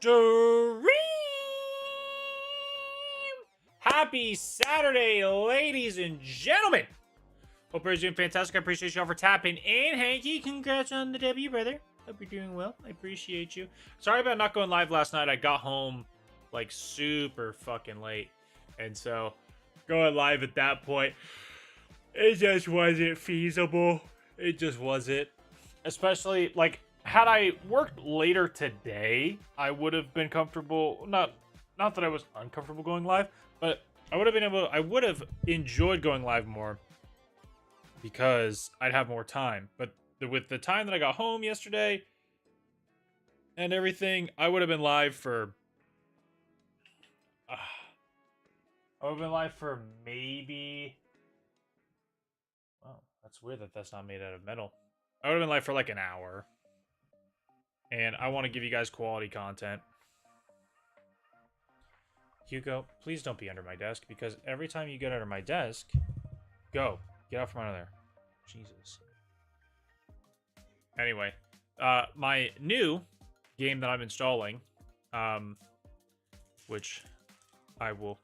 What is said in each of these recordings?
stream. Happy Saturday, ladies and gentlemen. Hope you're doing fantastic. I appreciate y'all for tapping in. Hanky, congrats on the W, brother. Hope you're doing well. I appreciate you. Sorry about not going live last night. I got home like super fucking late. And so going live at that point, it just wasn't feasible. It just wasn't. Especially like had I worked later today, I would have been comfortable. Not that I was uncomfortable going live, but I would have enjoyed going live more because I'd have more time. But with the time that I got home yesterday and everything, I would have been live for maybe. Well, that's weird that that's not made out of metal. I would have been live for like an hour. And I want to give you guys quality content. Hugo, please don't be under my desk, because every time you get under my desk, get out from under there. Jesus. Anyway, my new game that I'm installing, which I will...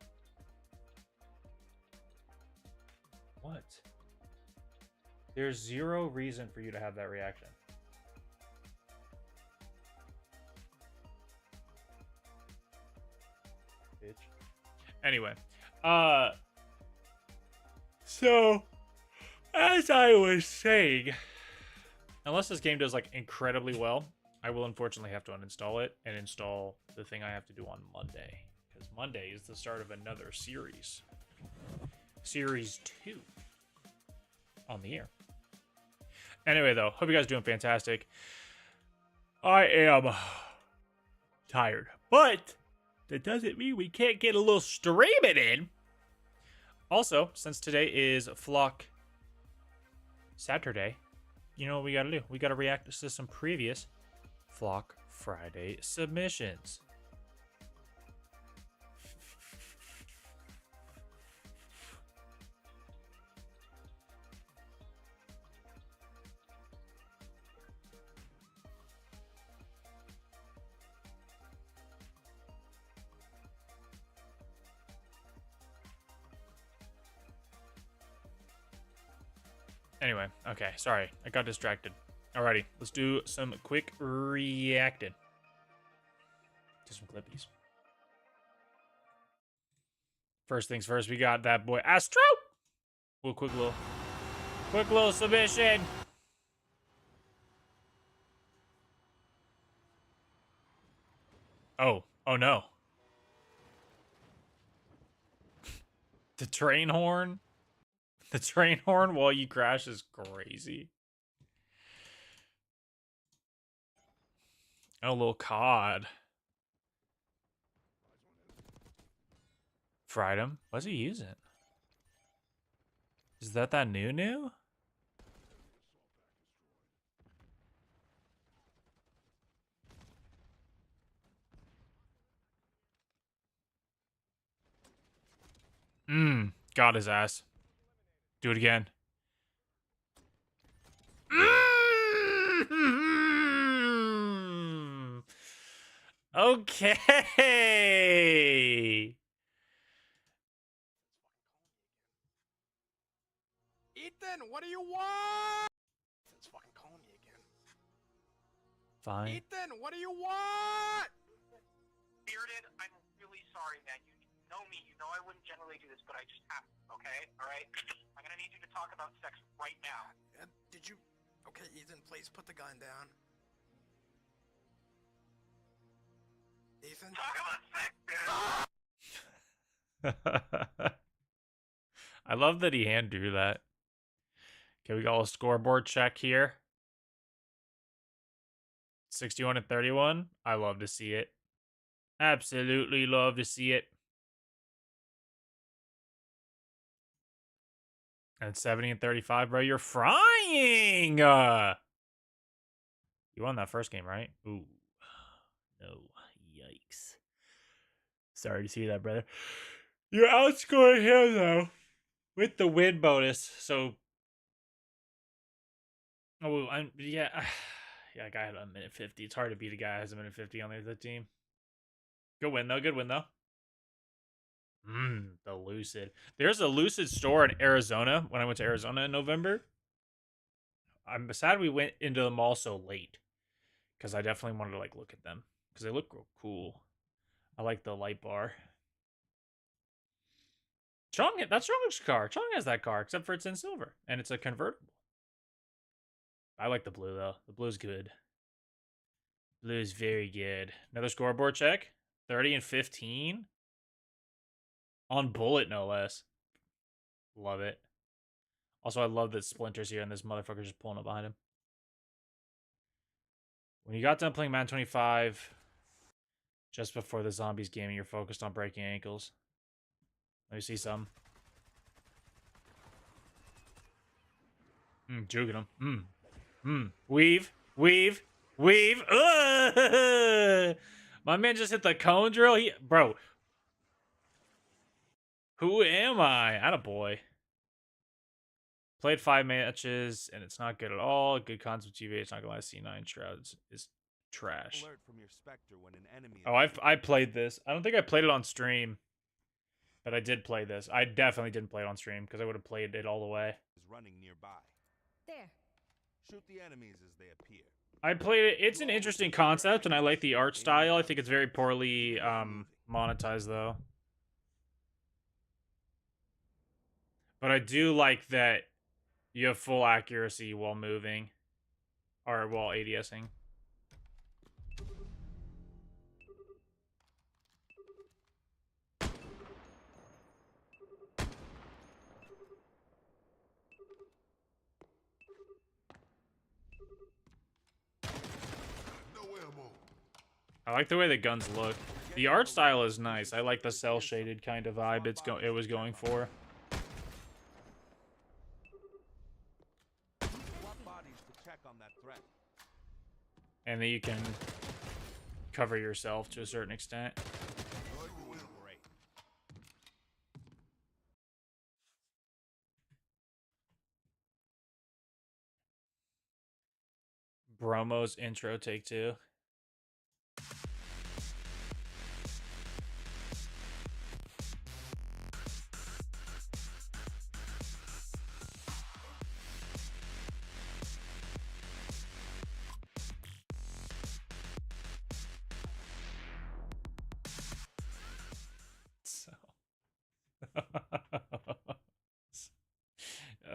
What? There's zero reason for you to have that reaction. Bitch. Anyway, so as I was saying, unless this game does like incredibly well, I will unfortunately have to uninstall it and install the thing I have to do on Monday, because Monday is the start of another series. Series 2 on the air. Anyway, though, hope you guys are doing fantastic. I am tired, but that doesn't mean we can't get a little streaming in. Also, since today is Flock Saturday, you know what we gotta do? We gotta react to some previous Flock Friday submissions. Anyway, okay, sorry, I got distracted. Alrighty, let's do some quick reacting to some clippies. First things first, we got that boy Astro. Well, quick little submission. Oh no. The train horn. The train horn while you crash is crazy. Oh, little cod. Fried him? What's he using? Is that new? Got his ass. Do it again. Okay. Ethan, what do you want? Ethan's fucking calling me again. Fine. Ethan, what do you want? Bearded, I'm really sorry, man. You know me. You know I wouldn't generally do this, but I just have to, okay? Alright? I'm gonna need you to talk about sex right now. Did you... Okay, Ethan, please put the gun down. Ethan? Talk about sex, dude! I love that he hand drew that. Okay, we got a scoreboard check here. 61 and 31. I love to see it. Absolutely love to see it. And 70 and 35, bro. You're frying! You won that first game, right? Ooh. No. Yikes. Sorry to see that, brother. You're outscoring him, though, with the win bonus. So, yeah, yeah, guy had a minute 50. It's hard to beat a guy who has a minute 50 on the other team. Good win, though. Good win, though. The Lucid. There's a Lucid store in Arizona when I went to Arizona in November. I'm sad we went into the mall so late because I definitely wanted to like look at them because they look real cool. I like the light bar. Chong, that's Chong's car. Chong has that car, except for it's in silver and it's a convertible. I like the blue though. The blue's good. Blue is very good. Another scoreboard check. 30 and 15 on bullet, no less. Love it. Also, I love that Splinter's here and this motherfucker's just pulling up behind him. When you got done playing Madden 25 just before the zombies game and you're focused on breaking ankles. Let me see some. Juking him. Weave. Weave. Weave. Ugh! My man just hit the cone drill. Bro. Who am I? Attaboy. Played 5 matches, and it's not good at all. Good concept TV. It's not gonna lie. C9 Shrouds is trash. Oh, I played this. I don't think I played it on stream, but I did play this. I definitely didn't play it on stream because I would have played it all the way. Running nearby. There. Shoot the enemies as they appear. I played it. It's an interesting concept, and I like the art style. I think it's very poorly monetized, though. But I do like that you have full accuracy while moving. Or while ADSing. I like the way the guns look. The art style is nice. I like the cell shaded kind of vibe it was going for. And then you can cover yourself to a certain extent. Bromo's intro take 2.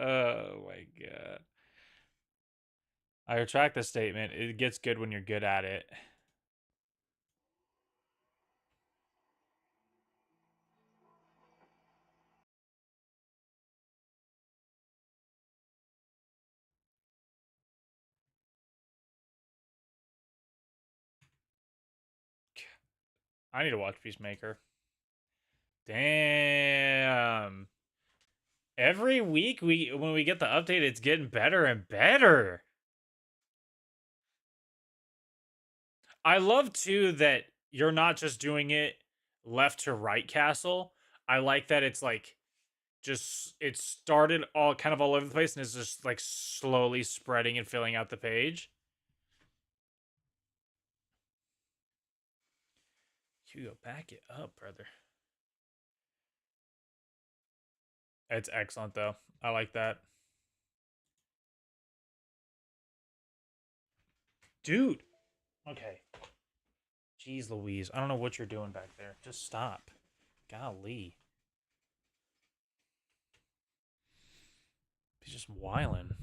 Oh my god. I retract the statement. It gets good when you're good at it. I need to watch Peacemaker. Damn. Every week when we get the update, it's getting better and better. I love too that you're not just doing it left to right castle. I like that it's like just it started all kind of all over the place and it's just like slowly spreading and filling out the page. Hugo, back it up, brother. It's excellent though. I like that. Dude. Okay. Jeez Louise. I don't know what you're doing back there. Just stop. Golly. He's just whiling.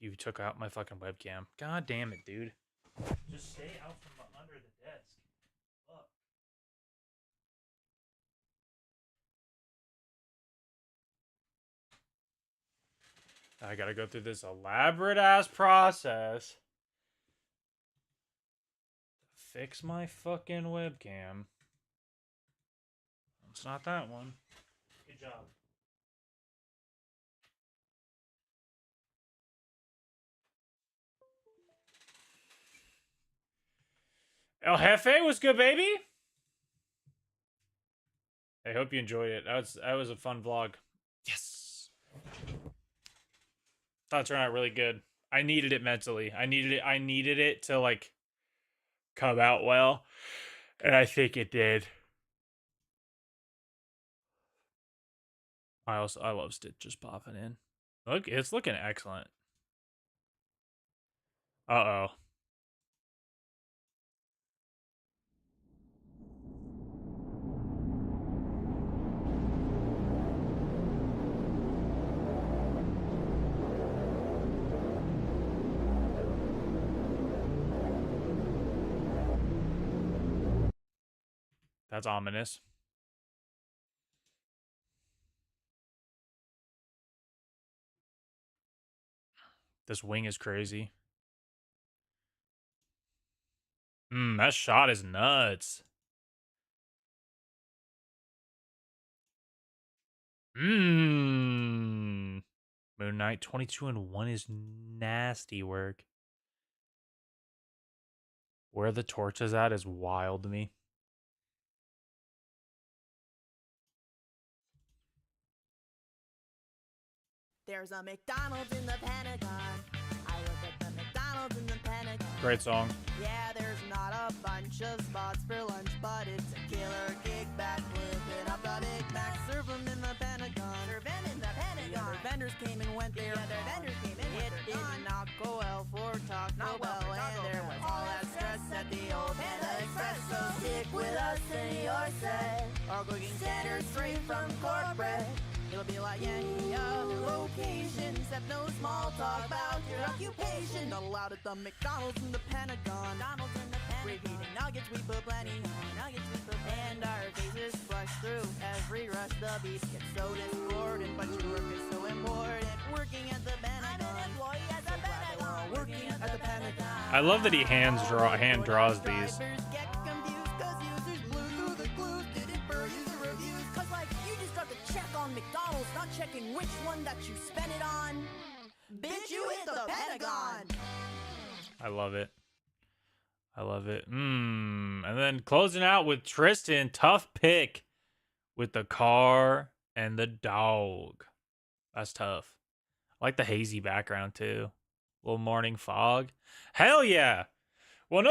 You took out my fucking webcam. God damn it, dude. Just stay out from under the desk. Fuck. I gotta go through this elaborate ass process to fix my fucking webcam. It's not that one. Good job. El Jefe was good, baby. I hope you enjoyed it. That was a fun vlog. Yes. Thought it turned out really good. I needed it mentally. I needed it to like come out well, and I think it did. I love Stitch just popping in. Look, it's looking excellent. Uh-oh. That's ominous. This wing is crazy. That shot is nuts. Moon Knight 22-1 is nasty work. Where the torch is at is wild to me. There's a McDonald's in the Pentagon. I look at the McDonald's in the Pentagon. Great song. Yeah, there's not a bunch of spots for lunch, but it's a killer gig back flipping up the Big Mac. Serve them in the Pentagon. Serve them in the Pentagon. The other vendors came and went there. It did not go well for Taco Bell, and there was all that stress at the old Panda Express. So stick with us in your set. Our cooking standards straight from corporate. It'll be like any other location, except no small talk about your occupation. Not allowed at the McDonald's in the Pentagon. Great eating nuggets, we put plenty on. And our faces flush through every rust. The beef gets so discordant, but your work is so important. Working at the Pentagon. I'm an employee at the Pentagon. Working at the Pentagon. I love that he hand draws these. Get confused 'cause users blew through the clues. Didn't for user reviews. 'Cause like you just got to check on McDonald's, not checking which one that you spent it on. Bitch, you hit the Pentagon. I love it. I love it. And then closing out with Tristan, tough pick with the car and the dog. That's tough. I like the hazy background too. Little morning fog. Hell yeah. Well,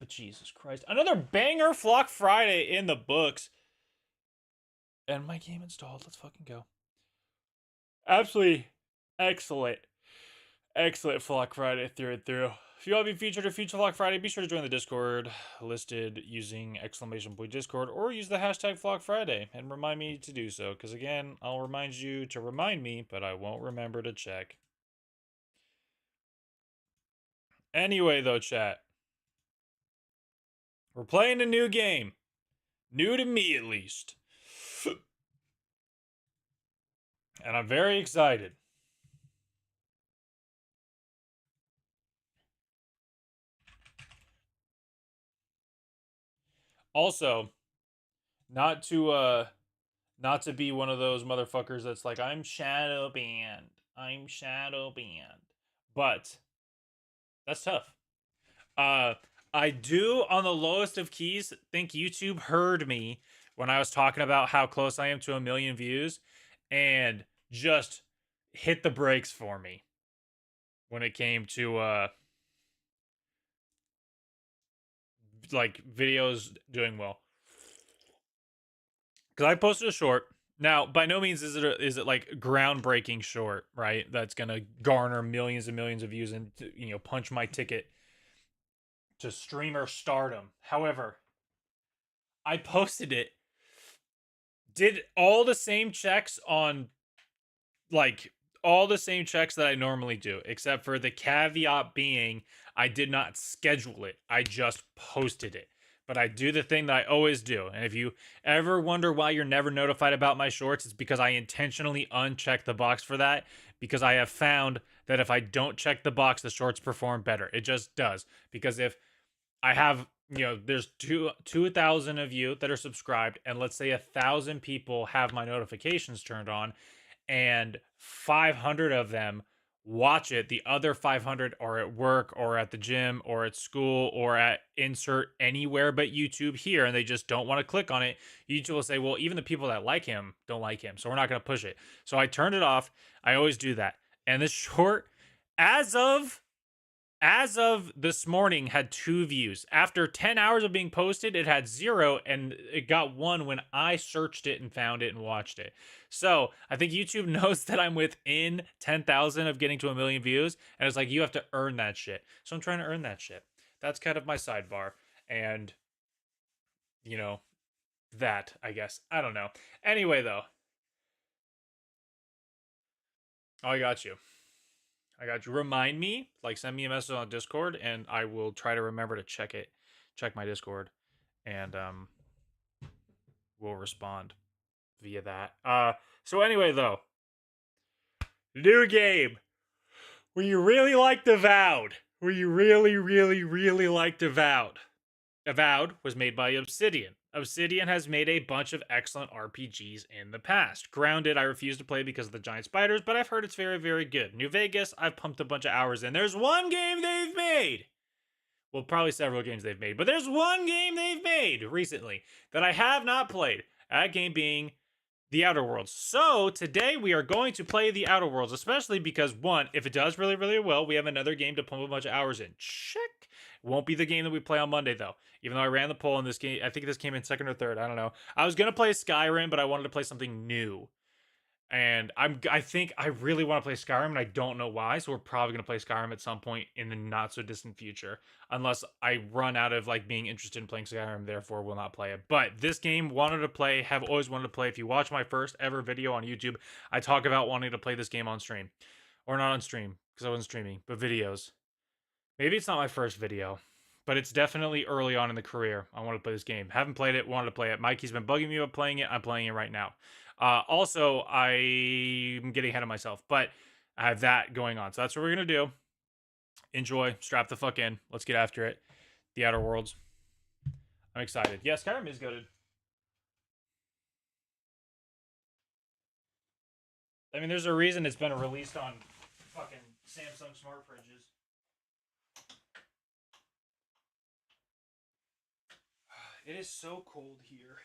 Jesus Christ. Another banger Flock Friday in the books. And my game installed. Let's fucking go. Absolutely excellent. Excellent Flock Friday through and through. If you want to be featured at Future Flock Friday, be sure to join the Discord listed using !Discord or use the hashtag Flock Friday and remind me to do so. Because again, I'll remind you to remind me, but I won't remember to check. Anyway, though, chat. We're playing a new game. New to me, at least. And I'm very excited. Also, not to be one of those motherfuckers that's like, I'm shadow banned. But that's tough. I do, on the lowest of keys, think YouTube heard me when I was talking about how close I am to 1 million views and just hit the brakes for me when it came to like videos doing well. Because I posted a short. Now, by no means is it like groundbreaking short, right? That's gonna garner millions and millions of views and punch my ticket to streamer stardom. However, I posted it, did all the same checks on all the same checks that I normally do, except for the caveat being I did not schedule it. I just posted it. But I do the thing that I always do. And if you ever wonder why you're never notified about my shorts, it's because I intentionally uncheck the box for that, because I have found that if I don't check the box, the shorts perform better. It just does. Because if I have, there's 2,000 of you that are subscribed, and let's say 1,000 people have my notifications turned on, and 500 of them watch it, the other 500 are at work or at the gym or at school or at insert anywhere but YouTube here, and they just don't want to click on it. YouTube will say, well, even the people that like him don't like him, so we're not going to push it. So I turned it off. I always do that. And this short, as of as of this morning, had 2 views. After 10 hours of being posted, it had 0, and it got 1 when I searched it and found it and watched it. So I think YouTube knows that I'm within 10,000 of getting to 1 million views, and it's like, you have to earn that shit. So I'm trying to earn that shit. That's kind of my sidebar. And, you know, that, I guess. I don't know. Anyway, though. Oh, I got you. I got you. Remind me, like, send me a message on Discord, and I will try to remember to check my Discord, and we'll respond via that. So anyway, though, new game where you really liked Avowed, where you really, really, really liked Avowed. Avowed was made by Obsidian. Obsidian has made a bunch of excellent RPGs in the past. Grounded, I refuse to play because of the giant spiders, but I've heard it's very, very good. New Vegas, I've pumped a bunch of hours in. There's one game they've made. Well, probably several games they've made, but there's one game they've made recently that I have not played. That game being The Outer Worlds. So today we are going to play The Outer Worlds, especially because, one, if it does really, really well, we have another game to pump a bunch of hours in. Check. Won't be the game that we play on Monday, though. Even though I ran the poll in this game, I think this came in second or third. I don't know. I was gonna play Skyrim, but I wanted to play something new, and I think I really want to play Skyrim, and I don't know why. So we're probably gonna play Skyrim at some point in the not so distant future, unless I run out of like being interested in playing Skyrim. Therefore, will not play it. But this game, wanted to play, have always wanted to play. If you watch my first ever video on YouTube, I talk about wanting to play this game on stream, or not on stream because I wasn't streaming, but videos. Maybe it's not my first video, but it's definitely early on in the career. I want to play this game. Haven't played it, wanted to play it. Mikey's been bugging me about playing it. I'm playing it right now. Also, I'm getting ahead of myself, but I have that going on. So that's what we're going to do. Enjoy. Strap the fuck in. Let's get after it. The Outer Worlds. I'm excited. Yeah, Skyrim is good. I mean, there's a reason it's been released on fucking Samsung smart fridges. It is so cold here.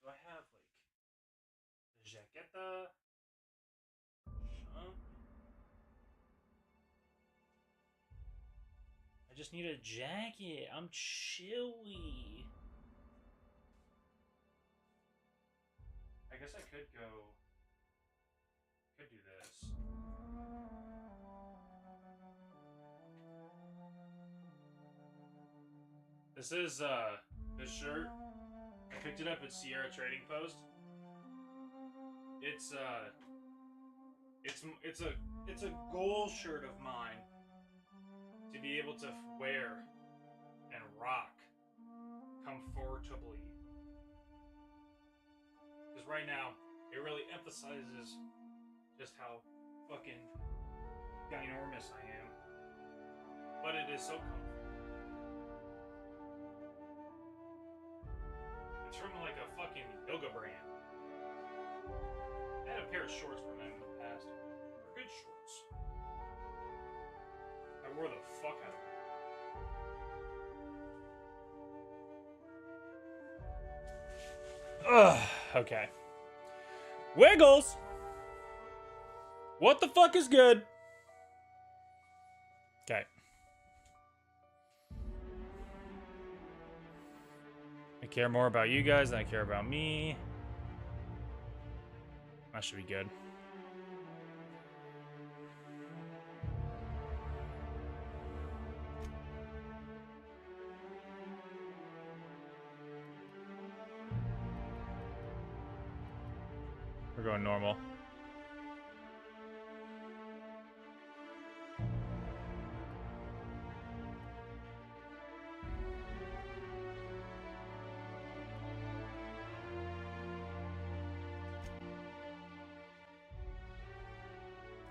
Do I have, like, the jaqueta? Huh? I just need a jacket. I'm chilly. I guess I could do this. This is this shirt. I picked it up at Sierra Trading Post. It's a goal shirt of mine to be able to wear and rock comfortably. Because right now it really emphasizes just how fucking ginormous I am. But it is so comfortable. It's from like a fucking yoga brand. I had a pair of shorts from them in the past. They're good shorts. I wore the fuck out of them. Ugh. Okay. Wiggles! What the fuck is good? Okay. I care more about you guys than I care about me. That should be good. We're going normal.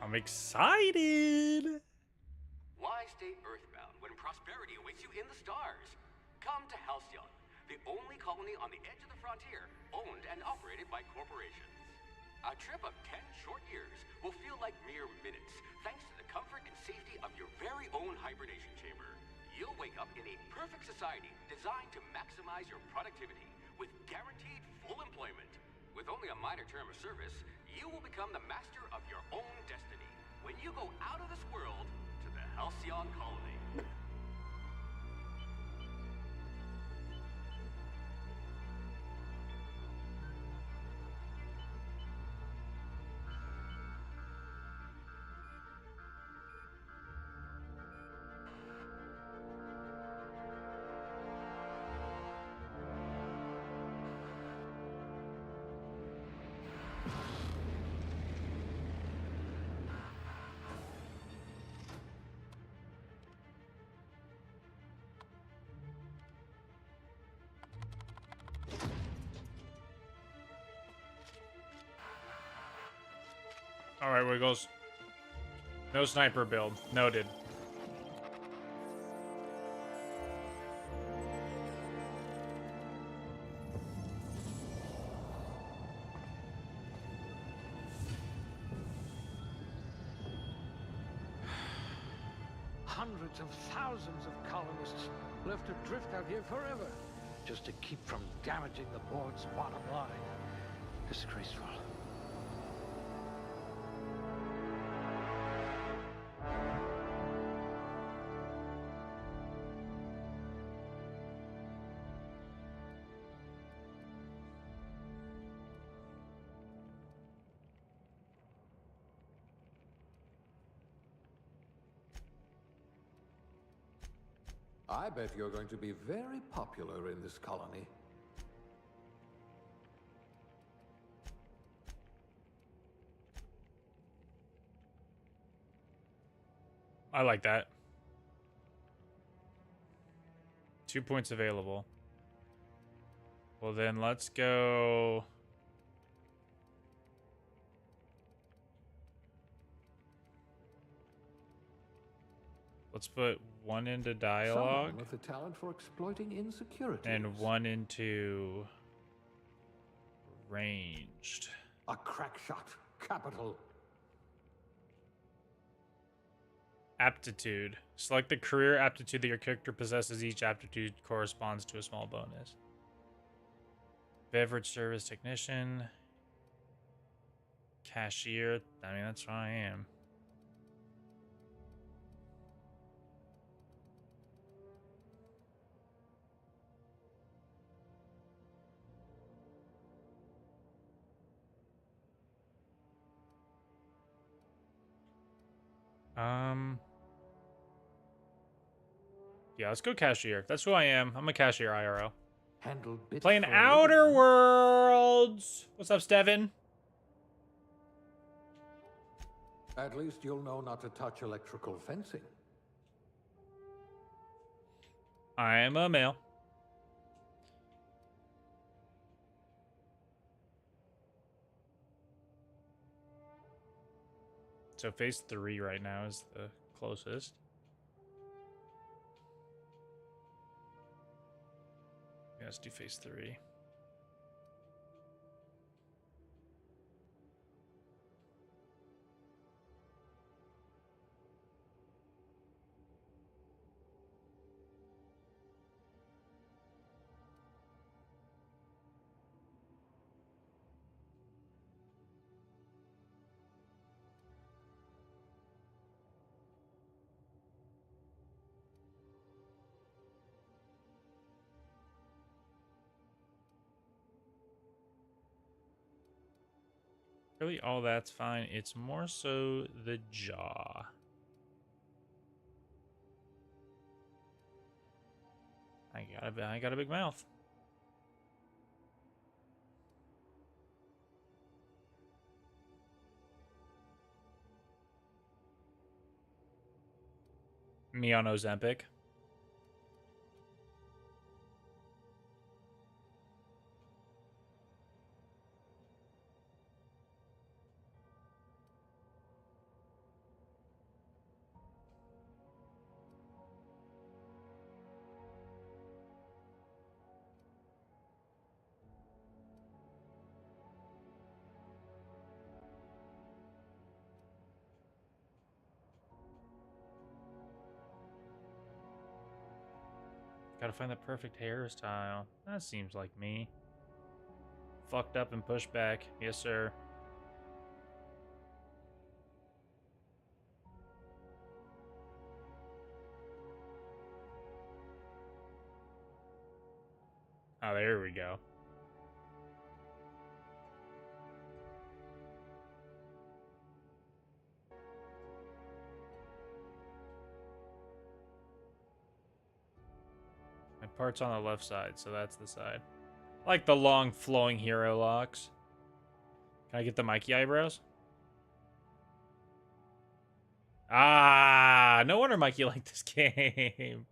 I'm excited. Why stay earthbound when prosperity awaits you in the stars? Come to Halcyon, the only colony on the edge of the frontier, owned and operated by corporations. A trip of 10 short years will feel like mere minutes, thanks to the comfort and safety of your very own hibernation chamber. You'll wake up in a perfect society designed to maximize your productivity with guaranteed full employment. With only a minor term of service, you will become the master of your own destiny. when you go out of this world to the Halcyon Colony. Alright, Wiggles. No sniper build. Noted. Hundreds of thousands of colonists left adrift out here forever, just to keep from damaging the board's bottom line. Disgraceful. I bet you're going to be very popular in this colony. I like that. 2 points available. Well, then let's go. Let's put one into dialogue Someone with the talent for exploiting insecurity. and one into ranged. A crack shot. Capital. Aptitude. Select the career aptitude that your character possesses. Each aptitude corresponds to a small bonus. Beverage service technician. Cashier. I mean, that's what I am. Yeah, let's go cashier. That's who I am. I'm a cashier IRL. Handled bits Playing for a Outer living. Worlds. What's up, Steven? At least you'll know not to touch electrical fencing. I am a male. So phase 3 right now is the closest. Yeah, let's do phase 3. Really, all that's fine. It's more so the jaw. I got a big mouth. Me on Ozempic. Gotta find the perfect hairstyle. That seems like me. Fucked up and pushed back. Yes, sir. Oh, there we go. My part's on the left side, so that's the side. I like the long flowing hero locks. Can I get the Mikey eyebrows? Ah, no wonder Mikey liked this game.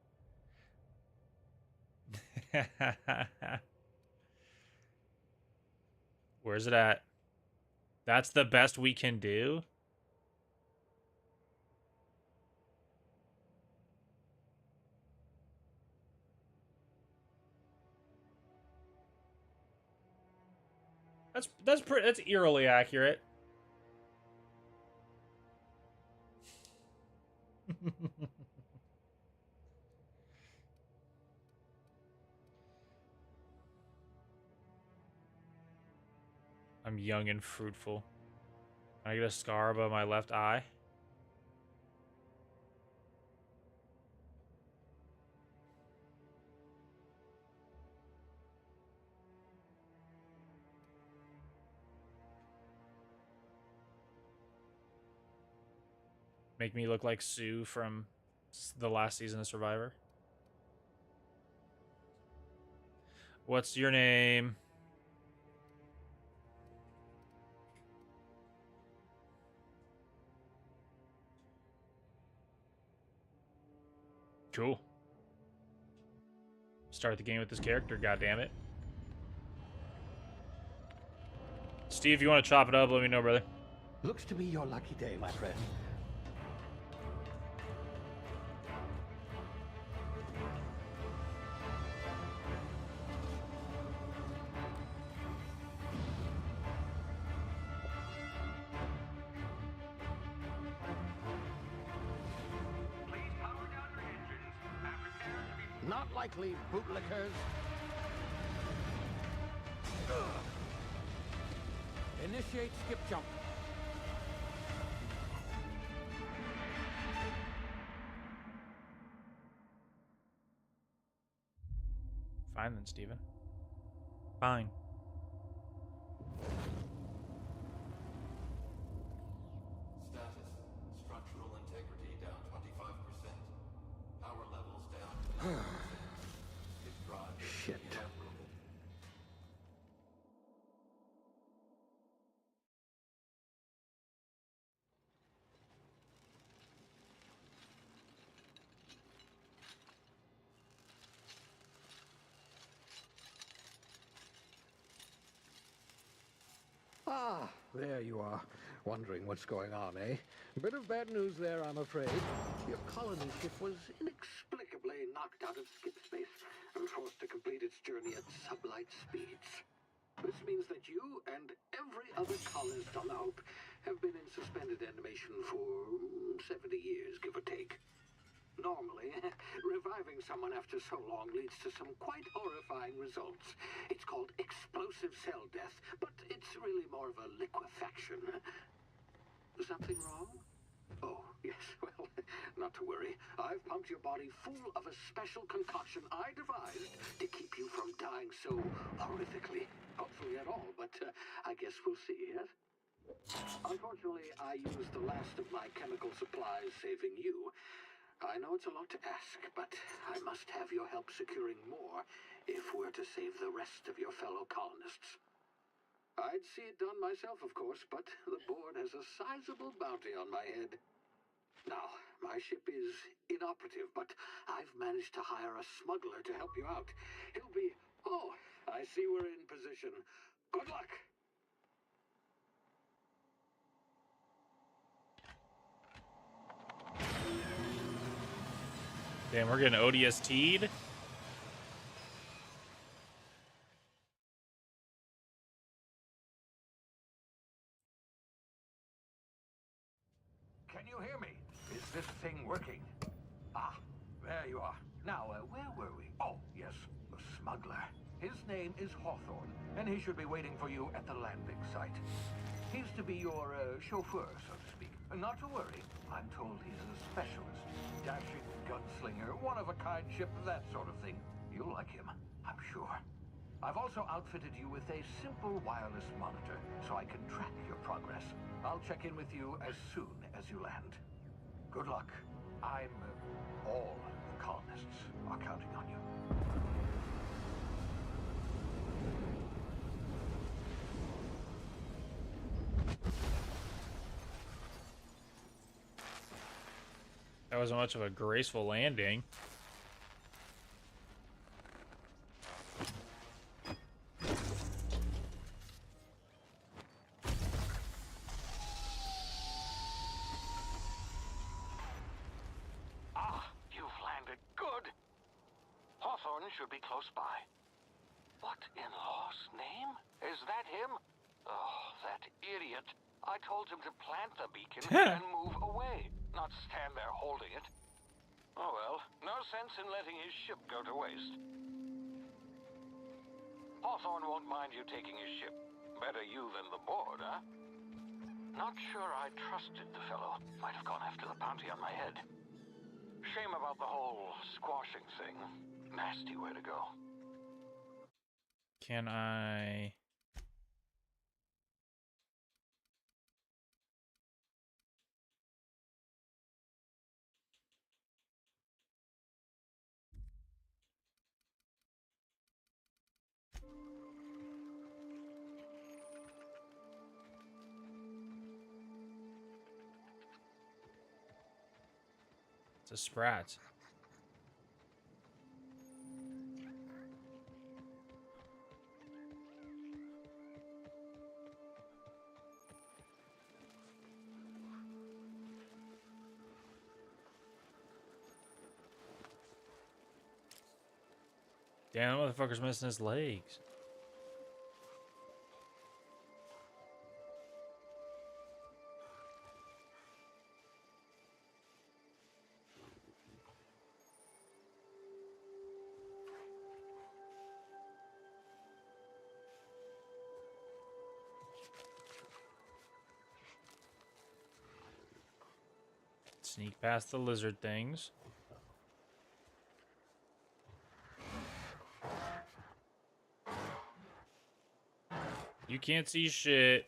Where's it at? That's the best we can do? That's eerily accurate. I'm young and fruitful. Can I get a scar above my left eye? Make me look like Sue from the last season of Survivor. What's your name? Cool. Start the game with this character, goddammit. Steve, if you want to chop it up, let me know, brother. Looks to be your lucky day, my friend. Not likely, bootlickers. Initiate skip jump. Fine then, Steven. Fine. Status. Structural integrity down 25%. Power levels down 10%. His drive is Shit. irreparable. Ah, there you are. Wondering what's going on, eh? Bit of bad news there, I'm afraid. Your colony ship was inexplicably knocked out of skip space and forced to complete its journey at sublight speeds. This means that you and every other colonist on the Hope have been in suspended animation for 70 years, give or take. Normally, reviving someone after so long leads to some quite horrifying results. It's called explosive cell death, but it's really more of a liquefaction. Something wrong? Oh, yes, well, not to worry. I've pumped your body full of a special concoction I devised to keep you from dying so horrifically. Hopefully at all, but I guess we'll see, yes? Unfortunately, I used the last of my chemical supplies saving you. I know it's a lot to ask, but I must have your help securing more if we're to save the rest of your fellow colonists. I'd see it done myself, of course, but the board has a sizable bounty on my head. Now, my ship is inoperative, but I've managed to hire a smuggler to help you out. He'll be... Oh, I see we're in position. Good luck! Damn, we're getting ODST'd. Can you hear me? Is this thing working? Ah, there you are. Now, where were we? Oh, yes, the smuggler. His name is Hawthorne, and he should be waiting for you at the landing site. He's to be your chauffeur, so to speak. Not to worry, I'm told he's a specialist. Dashing gunslinger, one-of-a-kind ship, that sort of thing. You'll like him, I'm sure. I've also outfitted you with a simple wireless monitor so I can track your progress. I'll check in with you as soon as you land. Good luck. All the colonists are counting on you. That wasn't much of a graceful landing. You've landed good. Hawthorne should be close by. What in law's name? Is that him? Oh, that idiot. I told him to plant the beacon and move away, not stand there holding it. Oh well, no sense in letting his ship go to waste. Hawthorne won't mind you taking his ship. Better you than the board, huh? Not sure I trusted the fellow. Might have gone after the bounty on my head. Shame about the whole squashing thing. Nasty way to go. Can I... It's a sprat. Damn, that motherfucker's missing his legs. Sneak past the lizard things. You can't see shit.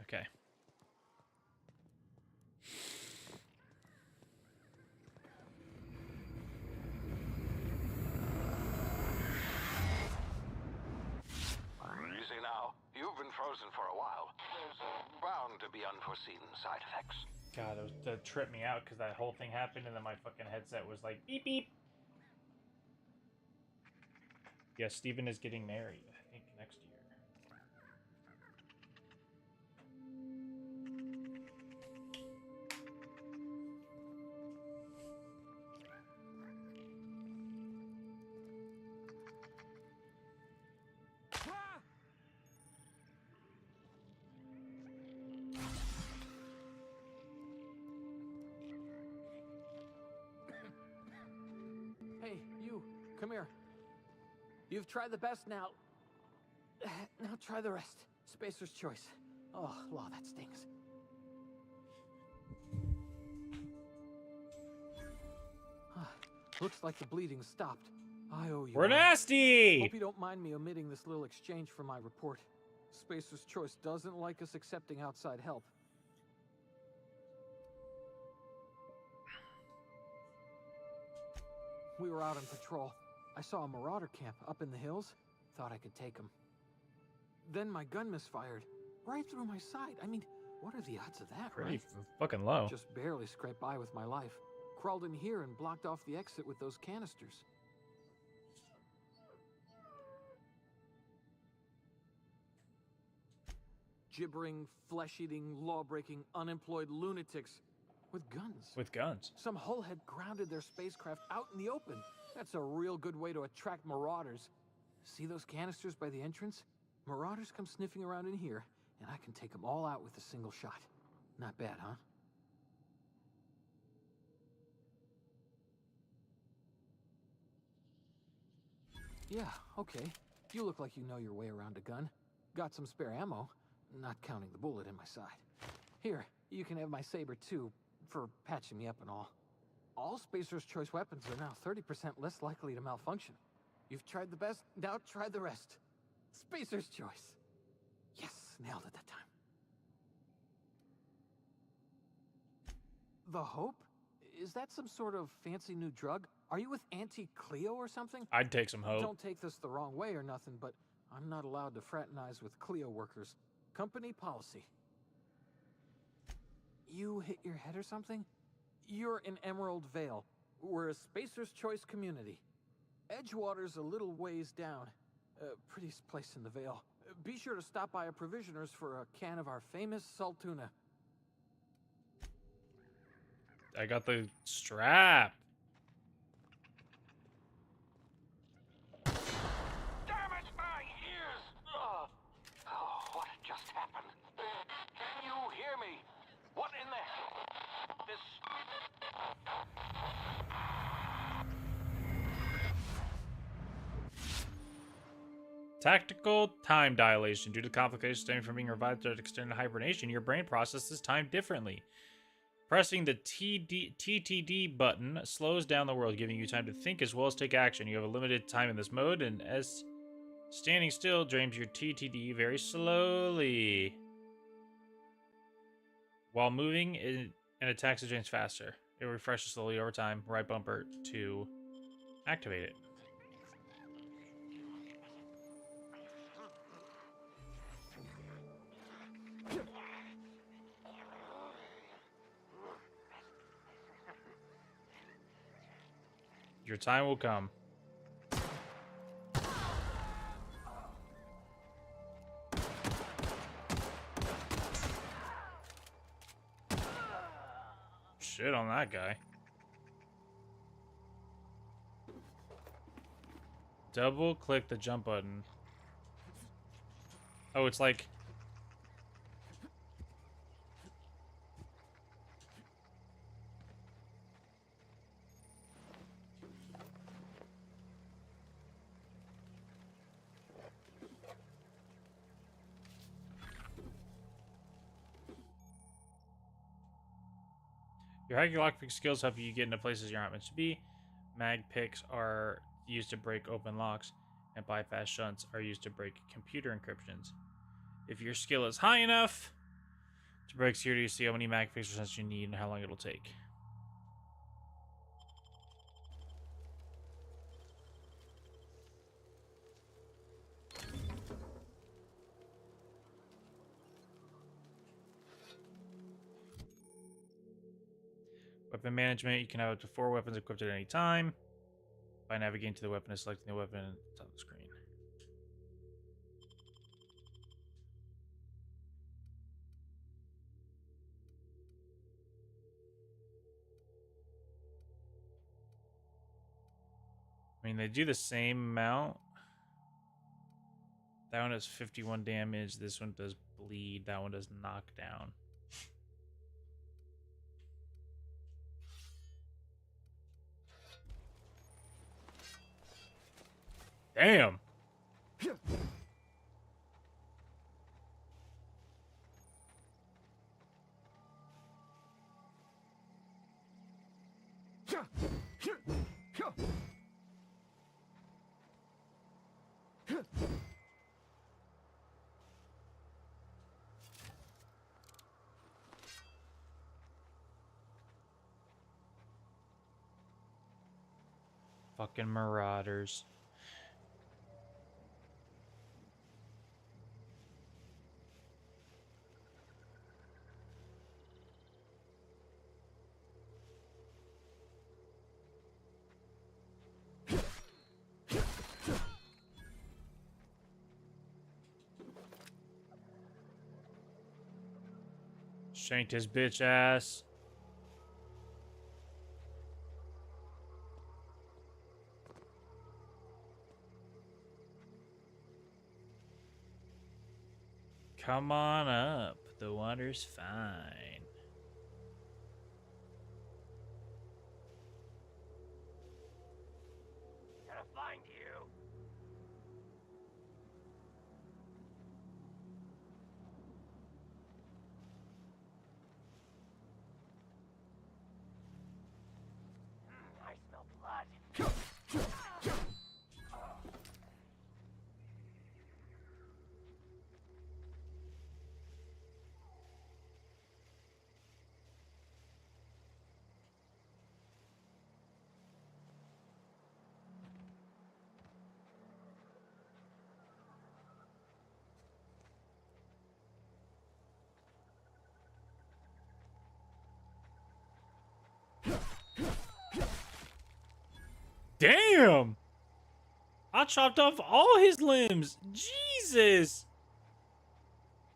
Okay. Easy now. You've been frozen for a while. There's bound to be unforeseen side effects. God, that tripped me out because that whole thing happened and then my fucking headset was like beep beep. Yeah, Steven is getting married, I think, next year. Hey, you, come here. You've tried the best now. Now try the rest. Spacer's choice. Oh, law, that stings. Looks like the bleeding stopped. I owe you. We're one. nasty! Hope you don't mind me omitting this little exchange from my report. Spacer's choice doesn't like us accepting outside help. We were out on patrol. I saw a marauder camp up in the hills. Thought I could take him. Then my gun misfired. Right through my side. I mean, what are the odds of that, Pretty right? fucking low. Just barely scraped by with my life. Crawled in here and blocked off the exit with those canisters. Gibbering, flesh-eating, law-breaking, unemployed lunatics with guns. With guns. Some hullhead grounded their spacecraft out in the open. That's a real good way to attract marauders. See those canisters by the entrance? Marauders come sniffing around in here, and I can take them all out with a single shot. Not bad, huh? Yeah, okay. You look like you know your way around a gun. Got some spare ammo, not counting the bullet in my side. Here, you can have my saber too, for patching me up and all. All Spacer's Choice weapons are now 30% less likely to malfunction. You've tried the best, now try the rest. Spacer's Choice. Yes, nailed it that time. The Hope? Is that some sort of fancy new drug? Are you with Auntie Cleo or something? I'd take some hope. Don't take this the wrong way or nothing, but I'm not allowed to fraternize with Cleo workers. Company policy. You hit your head or something? You're in Emerald Vale. We're a Spacer's Choice community. Edgewater's a little ways down. Prettiest place in the Vale. Be sure to stop by a provisioner's for a can of our famous salt tuna. I got the strap. Damn it, my ears! Oh, what just happened? Can you hear me? What in the... This... Tactical time dilation. Due to complications stemming from being revived through extended hibernation, your brain processes time differently. Pressing the TTD button slows down the world, giving you time to think as well as take action. You have a limited time in this mode, and as standing still drains your TTD very slowly. While moving, and attacks it drains faster. It refreshes slowly over time. Right bumper to activate it. Your time will come. Shit on that guy. Double click the jump button. Oh, it's like... Your hacking lockpick skills help you get into places you're not meant to be. Mag picks are used to break open locks, and bypass shunts are used to break computer encryptions. If your skill is high enough to break security, you see how many mag picks or shunts you need and how long it'll take. Weapon management, you can have up to 4 weapons equipped at any time. By navigating to the weapon and selecting the weapon at the top of the screen. I mean, they do the same amount. That one does 51 damage. This one does bleed. That one does knockdown. Damn. Fucking marauders. Shanked his bitch ass. Come on up. The water's fine. Gonna find you. Damn! I chopped off all his limbs. Jesus!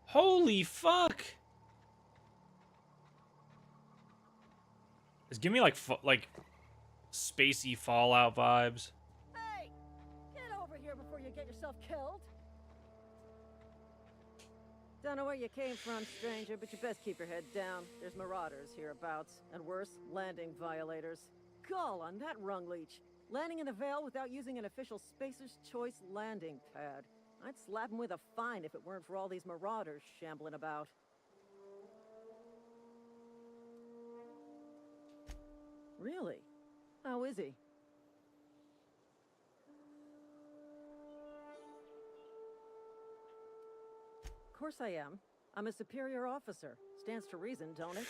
Holy fuck! It's giving me like spacey Fallout vibes. Hey! Get over here before you get yourself killed! Don't know where you came from, stranger, but you best keep your head down. There's marauders hereabouts, and worse, landing violators. Gall on that rung leech. Landing in the Vale without using an official Spacer's Choice landing pad. I'd slap him with a fine if it weren't for all these marauders shambling about. Really? How is he? Of course I am. I'm a superior officer. Stands to reason, don't it?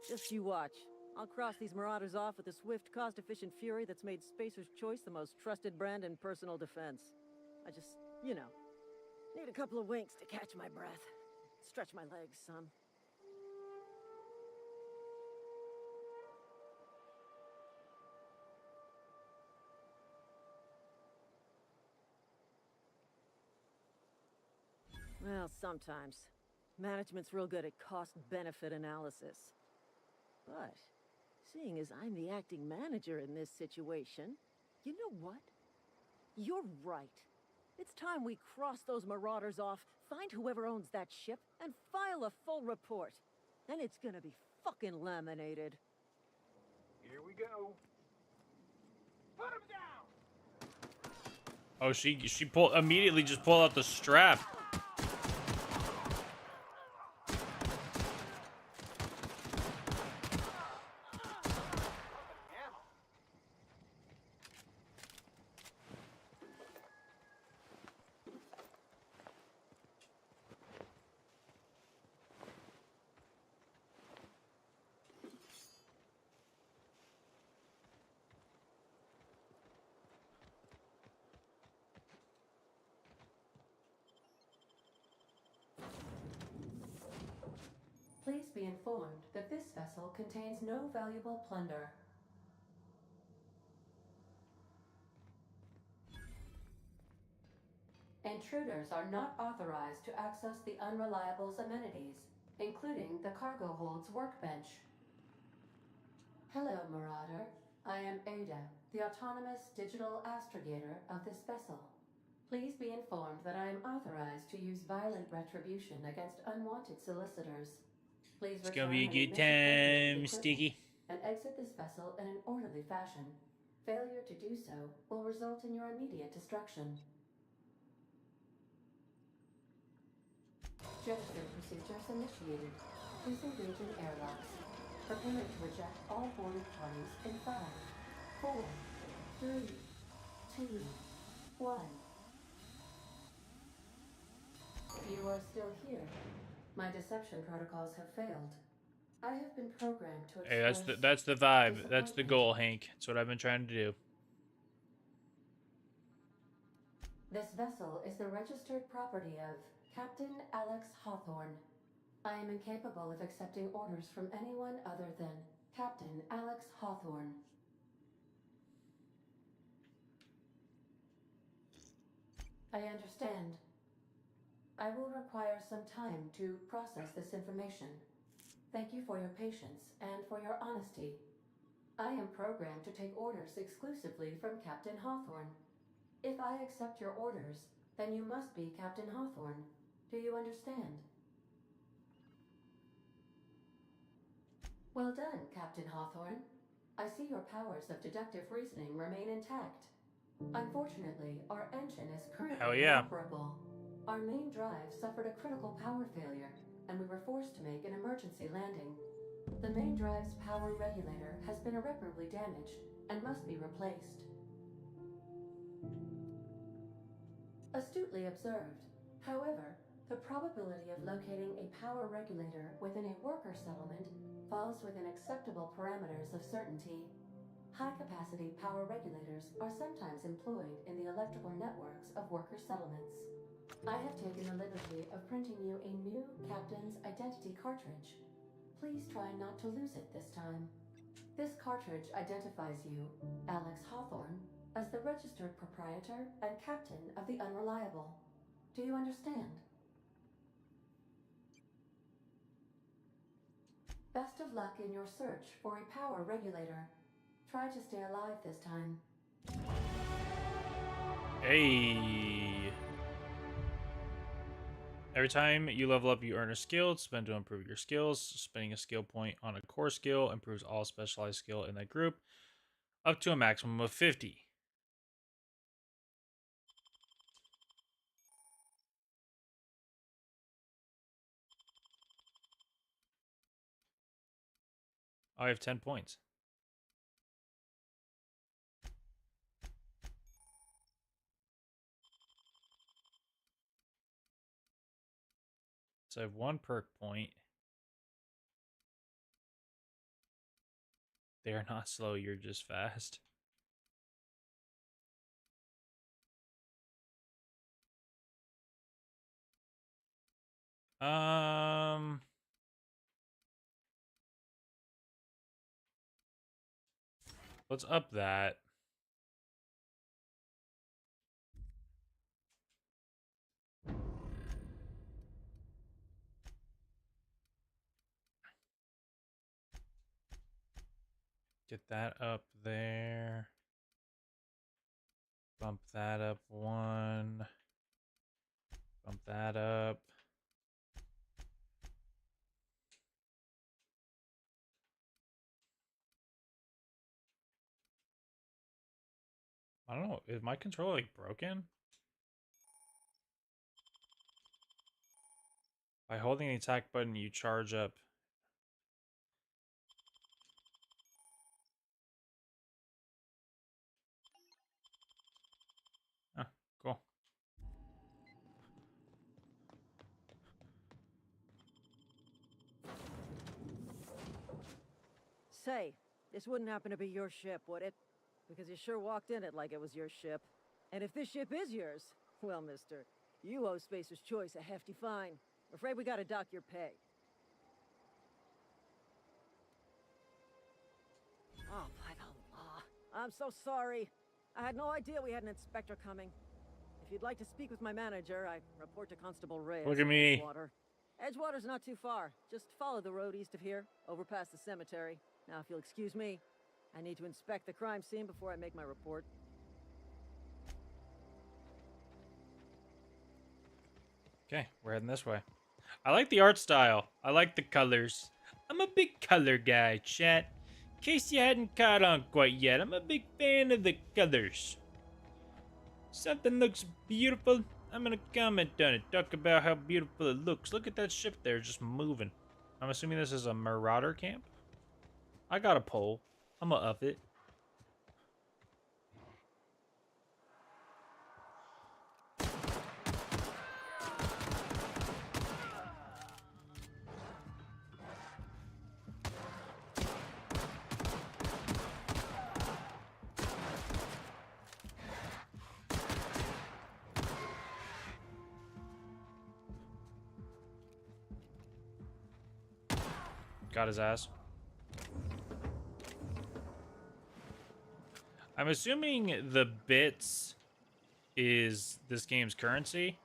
Just you watch. I'll cross these marauders off with a swift, cost-efficient fury that's made Spacer's Choice the most trusted brand in personal defense. I just, you know, need a couple of winks to catch my breath. Stretch my legs some. Well, sometimes. Management's real good at cost-benefit analysis. But, seeing as I'm the acting manager in this situation, you know what? You're right. It's time we cross those marauders off, find whoever owns that ship, and file a full report. Then it's gonna be fucking laminated. Here we go. Put him down! Oh, she immediately just pulled out the strap. Please be informed that this vessel contains no valuable plunder. Intruders are not authorized to access the Unreliable's amenities, including the cargo hold's workbench. Hello, Marauder. I am Ada, the autonomous digital astrogator of this vessel. Please be informed that I am authorized to use violent retribution against unwanted solicitors. Please It's gonna be a good time, Sticky. And exit this vessel in an orderly fashion. Failure to do so will result in your immediate destruction. Gesture procedures initiated. Disengage in airlocks. Prepare to reject all boarded parties in 5, 4, 3, 2, 1. You are still here. My deception protocols have failed. I have been programmed to Hey, that's the vibe. That's the goal, Hank. That's what I've been trying to do. This vessel is the registered property of Captain Alex Hawthorne. I am incapable of accepting orders from anyone other than Captain Alex Hawthorne. I understand. I will require some time to process this information. Thank you for your patience and for your honesty. I am programmed to take orders exclusively from Captain Hawthorne. If I accept your orders, then you must be Captain Hawthorne. Do you understand? Well done, Captain Hawthorne. I see your powers of deductive reasoning remain intact. Unfortunately, our engine is currently inoperable. Our main drive suffered a critical power failure, and we were forced to make an emergency landing. The main drive's power regulator has been irreparably damaged and must be replaced. Astutely observed. However, the probability of locating a power regulator within a worker settlement falls within acceptable parameters of certainty. High-capacity power regulators are sometimes employed in the electrical networks of worker settlements. I have taken the liberty of printing you a new Captain's Identity cartridge. Please try not to lose it this time. This cartridge identifies you, Alex Hawthorne, as the registered proprietor and captain of the Unreliable. Do you understand? Best of luck in your search for a power regulator. Try to stay alive this time. Hey. Every time you level up, you earn a skill. Spend to improve your skills. Spending a skill point on a core skill improves all specialized skill in that group, up to a maximum of 50. I have 10 points. So I have 1 perk point. They are not slow, you're just fast. Let's up that. Get that up there. Bump that up 1. Bump that up. I don't know. Is my controller like broken? By holding the attack button, you charge up. Ah, cool. Say, this wouldn't happen to be your ship, would it? Because you sure walked in it like it was your ship. And if this ship is yours, well, mister, you owe Spacer's Choice a hefty fine. Afraid we gotta dock your pay. Oh, by the law. I'm so sorry. I had no idea we had an inspector coming. If you'd like to speak with my manager, I report to Constable Reyes. Look at me. Edgewater. Edgewater's not too far. Just follow the road east of here, over past the cemetery. Now, if you'll excuse me, I need to inspect the crime scene before I make my report. Okay, we're heading this way. I like the art style. I like the colors. I'm a big color guy, chat. In case you hadn't caught on quite yet, I'm a big fan of the colors. Something looks beautiful, I'm gonna comment on it. Talk about how beautiful it looks. Look at that ship there, just moving. I'm assuming this is a marauder camp. I got a pole. I'm gonna up it. Got his ass. I'm assuming the bits is this game's currency.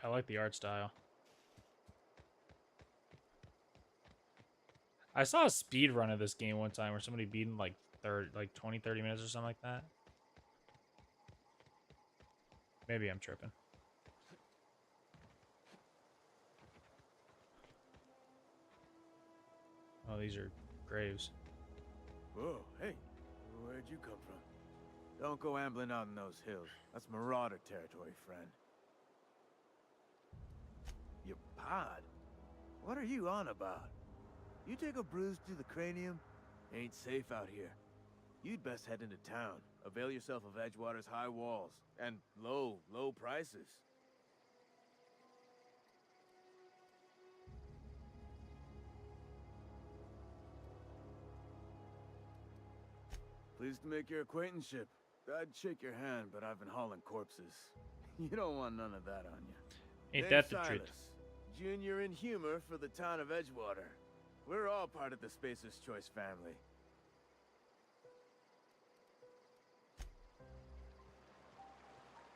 I like the art style. I saw a speed run of this game one time where somebody beat in like 20, 30 minutes or something like that. Maybe I'm tripping. Oh, these are graves. Whoa, hey, where'd you come from? Don't go ambling out in those hills. That's marauder territory, friend. Your pod? What are you on about? You take a bruise to the cranium? Ain't safe out here. You'd best head into town. Avail yourself of Edgewater's high walls. And low prices. Pleased to make your acquaintanceship. I'd shake your hand, but I've been hauling corpses. You don't want none of that on you. Ain't Name's that the truth? Silas, Junior in humor for the town of Edgewater. We're all part of the Spacer's Choice family.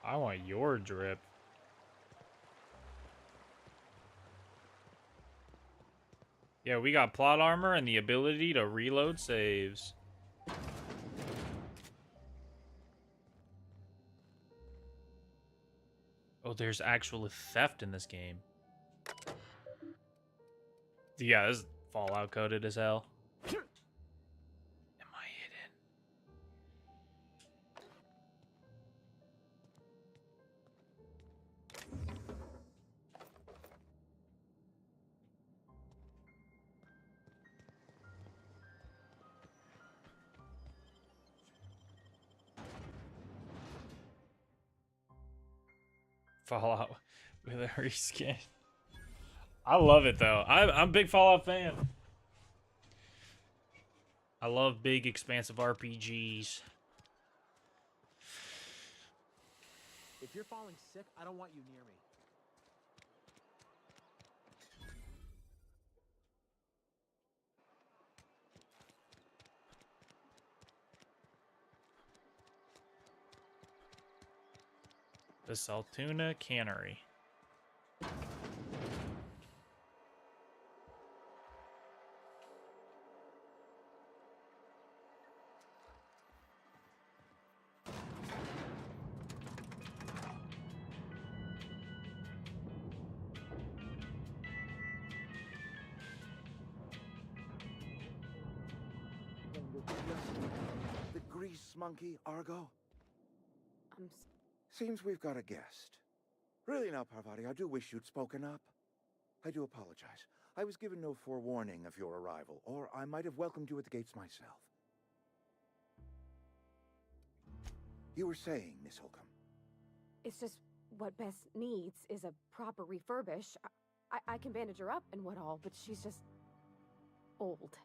I want your drip. Yeah, we got plot armor and the ability to reload saves. Oh, there's actual theft in this game. Yeah, this is Fallout coded as hell. Am I hidden? Fallout with a reskin. I love it though. I'm a big Fallout fan. I love big, expansive RPGs. If you're falling sick, I don't want you near me. The Saltuna Cannery. The grease monkey, Argo? Seems we've got a guest. Really now, Parvati, I do wish you'd spoken up. I do apologize. I was given no forewarning of your arrival, or I might have welcomed you at the gates myself. You were saying, Miss Holcomb. It's just what Bess needs is a proper refurbish. I can bandage her up and what all, but she's just old.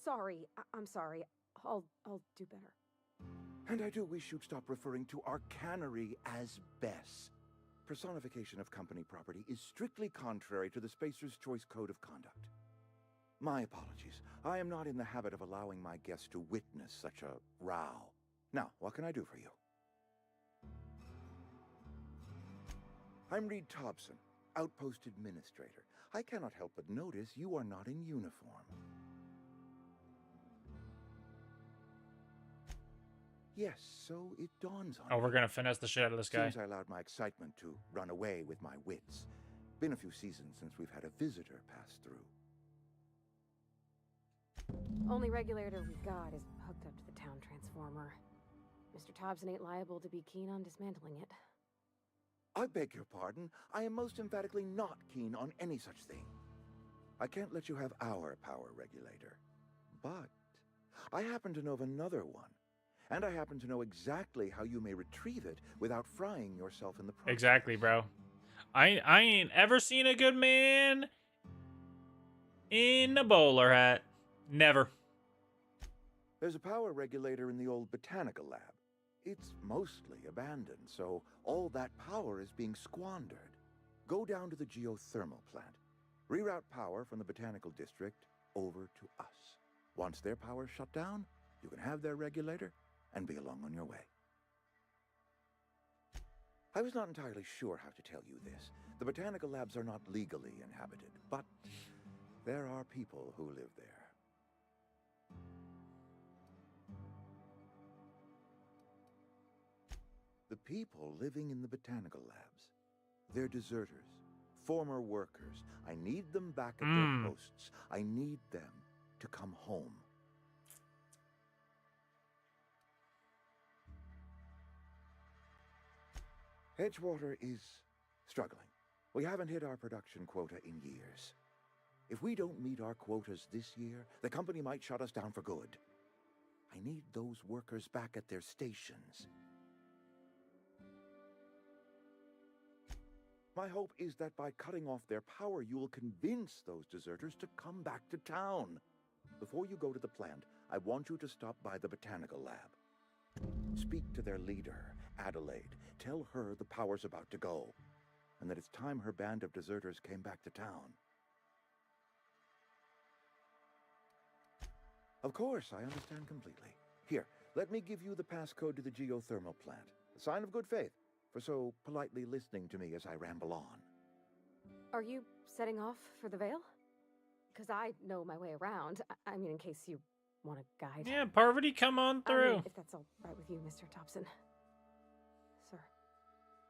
Sorry, I'm sorry. I'll do better. And I do wish you'd stop referring to our cannery as Bess. Personification of company property is strictly contrary to the Spacer's Choice Code of Conduct. My apologies. I am not in the habit of allowing my guests to witness such a row. Now, what can I do for you? I'm Reed Thompson, Outpost Administrator. I cannot help but notice you are not in uniform. Yes, so it dawns on Oh, me. we're gonna finesse the shit out of this guy. Seems I allowed my excitement to run away with my wits. Been a few seasons since we've had a visitor pass through. Only regulator we got is hooked up to the town transformer. Mr. Thompson ain't liable to be keen on dismantling it. I beg your pardon. I am most emphatically not keen on any such thing. I can't let you have our power regulator. But I happen to know of another one. And I happen to know exactly how you may retrieve it without frying yourself in the process. Exactly, bro. I ain't ever seen a good man in a bowler hat. Never. There's a power regulator in the old botanical lab. It's mostly abandoned, so all that power is being squandered. Go down to the geothermal plant. Reroute power from the botanical district over to us. Once their power's shut down, you can have their regulator and be along on your way. I was not entirely sure how to tell you this. The botanical labs are not legally inhabited, but there are people who live there. The people living in the botanical labs, they're deserters, former workers. I need them back at their posts. I need them to come home. Edgewater is struggling. We haven't hit our production quota in years. If we don't meet our quotas this year, the company might shut us down for good. I need those workers back at their stations. My hope is that by cutting off their power, you will convince those deserters to come back to town. Before you go to the plant, I want you to stop by the botanical lab. Speak to their leader, Adelaide. Tell her the power's about to go, and that it's time her band of deserters came back to town. Of course, I understand completely. Here, let me give you the passcode to the geothermal plant. A sign of good faith for so politely listening to me as I ramble on. Are you setting off for the Vale? Because I know my way around. I mean, in case you want a guide. Yeah, Parvati, come on through. I mean, if that's all right with you, Mr. Thompson. Sir.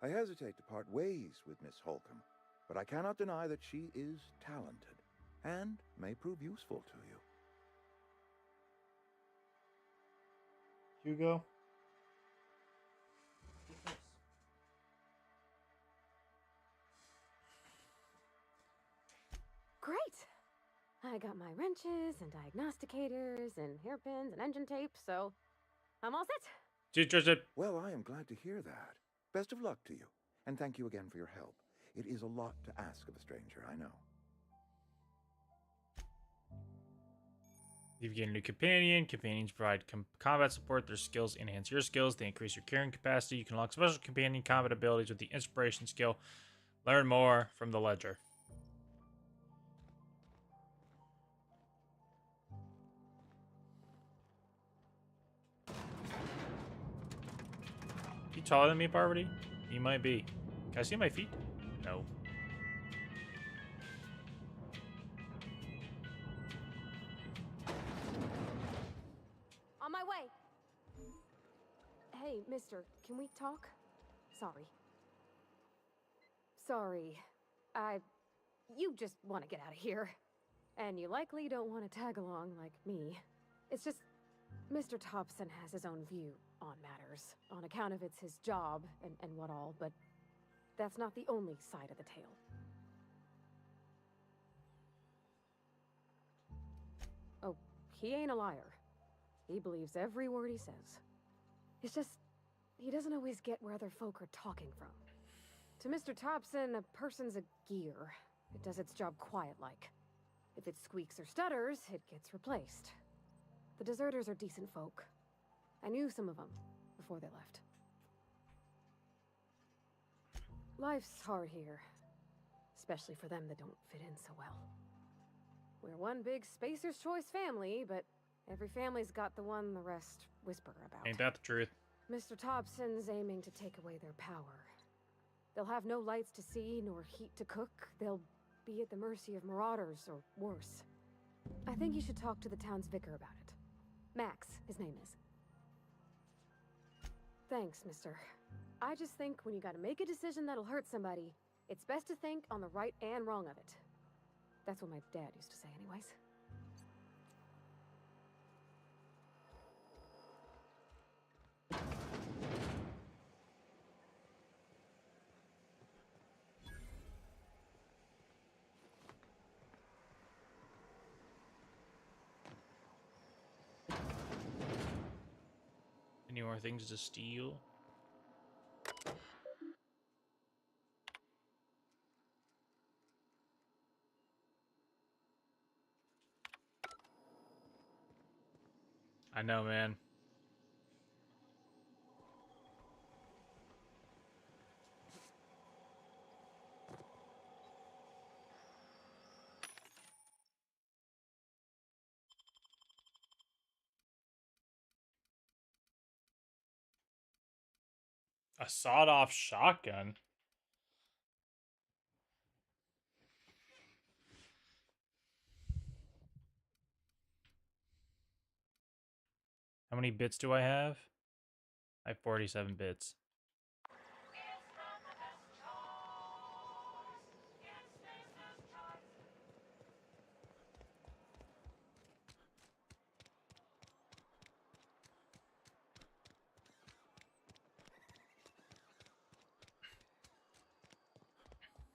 I hesitate to part ways with Miss Holcomb, but I cannot deny that she is talented and may prove useful to you. Hugo. Great! I got my wrenches and diagnosticators and hairpins and engine tape, so I'm all set. Well, I am glad to hear that. Best of luck to you, and thank you again for your help. It is a lot to ask of a stranger, I know. You get a new companion. Companions provide combat support. Their skills enhance your skills. They increase your carrying capacity. You can unlock special companion combat abilities with the inspiration skill. Learn more from the ledger. You taller than me, Parvati? You might be. Can I see my feet? No. On my way! Hey, mister, can we talk? Sorry. Sorry. You just want to get out of here. And you likely don't want to tag along like me. It's just, Mr. Thompson has his own view on matters, on account of it's his job and what all, but that's not the only side of the tale. Oh, he ain't a liar. He believes every word he says. It's just, he doesn't always get where other folk are talking from. To Mr. Thompson, a person's a gear. It does its job quiet-like. If it squeaks or stutters, it gets replaced. The deserters are decent folk. I knew some of them before they left. Life's hard here, especially for them that don't fit in so well. We're one big Spacer's Choice family, but every family's got the one the rest whisper about. Ain't that the truth? Mr. Thompson's aiming to take away their power. They'll have no lights to see, nor heat to cook. They'll be at the mercy of marauders, or worse. I think you should talk to the town's vicar about it. Max, his name is. Thanks, mister. I just think when you gotta make a decision that'll hurt somebody, it's best to think on the right and wrong of it. That's what my dad used to say anyways. Any more things to steal? I know, man. A sawed-off shotgun? How many bits do I have? I have 47 bits.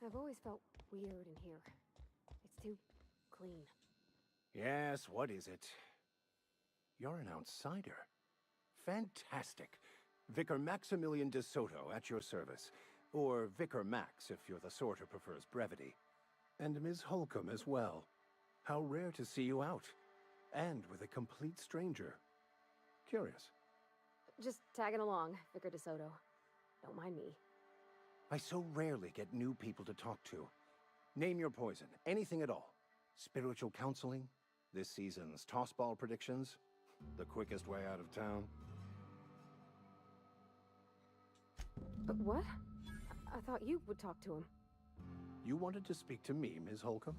I've always felt weird in here. It's too clean. Yes, what is it? You're an outsider. Fantastic. Vicar Maximilian de Soto at your service. Or Vicar Max, if you're the sort who prefers brevity. And Ms. Holcomb as well. How rare to see you out. And with a complete stranger. Curious. Just tagging along, Vicar DeSoto. Don't mind me. I so rarely get new people to talk to. Name your poison, anything at all. Spiritual counseling, this season's tossball predictions, the quickest way out of town. But what? I thought you would talk to him. You wanted to speak to me, Ms. Holcomb?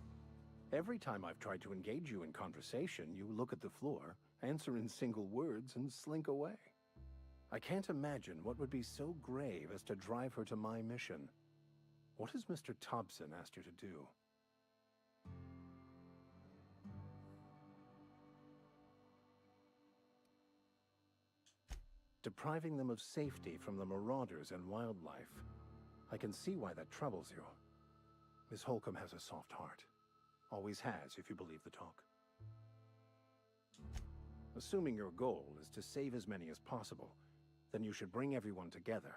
Every time I've tried to engage you in conversation, you look at the floor, answer in single words, and slink away. I can't imagine what would be so grave as to drive her to my mission. What has Mr. Thompson asked you to do? Depriving them of safety from the marauders and wildlife. I can see why that troubles you. Miss Holcomb has a soft heart. Always has, if you believe the talk. Assuming your goal is to save as many as possible, then you should bring everyone together.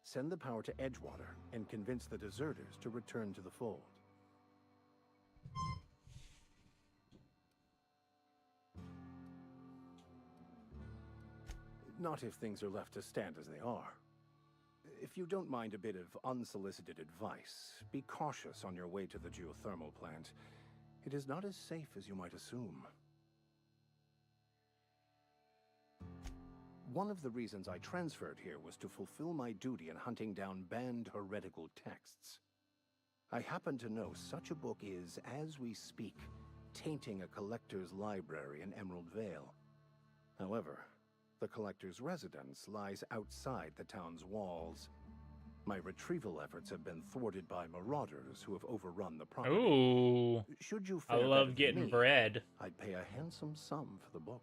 Send the power to Edgewater and convince the deserters to return to the fold. Not if things are left to stand as they are. If you don't mind a bit of unsolicited advice, be cautious on your way to the geothermal plant. It is not as safe as you might assume. One of the reasons I transferred here was to fulfill my duty in hunting down banned heretical texts. I happen to know such a book is, as we speak, tainting a collector's library in Emerald Vale. However, the collector's residence lies outside the town's walls. My retrieval efforts have been thwarted by marauders who have overrun the property. Ooh. Should you I fare better love than getting me, bread. I'd pay a handsome sum for the book.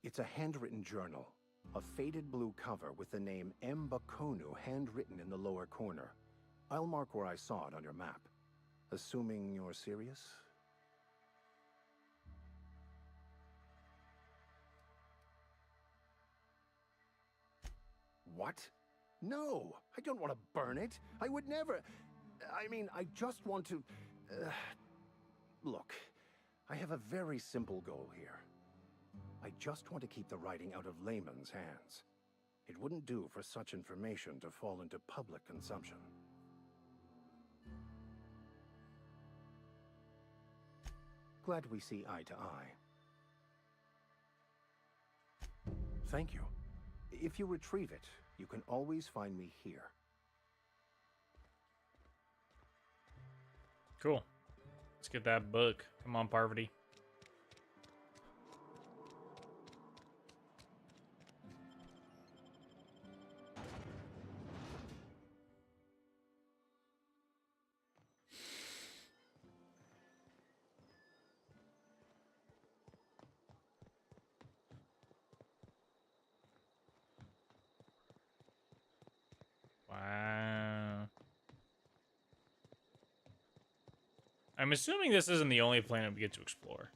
It's a handwritten journal, a faded blue cover with the name M. Bakonu handwritten in the lower corner. I'll mark where I saw it on your map. Assuming you're serious? What? No, I don't want to burn it. I would never. I mean, I just want to... Look, I have a very simple goal here. I just want to keep the writing out of layman's hands. It wouldn't do for such information to fall into public consumption. Glad we see eye to eye. Thank you. If you retrieve it, you can always find me here. Cool. Let's get that book. Come on, Parvati. Wow. I'm assuming this isn't the only planet we get to explore.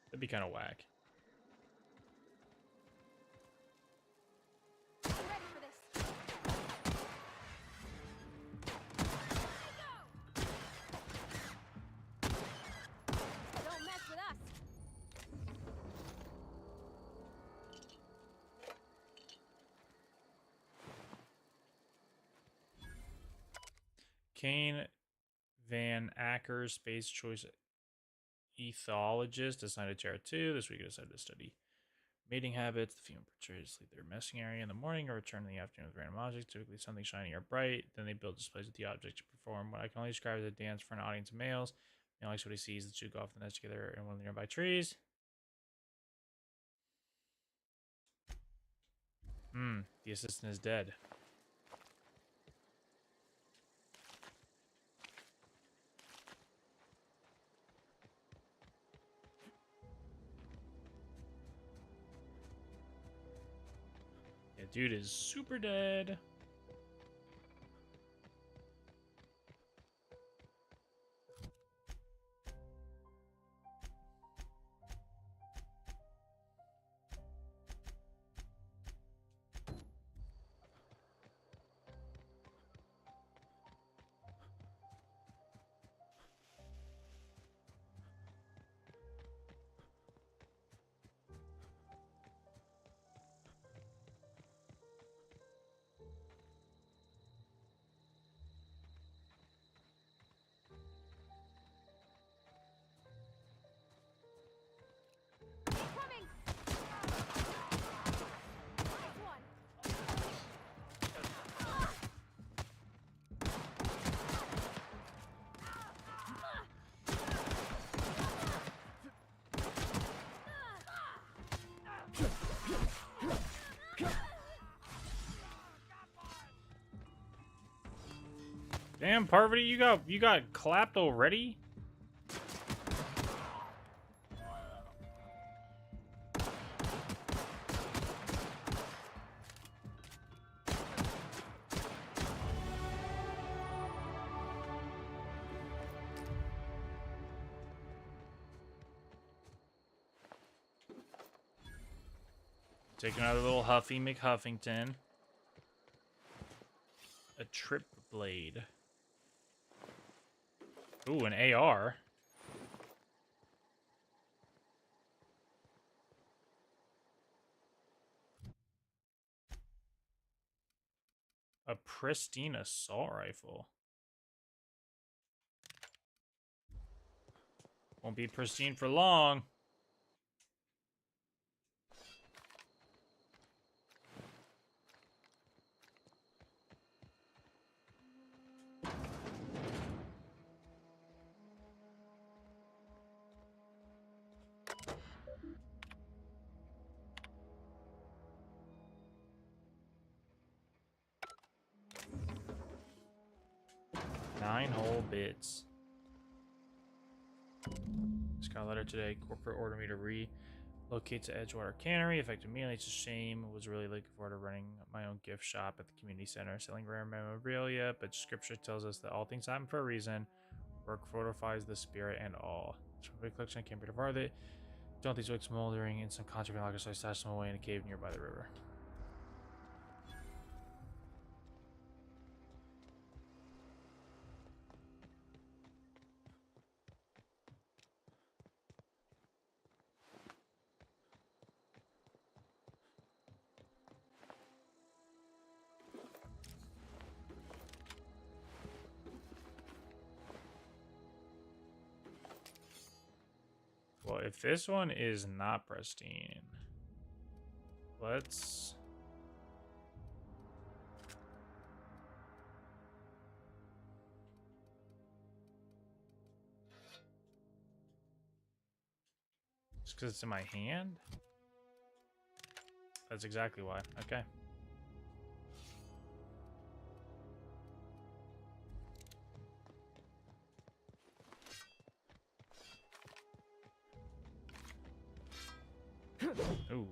That'd be kind of whack. Don't mess with us. Kane Van Acker, space choice ethologist, assigned to Terra 2. This week I decided to study mating habits. The female portrays leave their nesting area in the morning or return in the afternoon with random objects, typically something shiny or bright. Then they build displays with the object to perform what I can only describe as a dance for an audience of males. Male likes what he sees. The two go off the nest together in one of the nearby trees. The assistant is dead. Yeah, dude is super dead. Damn, Parvati, you got clapped already? Take another little Huffy McHuffington. A trip blade. Ooh, an AR. A pristine assault rifle. Won't be pristine for long. Nine whole bits. Just got a letter today. Corporate ordered me to relocate to Edgewater Cannery. Effective immediately. It's a shame. Was really looking forward to running my own gift shop at the community center, selling rare memorabilia. But scripture tells us that all things happen for a reason. Work fortifies the spirit and all. From a big collection, I can't be devour it. Don't these wicks smoldering in some contraband locker, so I stashed them away in a cave nearby the river. Well, if this one is not pristine, let's... Just because it's in my hand? That's exactly why. Okay. Ooh.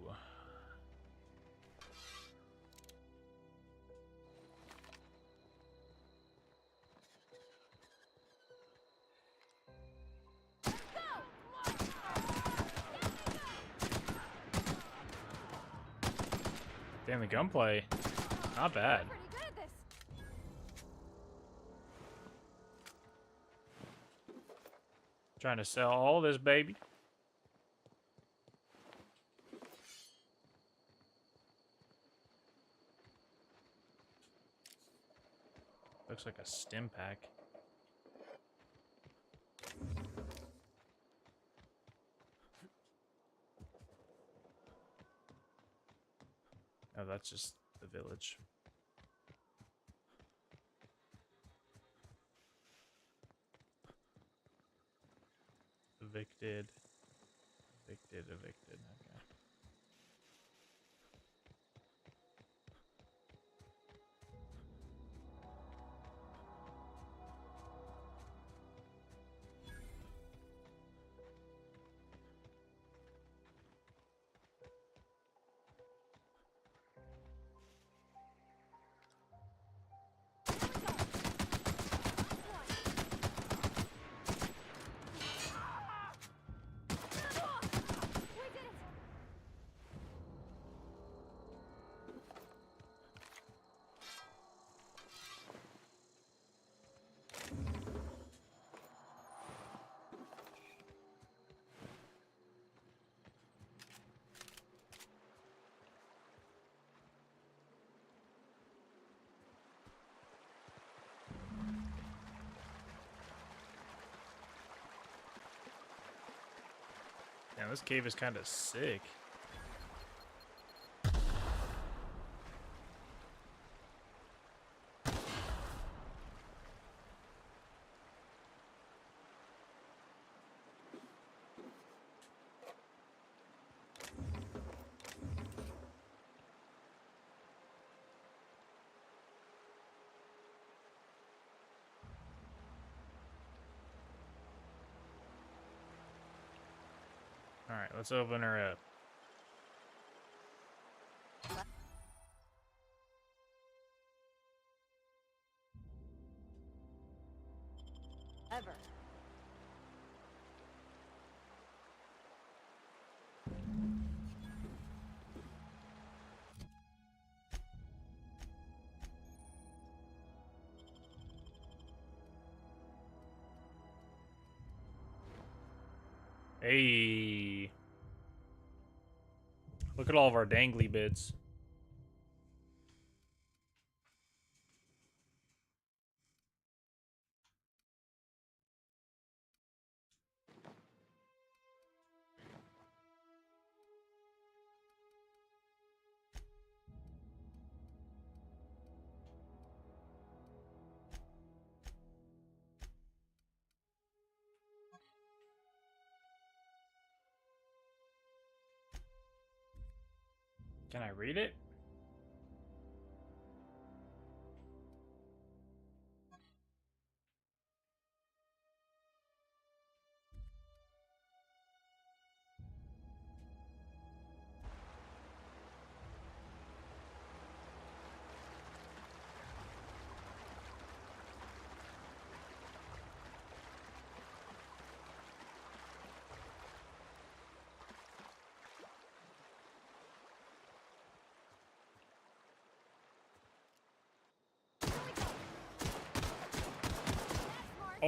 Damn, the gunplay. Not bad. Trying to sell all this, baby. Looks like a stim pack. Oh, that's just the village. Evicted. Evicted, evicted. Okay. Damn, this cave is kind of sick. let's open her up. Ever. Hey. Look at all of our dangly bits. Can I read it?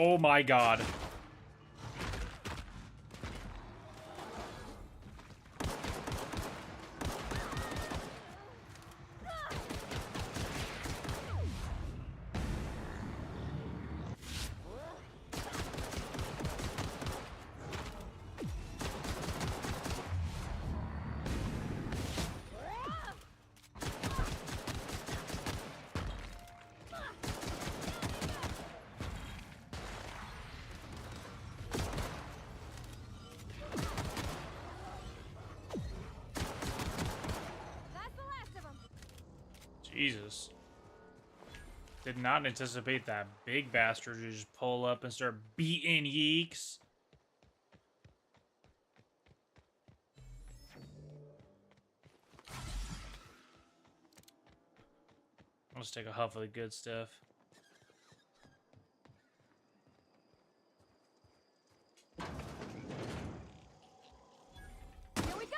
Oh my god. Jesus. Did not anticipate that big bastard to just pull up and start beating yeeks. Let's take a huff of the good stuff. Here we go.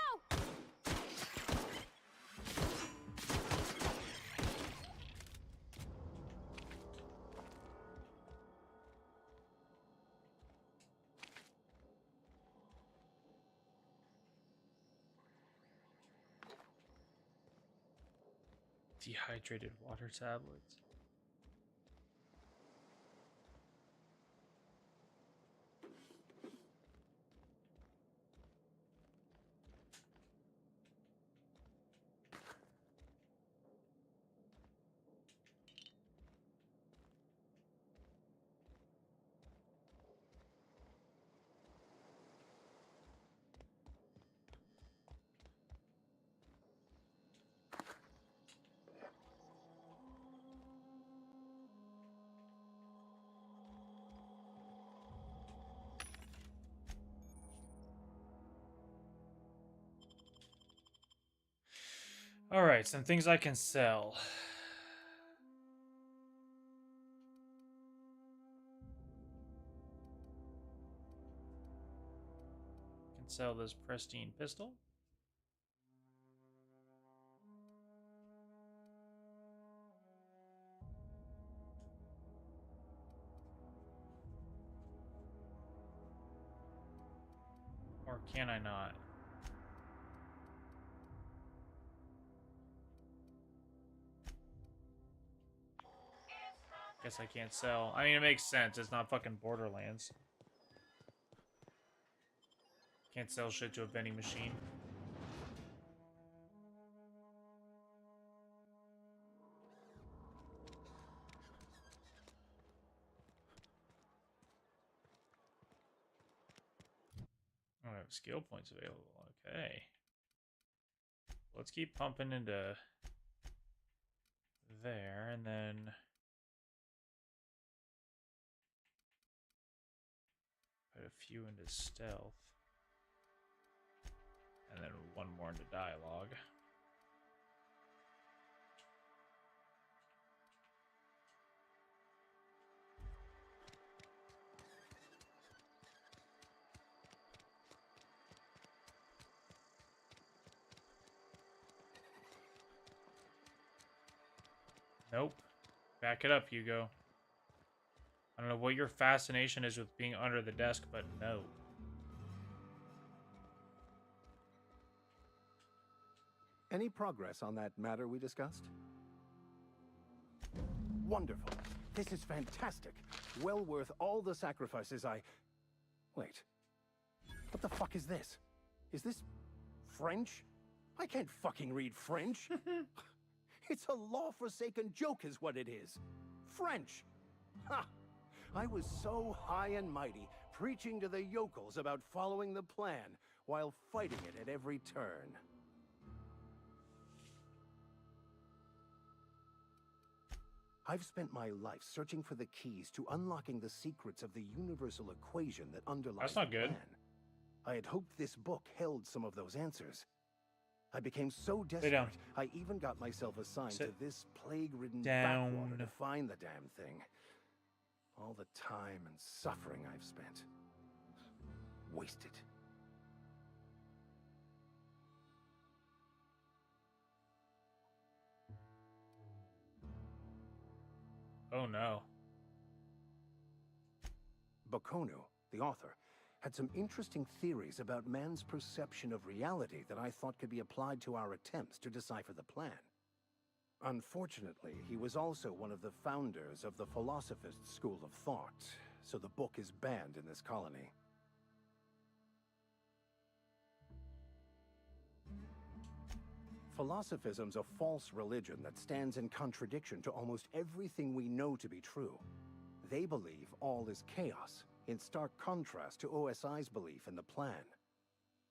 Dehydrated water tablets. All right, some things I can sell. Can sell this pristine pistol. Or can I not? Guess I can't sell. I mean, it makes sense. It's not fucking Borderlands. Can't sell shit to a vending machine. I don't have skill points available. Okay. Let's keep pumping into there, and then put a few into stealth. And then one more into dialogue. Nope. Back it up, Hugo. I don't know what your fascination is with being under the desk, but no. Any progress on that matter we discussed? Wonderful. This is fantastic. Well worth all the sacrifices I... Wait. What the fuck is this? Is this French? I can't fucking read French. It's a law-forsaken joke is what it is. French. Ha! I was so high and mighty, preaching to the yokels about following the plan, while fighting it at every turn. I've spent my life searching for the keys to unlocking the secrets of the universal equation that underlies That's not the good. plan. I had hoped this book held some of those answers. I became so down. desperate, I even got myself assigned Sit to this plague-ridden down. backwater to find the damn thing. All the time and suffering I've spent. Wasted. Oh no. Bakono, the author, had some interesting theories about man's perception of reality that I thought could be applied to our attempts to decipher the plan. Unfortunately, he was also one of the founders of the Philosophist school of thought, so the book is banned in this colony. Philosophism's a false religion that stands in contradiction to almost everything we know to be true. They believe all is chaos, in stark contrast to OSI's belief in the plan.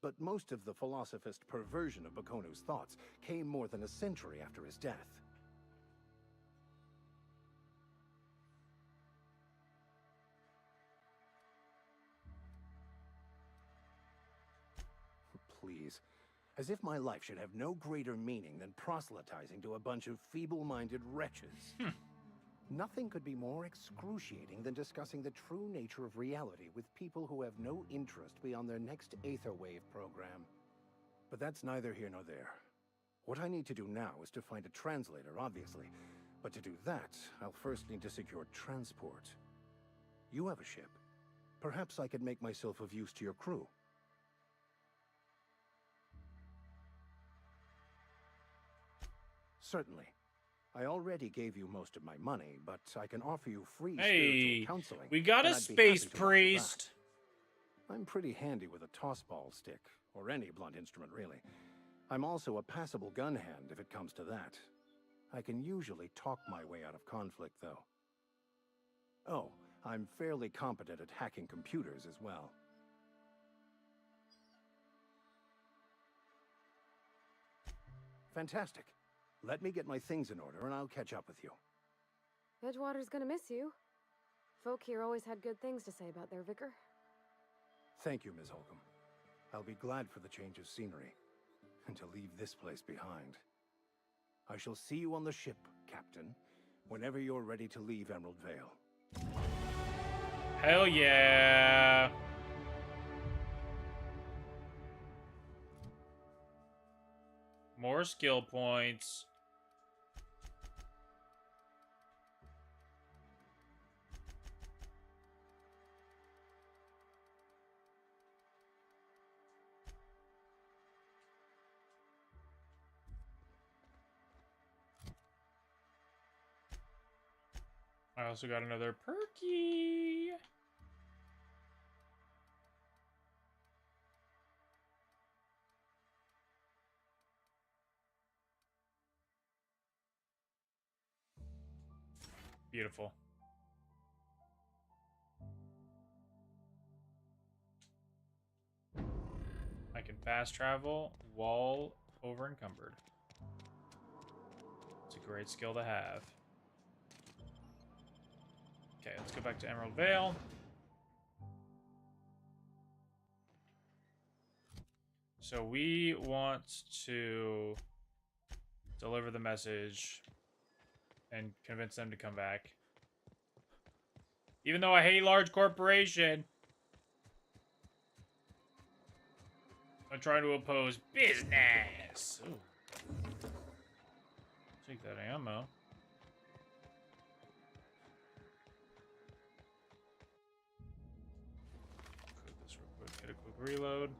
But most of the philosophist perversion of Bakono's thoughts came more than a century after his death. Please. As if my life should have no greater meaning than proselytizing to a bunch of feeble-minded wretches. Nothing could be more excruciating than discussing the true nature of reality with people who have no interest beyond their next Aetherwave program. But that's neither here nor there. What I need to do now is to find a translator, obviously. But to do that, I'll first need to secure transport. You have a ship. Perhaps I could make myself of use to your crew. Certainly. I already gave you most of my money, but I can offer you free Hey, spiritual counseling. we got a and I'd be space happy to offer priest. that. I'm pretty handy with a tossball stick, or any blunt instrument, really. I'm also a passable gun hand, if it comes to that. I can usually talk my way out of conflict, though. Oh, I'm fairly competent at hacking computers as well. Fantastic. Let me get my things in order, and I'll catch up with you. Edgewater's gonna miss you. Folk here always had good things to say about their vicar. Thank you, Ms. Holcomb. I'll be glad for the change of scenery, and to leave this place behind. I shall see you on the ship, Captain, whenever you're ready to leave Emerald Vale. Hell yeah. More skill points. I also got another perky. Beautiful. I can fast travel while over encumbered. It's a great skill to have. Okay, let's go back to Emerald Vale. So we want to deliver the message and convince them to come back. Even though I hate large corporation, I'm trying to oppose business. Ooh. Take that ammo. Cook this real quick. Get a quick reload.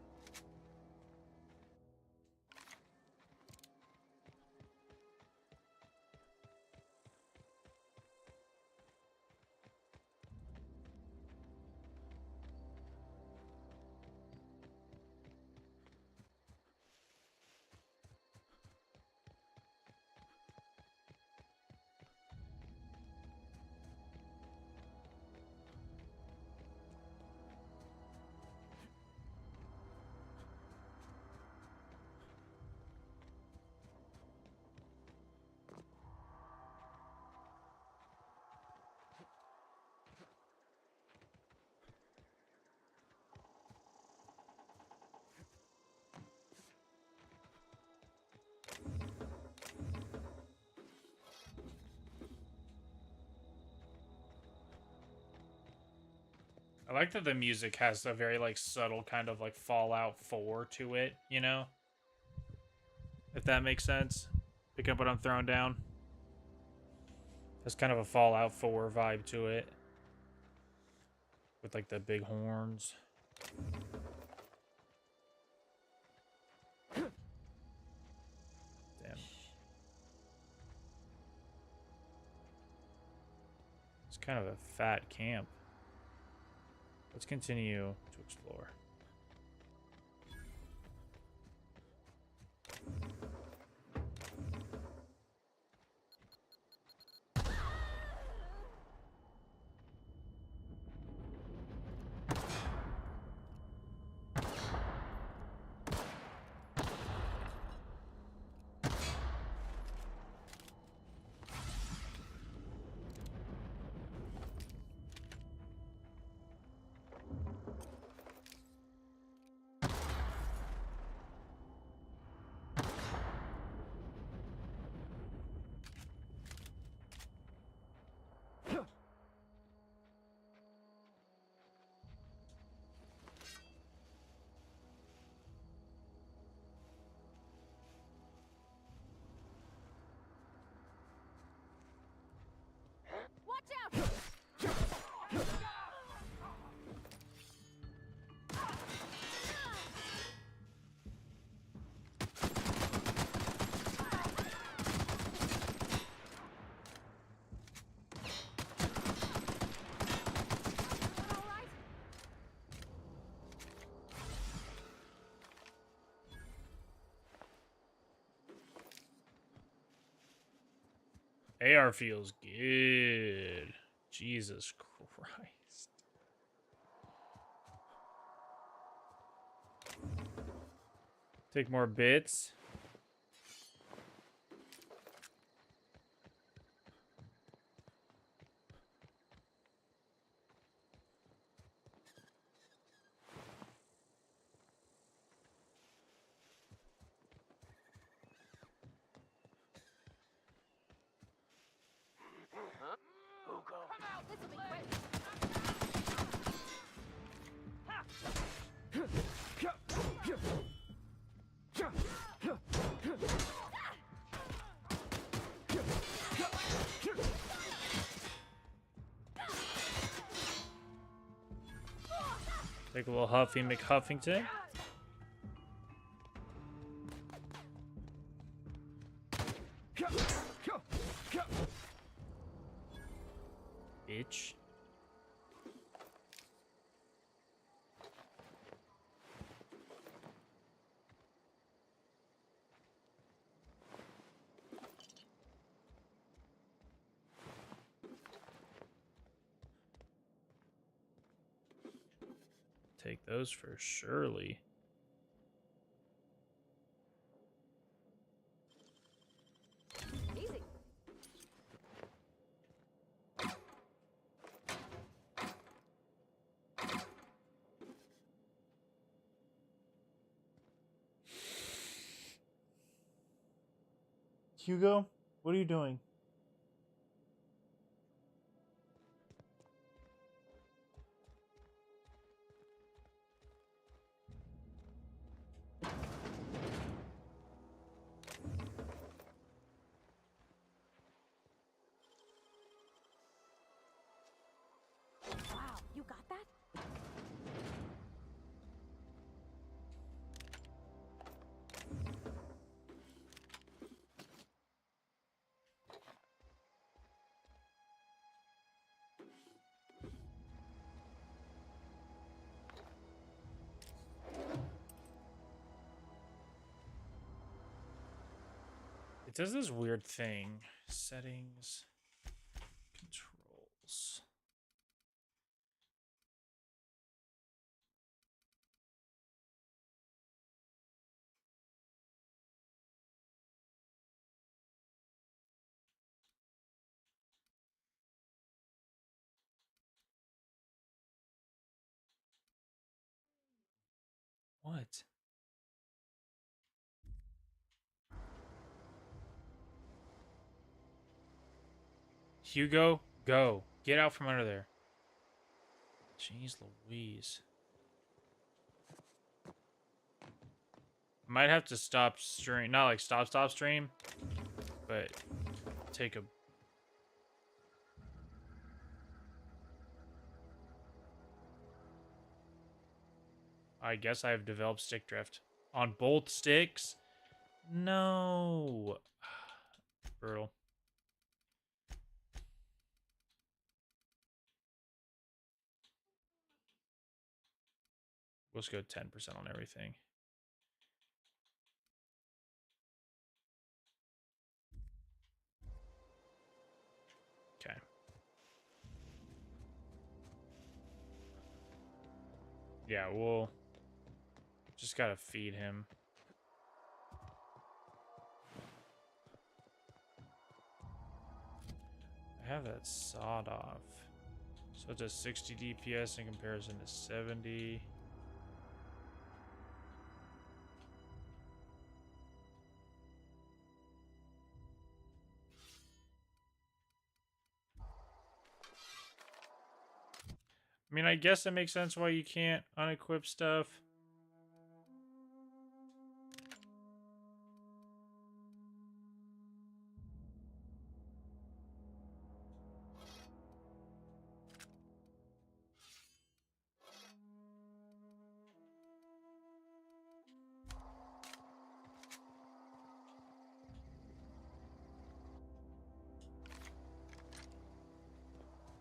I like that the music has a very, like, subtle kind of, like, Fallout 4 to it, you know? If that makes sense. Pick up what I'm throwing down. There's kind of a Fallout 4 vibe to it. With, like, the big horns. Damn. It's kind of a fat camp. Let's continue to explore. AR feels good. Jesus Christ. Take more bits. Take a little Huffy McHuffington. Bitch. Take those for surely. Easy. Hugo, what are you doing? Wow, you got that? It does this weird thing. Settings, controls. What? Hugo, go. Get out from under there. Jeez Louise. Might have to stop stream. Not like stop stream, but take a... I guess I have developed stick drift. On both sticks? No. Brutal. Let's go 10% on everything. Okay. Yeah, we'll just gotta feed him. I have that sawed off. So it's a 60 DPS in comparison to 70. I mean, I guess it makes sense why you can't unequip stuff.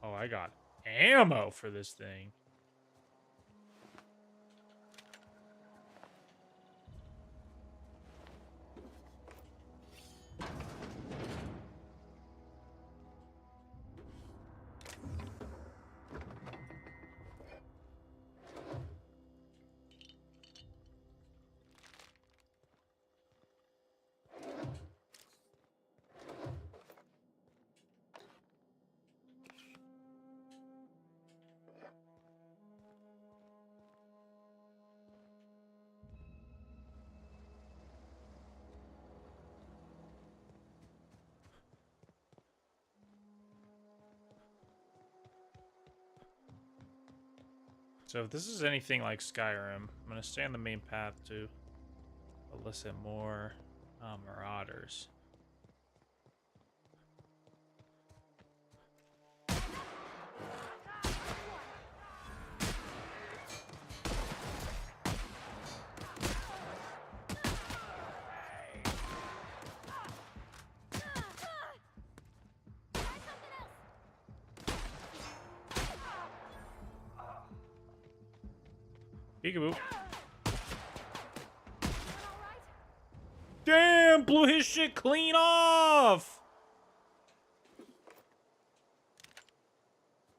Oh, I got ammo for this thing. So if this is anything like Skyrim, I'm going to stay on the main path to elicit more marauders. Peekaboo. Damn, blew his shit clean off.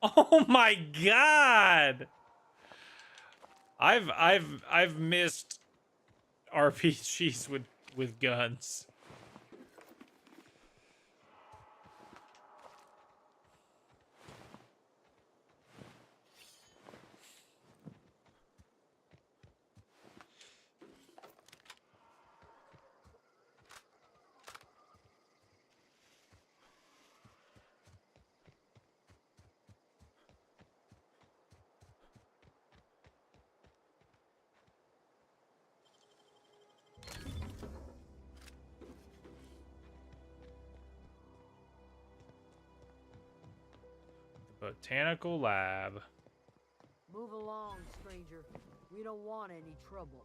Oh my god. I've missed RPGs with guns. Botanical lab. Move along, stranger. We don't want any trouble.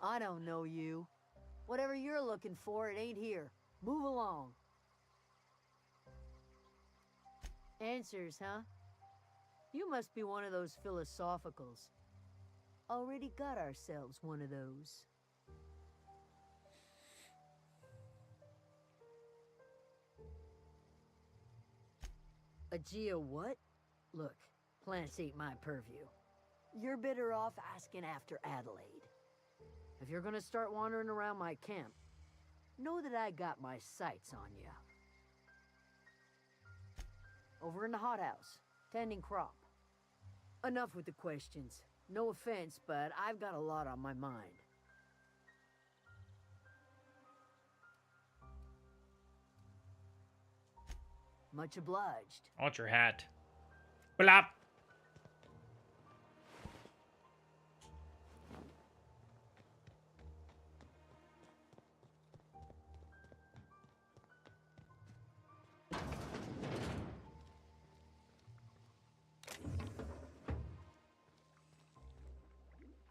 I don't know you. Whatever you're looking for, it ain't here. Move along. Answers, huh? You must be one of those philosophicals. Already got ourselves one of those. A geo what? Look, plants ain't my purview. You're better off asking after Adelaide. If you're gonna start wandering around my camp, know that I got my sights on you. Over in the hothouse, tending crop. Enough with the questions. No offense, but I've got a lot on my mind. Much obliged. I want your hat. Blop.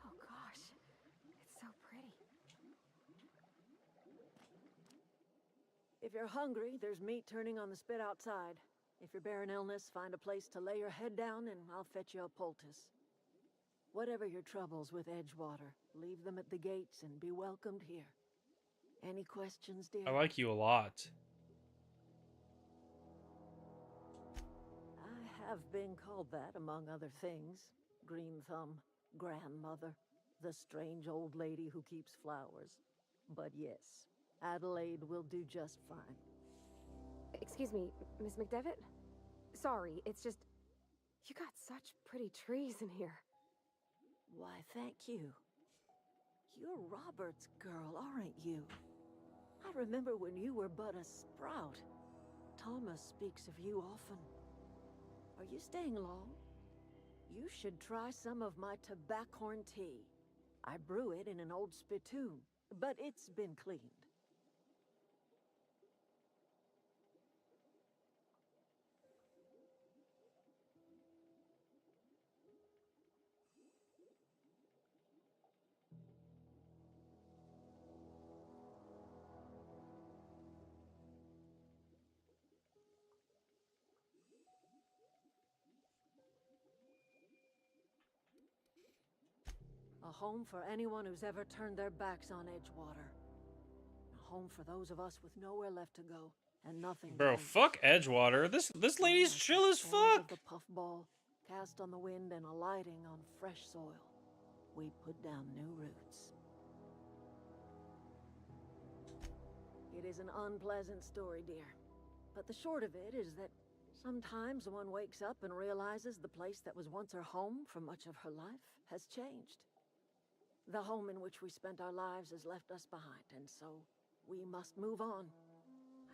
Oh gosh, it's so pretty. If you're hungry, there's meat turning on the spit outside. If you're bearing illness, find a place to lay your head down and I'll fetch you a poultice. Whatever your troubles with Edgewater, leave them at the gates and be welcomed here. Any questions, dear? I like you a lot. I have been called that, among other things. Green Thumb, grandmother, the strange old lady who keeps flowers. But yes, Adelaide will do just fine. Excuse me, Miss McDevitt? Sorry, it's just... You got such pretty trees in here. Why, thank you. You're Robert's girl, aren't you? I remember when you were but a sprout. Thomas speaks of you often. Are you staying long? You should try some of my tobaccorn tea. I brew it in an old spittoon, but it's been cleaned. A home for anyone who's ever turned their backs on Edgewater. A home for those of us with nowhere left to go and nothing. Bro, fuck Edgewater. This lady's chill as fuck. The puffball cast on the wind and alighting on fresh soil. We put down new roots. It is an unpleasant story, dear. But the short of it is that sometimes one wakes up and realizes the place that was once her home for much of her life has changed. The home in which we spent our lives has left us behind, and so we must move on.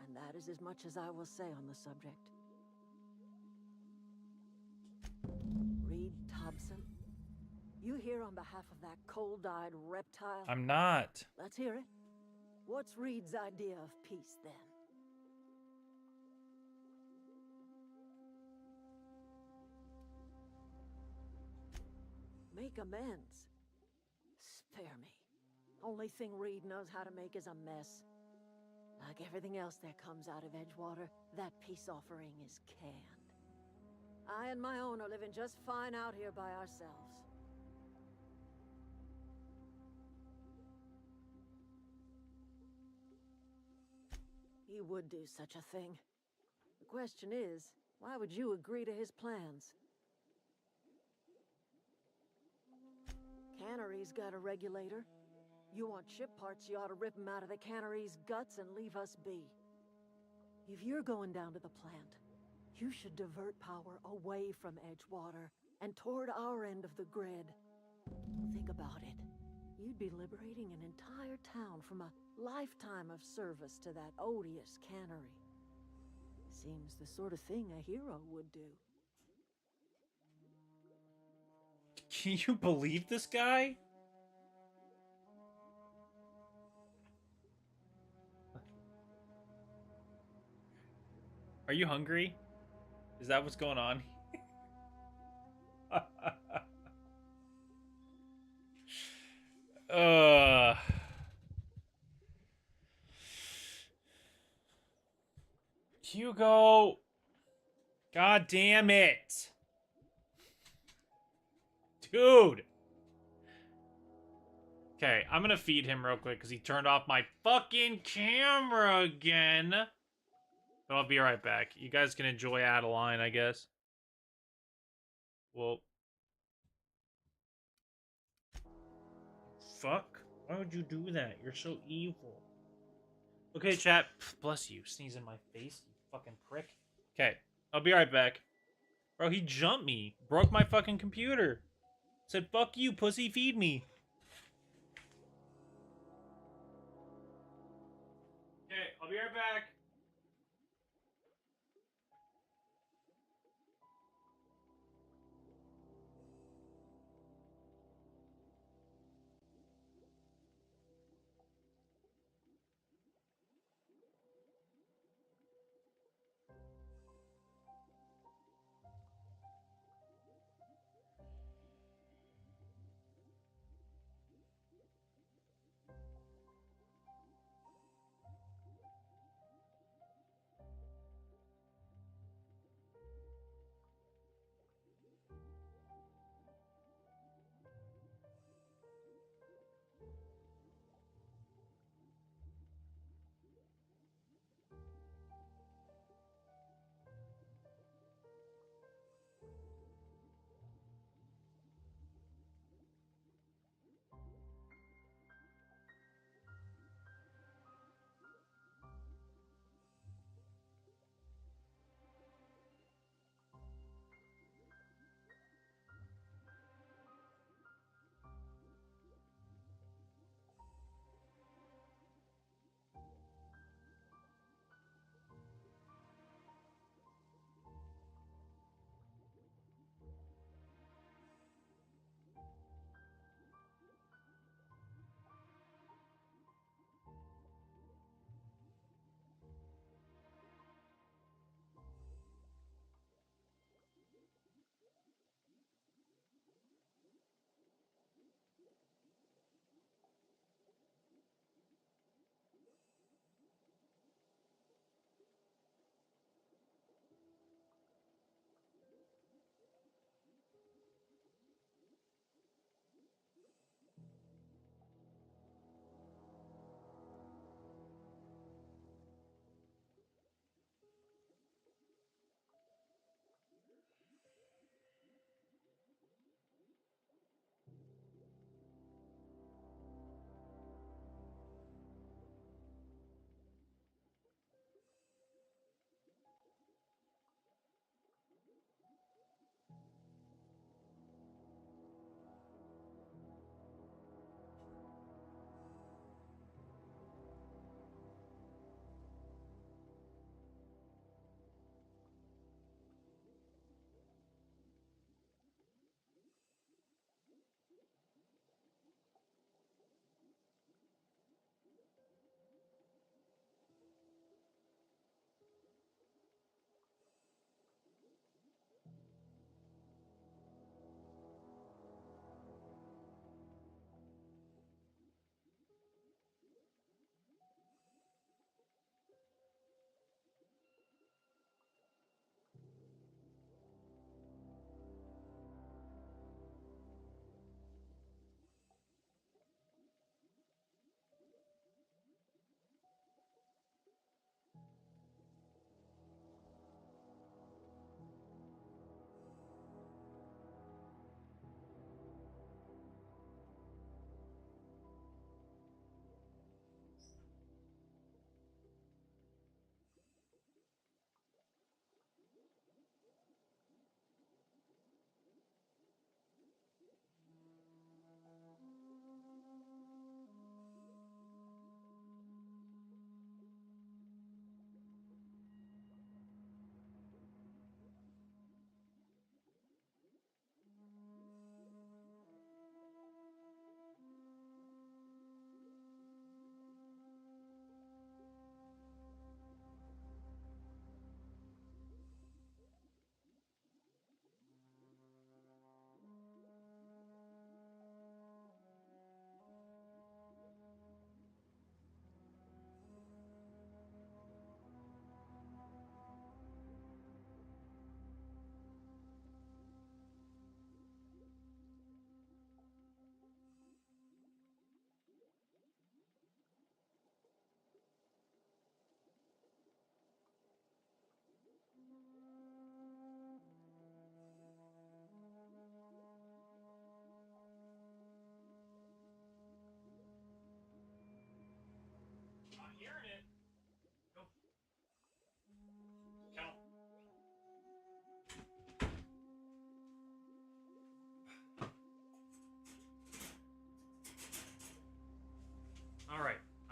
And that is as much as I will say on the subject. Reed Thompson, you here on behalf of that cold-eyed reptile? I'm not. Let's hear it. What's Reed's idea of peace, then? Make amends. Spare me. Only thing Reed knows how to make is a mess. Like everything else that comes out of Edgewater, that peace offering is canned. I and my own are living just fine out here by ourselves. He would do such a thing. The question is, why would you agree to his plans? Cannery's got a regulator. You want ship parts, you ought to rip them out of the cannery's guts and leave us be. If you're going down to the plant, you should divert power away from Edgewater and toward our end of the grid. Think about it. You'd be liberating an entire town from a lifetime of service to that odious cannery. Seems the sort of thing a hero would do. Can you believe this guy? Are you hungry? Is that what's going on? Hugo. God damn it. Dude. Okay, I'm gonna feed him real quick because he turned off my fucking camera again. But I'll be right back. You guys can enjoy Adeline, I guess. Well. Fuck. Why would you do that? You're so evil. Okay, chat. Bless you. Sneeze in my face, you fucking prick. Okay, I'll be right back. Bro, he jumped me. Broke my fucking computer. Said, fuck you, pussy, feed me. Okay, I'll be right back.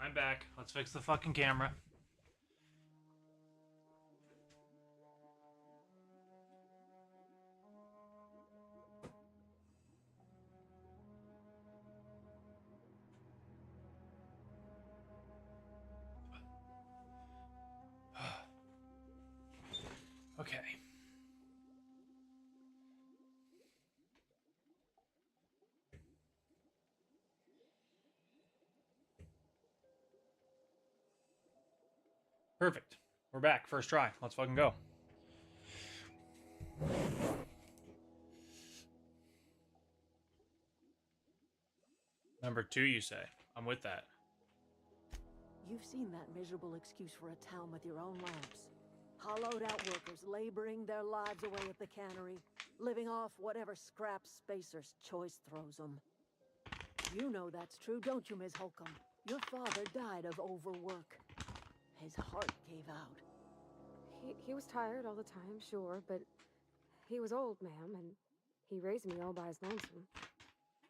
I'm back. Let's fix the fucking camera. Okay. Perfect. We're back. First try. Let's fucking go. Number 2, you say? I'm with that. You've seen that miserable excuse for a town with your own labs. Hollowed out workers laboring their lives away at the cannery, living off whatever scrap Spacer's choice throws them. You know that's true, don't you, Ms. Holcomb? Your father died of overwork. His heart gave out. He was tired all the time, sure, but he was old, ma'am, and he raised me all by his lonesome.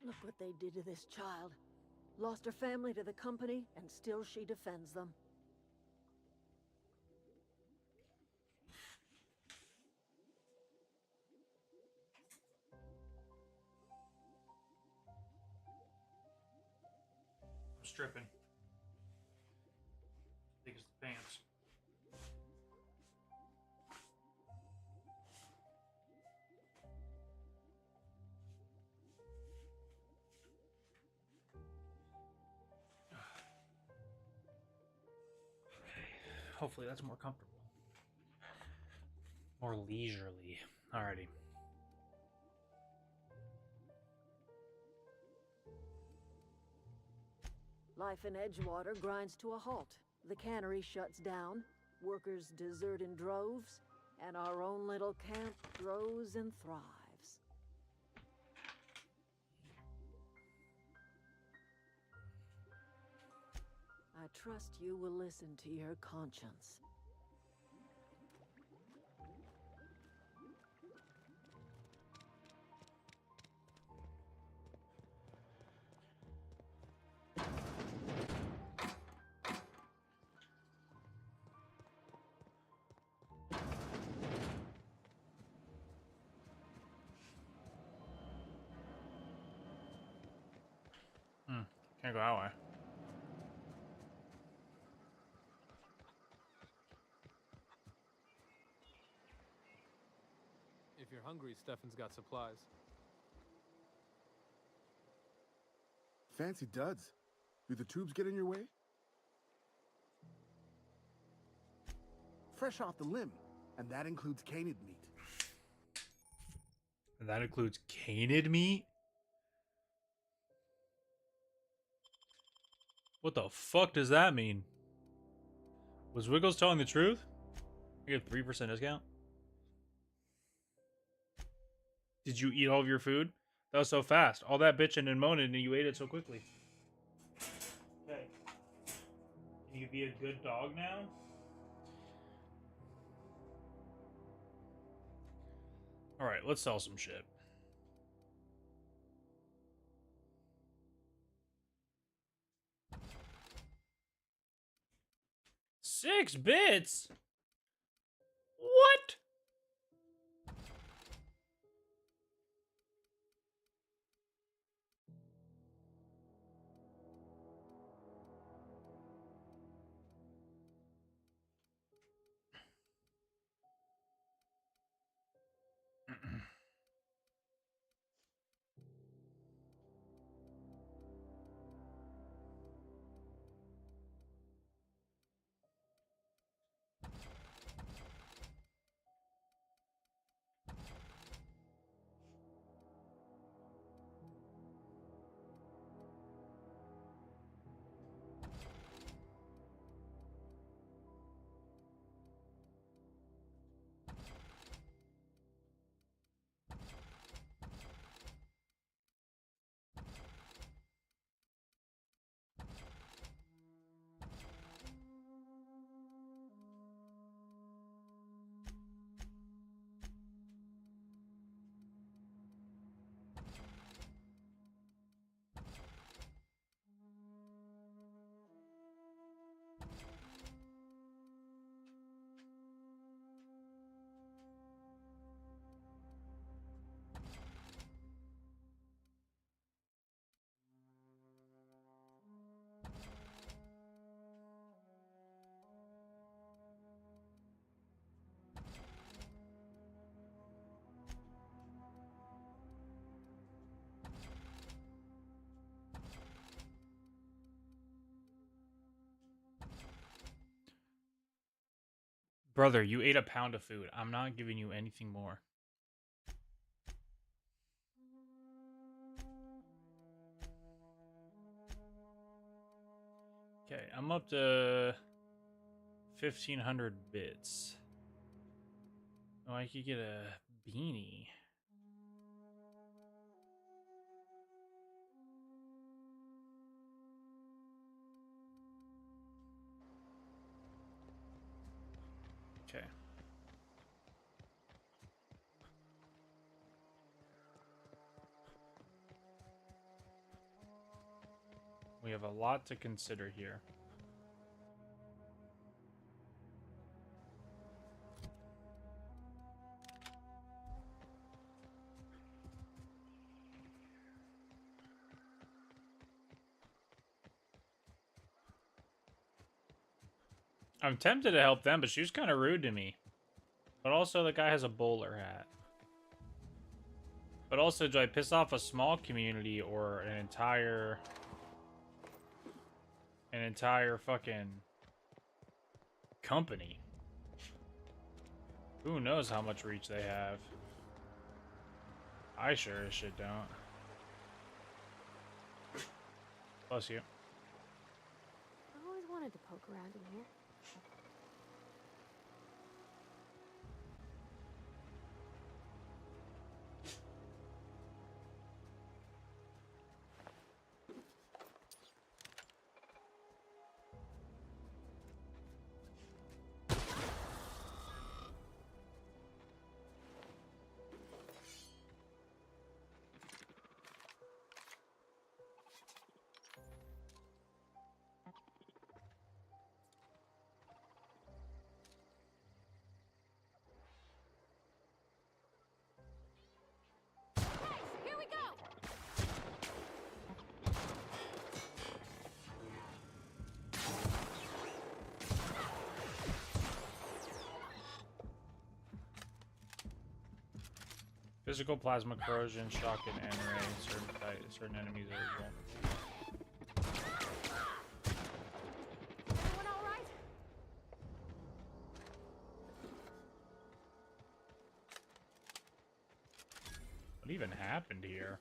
Look what they did to this child. Lost her family to the company, and still she defends them. I'm stripping. Thick as the pants. Hopefully that's more comfortable. More leisurely. Alrighty. Life in Edgewater grinds to a halt. The cannery shuts down, workers desert in droves, and our own little camp grows and thrives. I trust you will listen to your conscience. Can't go that way. If you're hungry, Stefan's got supplies. Fancy duds. Do the tubes get in your way? Fresh off the limb, and that includes canid meat. And that includes canid meat? What the fuck does that mean? Was Wiggles telling the truth? I get 3% discount. Did you eat all of your food? That was so fast. All that bitching and moaning and you ate it so quickly. Okay. Can you be a good dog now? Alright, let's sell some shit. $6 bits? What? Brother, you ate a pound of food. I'm not giving you anything more. Okay, I'm up to 1,500 bits. Oh, I could get a beanie. Okay. We have a lot to consider here. I'm tempted to help them, but she was kind of rude to me. But also, the guy has a bowler hat. But also, do I piss off a small community or an entire fucking company? Who knows how much reach they have? I sure as shit don't. Bless you. I always wanted to poke around in here. Here we go! Physical plasma corrosion, shock, and N-ray. Certain enemies are vulnerable. Everyone all right? What even happened here?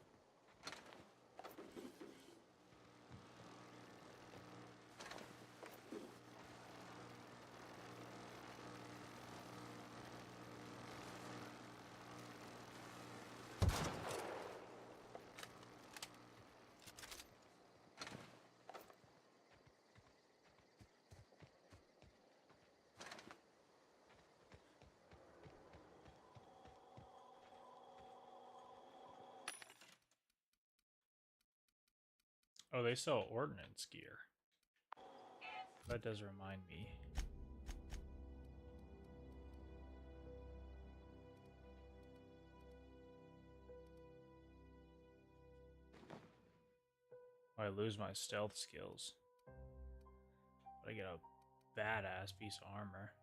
Oh, they sell ordnance gear. That does remind me. Oh, I lose my stealth skills. But I get a badass piece of armor.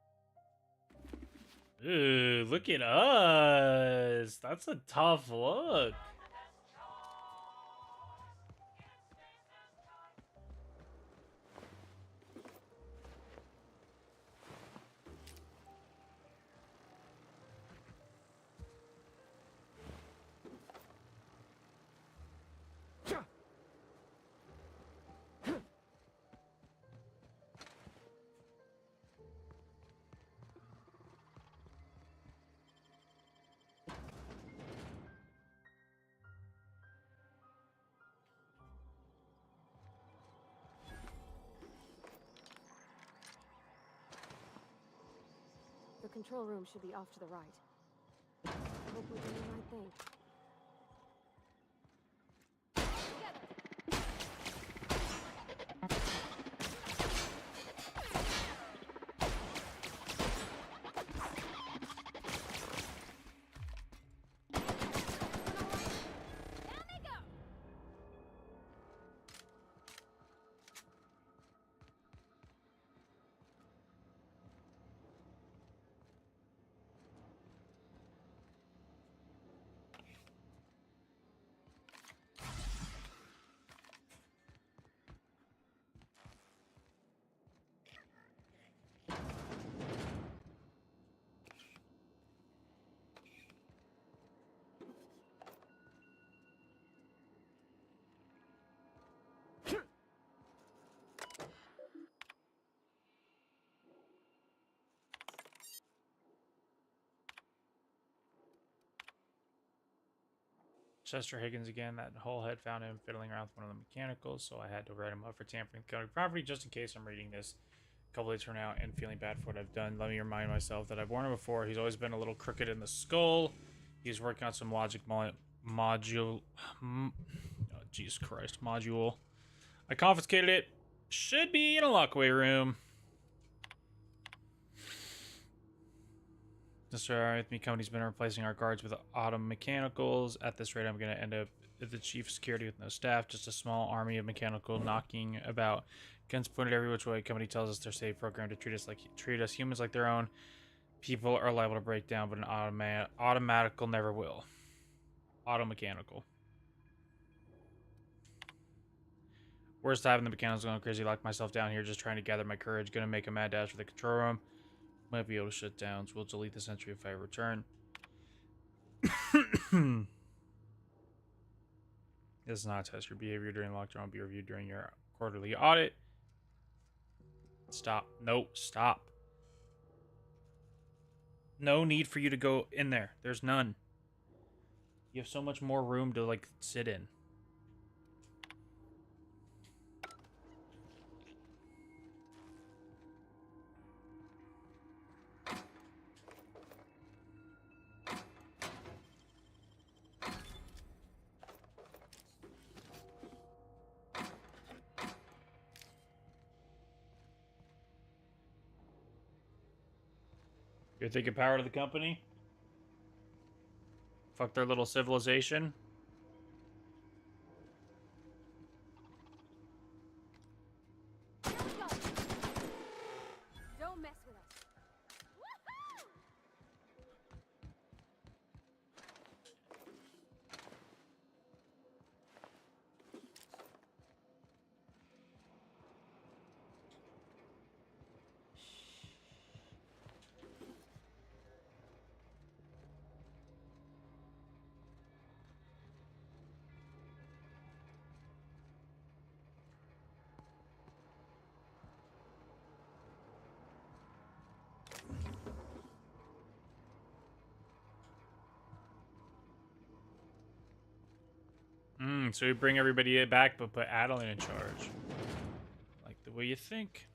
Ooh, look at us! That's a tough look. The control room should be off to the right. Hope we're doing the right thing. Chester Higgins again. That whole head found him fiddling around with one of the mechanicals, so I had to write him up for tampering with county property just in case I'm reading this a couple days from now and feeling bad for what I've done. Let me remind myself that I've warned him before. He's always been a little crooked in the skull. He's working on some logic module. Oh, Jesus Christ, module. I confiscated it. Should be in a lockaway room. Mr. With me company's been replacing our guards with autumn mechanicals. At this rate, I'm going to end up with the chief of security with no staff, just a small army of mechanical knocking about, guns pointed every which way. Company tells us they're safe, programmed to treat us humans like their own. People are liable to break down, but an automatical never will. Automechanical. Worst time the mechanicals going crazy. Lock myself down here, just trying to gather my courage. Gonna make a mad dash for the control room. Might be able to shut down, so we'll delete this entry if I return. This is not a test. Your behavior during lockdown will be reviewed during your quarterly audit. Stop. No, stop. No need for you to go in there. There's none. You have so much more room to, like, sit in. You're thinking power to the company? Fuck their little civilization? Don't mess with us. So we bring everybody back, but put Adeline in charge. Like the way you think.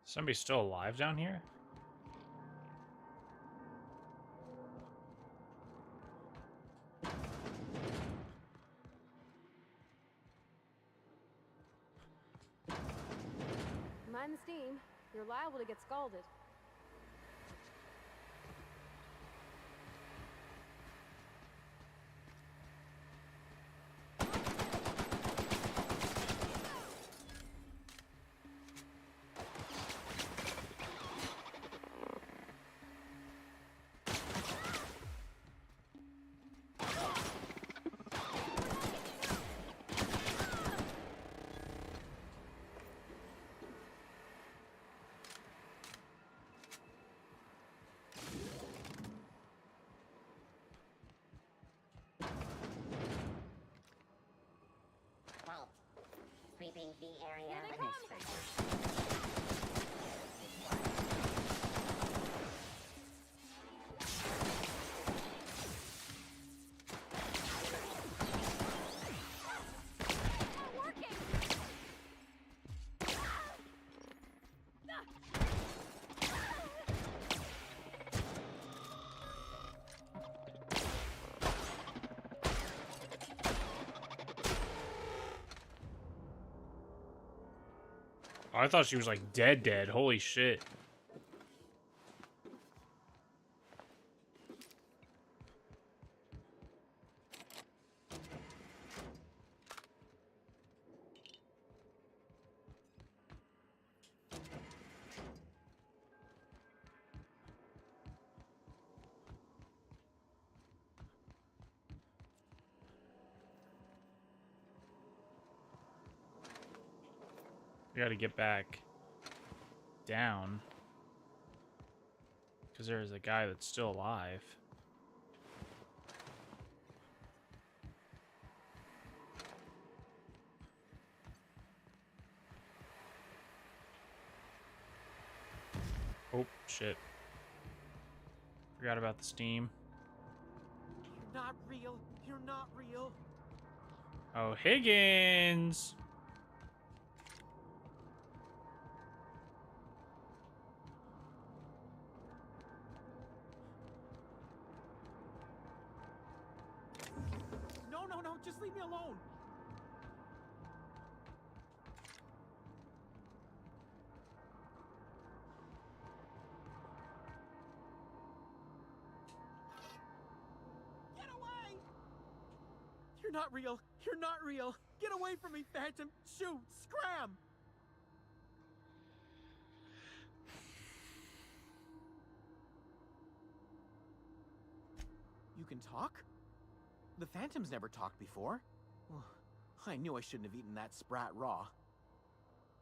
Somebody's still alive down here? Mind the steam. You're liable to get scalded. Sweeping the area with inspectors. Oh, I thought she was like dead. Holy shit. We gotta get back down. Because there's a guy that's still alive. Oh, shit. Forgot about the steam. You're not real. You're not real. Oh, Higgins! No, no, no. Just leave me alone. Get away! You're not real. You're not real. Get away from me, Phantom. Shoot! Scram! You can talk? The Phantom's never talked before. I knew I shouldn't have eaten that sprat raw.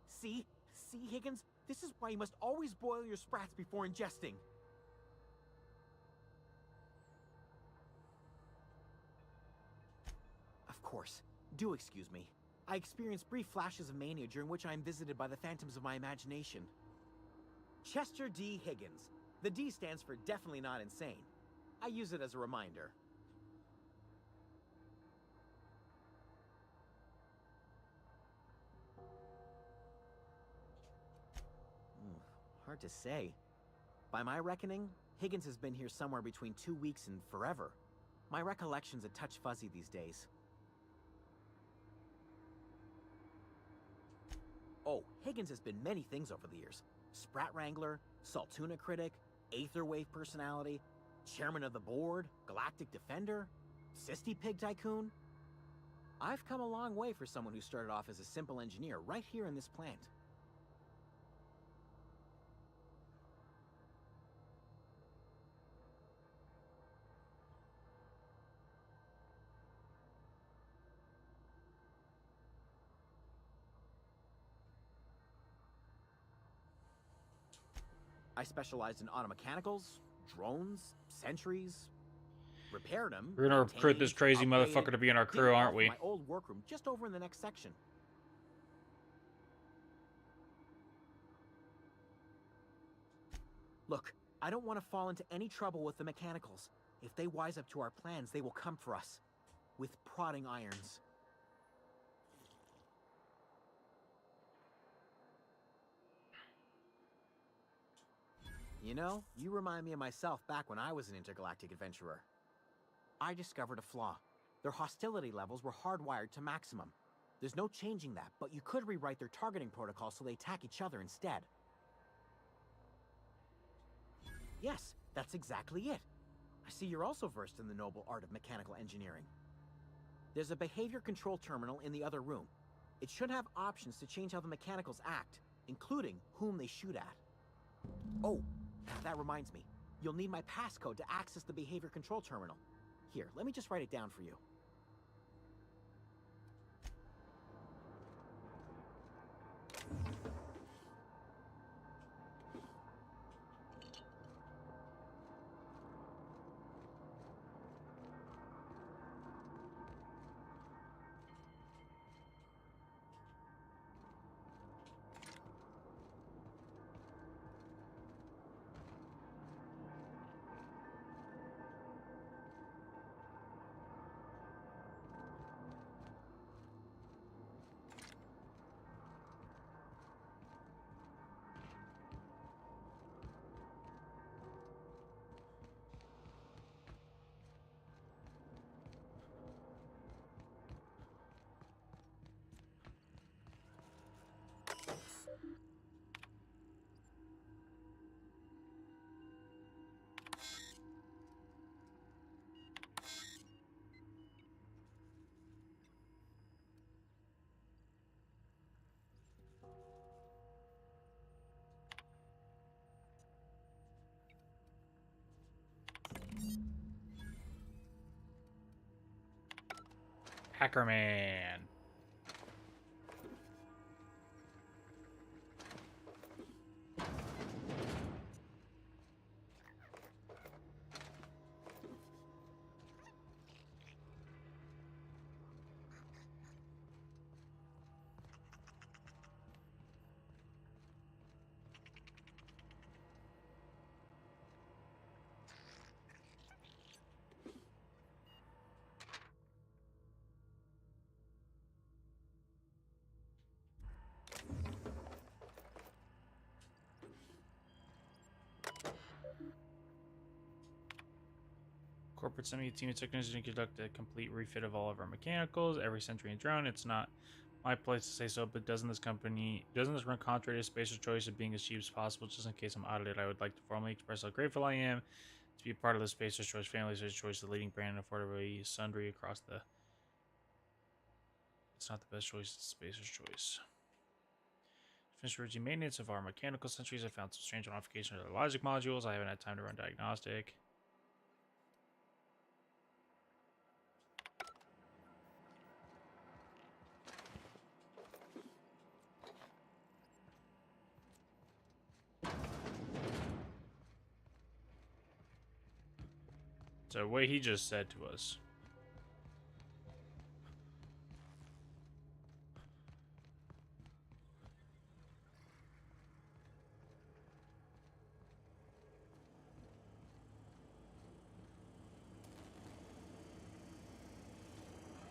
See? See, Higgins? This is why you must always boil your sprats before ingesting. Of course. Do excuse me. I experience brief flashes of mania during which I am visited by the phantoms of my imagination. Chester D. Higgins. The D stands for definitely not insane. I use it as a reminder. Hard to say. By my reckoning, Higgins has been here somewhere between 2 weeks and forever. My recollection's a touch fuzzy these days. Oh, Higgins has been many things over the years. Sprat Wrangler, Saltuna Critic, Aetherwave Personality, Chairman of the Board, Galactic Defender, Sisty Pig Tycoon. I've come a long way for someone who started off as a simple engineer right here in this plant. I specialized in automechanicals, drones, sentries, repaired them. We're gonna recruit this crazy motherfucker to be in our crew, aren't we? My old workroom just over in the next section. Look, I don't want to fall into any trouble with the mechanicals. If they wise up to our plans, they will come for us with prodding irons. You know, you remind me of myself back when I was an intergalactic adventurer. I discovered a flaw. Their hostility levels were hardwired to maximum. There's no changing that, but you could rewrite their targeting protocol so they attack each other instead. Yes, that's exactly it. I see you're also versed in the noble art of mechanical engineering. There's a behavior control terminal in the other room. It should have options to change how the mechanicals act, including whom they shoot at. Oh, that reminds me. You'll need my passcode to access the behavior control terminal. Here, let me just write it down for you. Hacker Man. Corporate sent me a team of technicians to conduct a complete refit of all of our mechanicals, every sentry and drone. It's not my place to say so, but doesn't this run contrary to Spacer's choice of being as cheap as possible? Just in case I'm audited, I would like to formally express how grateful I am to be a part of the Spacer's Choice family. Spacer's Choice, the leading brand in affordability sundry across the... It's not the best choice, it's Spacer's Choice. Finished routine maintenance of our mechanical sentries. I found some strange modifications of the logic modules. I haven't had time to run diagnostic. So what he just said to us.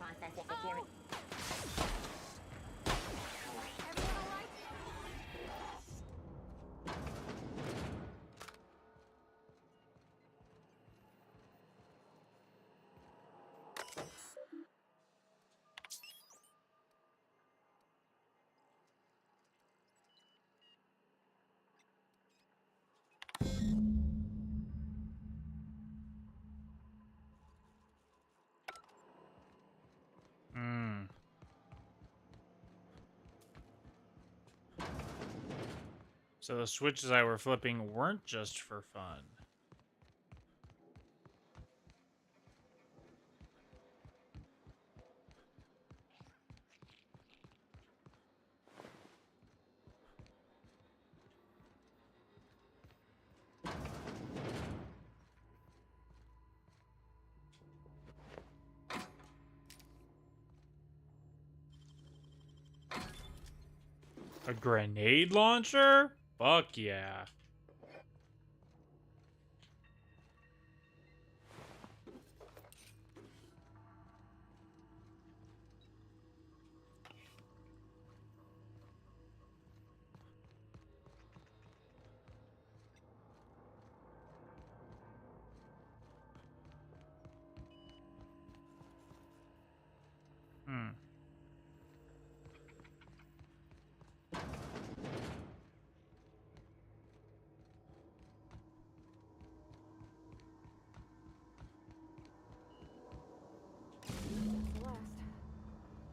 Processing security. So the switches I were flipping weren't just for fun. A grenade launcher? Fuck yeah.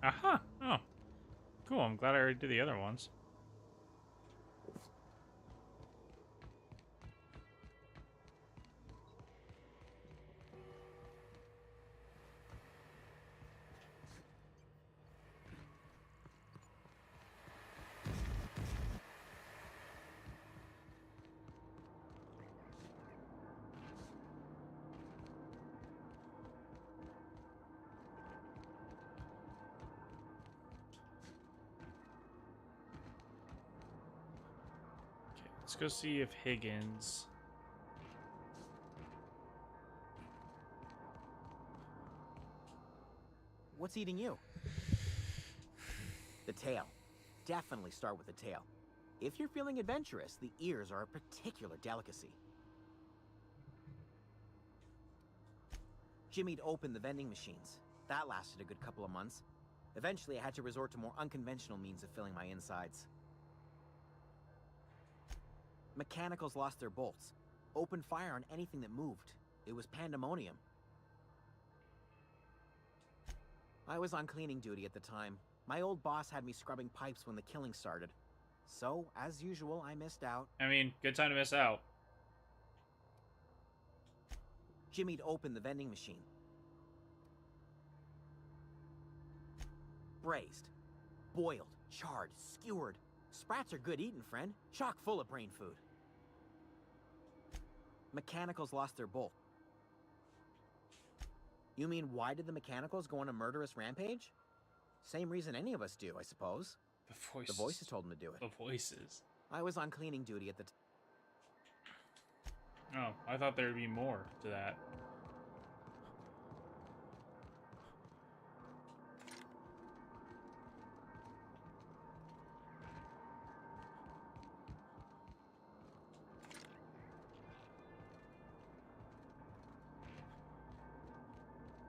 Aha! Oh. Cool, I'm glad I already did the other ones. Let's go see if Higgins... What's eating you? The tail. Definitely start with the tail. If you're feeling adventurous, the ears are a particular delicacy. Jimmy'd opened the vending machines. That lasted a good couple of months. Eventually, I had to resort to more unconventional means of filling my insides. Mechanicals lost their bolts. Opened fire on anything that moved. It was pandemonium. I was on cleaning duty at the time. My old boss had me scrubbing pipes when the killing started. So, as usual, I missed out. I mean, good time to miss out. Jimmy'd opened the vending machine. Braised. Boiled. Charred. Skewered. Sprats are good eating, friend. Chock full of brain food. Mechanicals lost their bolt. You mean, why did the mechanicals go on a murderous rampage? Same reason any of us do, I suppose. The voices. The voices told them to do it. The voices. I was on cleaning duty at the Oh, I thought there'd be more to that.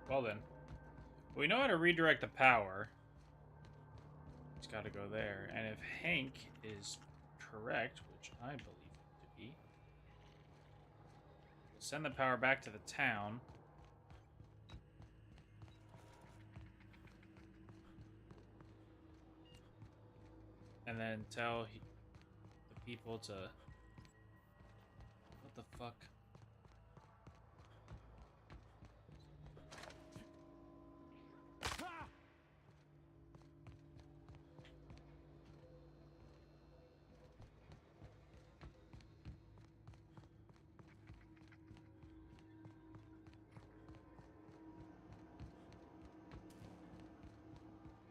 Well then. We know how to redirect the power. It's got to go there. And if Hank is correct, which I believe him to be, we'll send the power back to the town. And then tell the people to... What the fuck?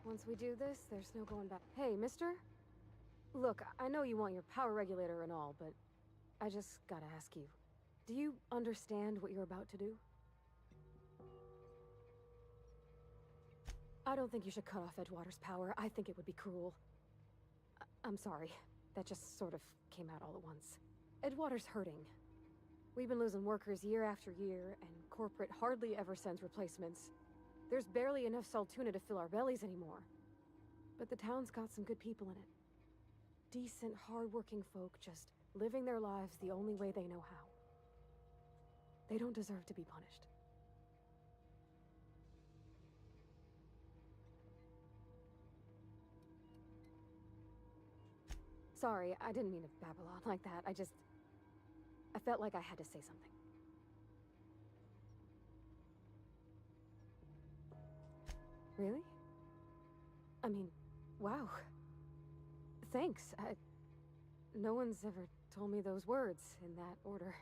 Once we do this, there's no going back. Hey, mister? Look, I know you want your power regulator and all, but I just gotta ask you. Do you understand what you're about to do? I don't think you should cut off Edgewater's power. I think it would be cruel. I'm sorry. That just sort of came out all at once. Edgewater's hurting. We've been losing workers year after year, and corporate hardly ever sends replacements. There's barely enough Saltuna to fill our bellies anymore. But the town's got some good people in it. Decent, hard-working folk just living their lives the only way they know how. They don't deserve to be punished. Sorry, I didn't mean to babble on like that. I felt like I had to say something. Really? I mean, wow. Thanks. No one's ever told me those words in that order.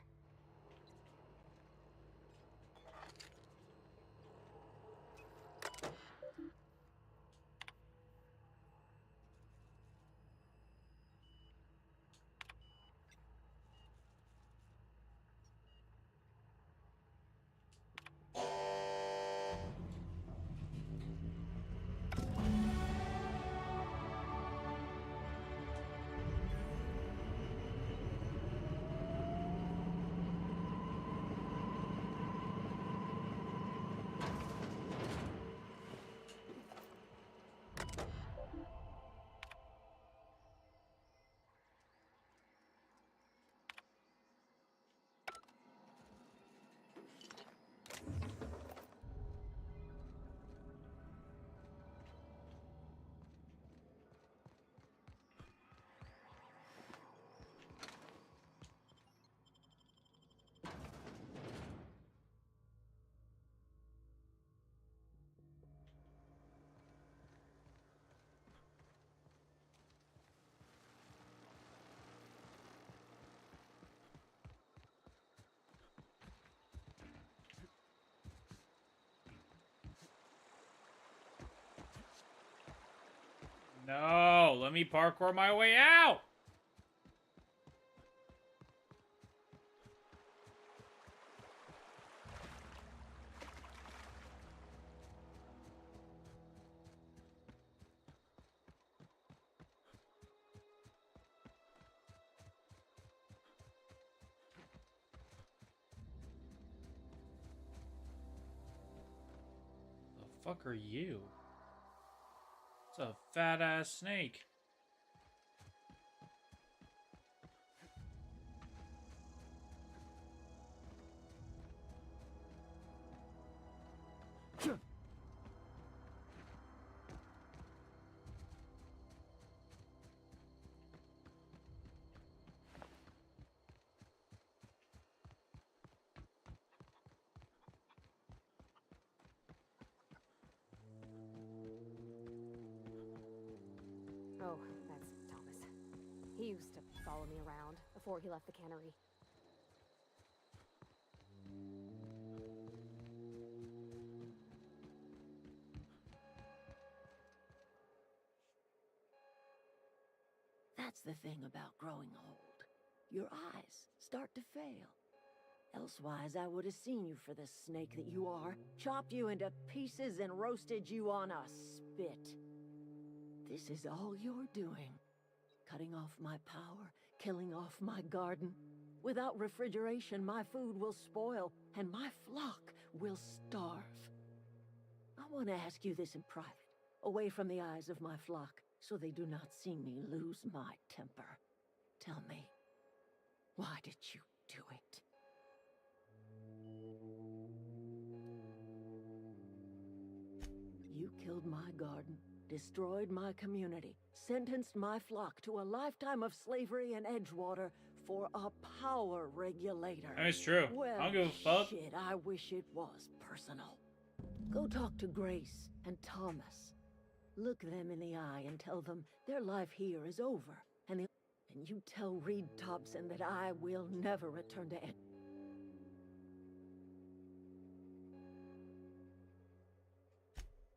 No, let me parkour my way out. The fuck are you? It's a fat ass snake. Oh, that's Thomas. He used to follow me around before he left the cannery. That's the thing about growing old. Your eyes start to fail. Elsewise, I would have seen you for the snake that you are, chopped you into pieces and roasted you on a spit. This is all you're doing. Cutting off my power, killing off my garden. Without refrigeration, my food will spoil, and my flock will starve. want to ask you this in private, away from the eyes of my flock, so they do not see me lose my temper. Tell me, why did you do it? You killed my garden, destroyed my community, sentenced my flock to a lifetime of slavery in Edgewater for a power regulator. That's true. Well, I don't give a fuck. shit, I wish it was personal. Go talk to Grace and Thomas. Look them in the eye and tell them their life here is over. And you tell Reed Thompson that I will never return to Ed.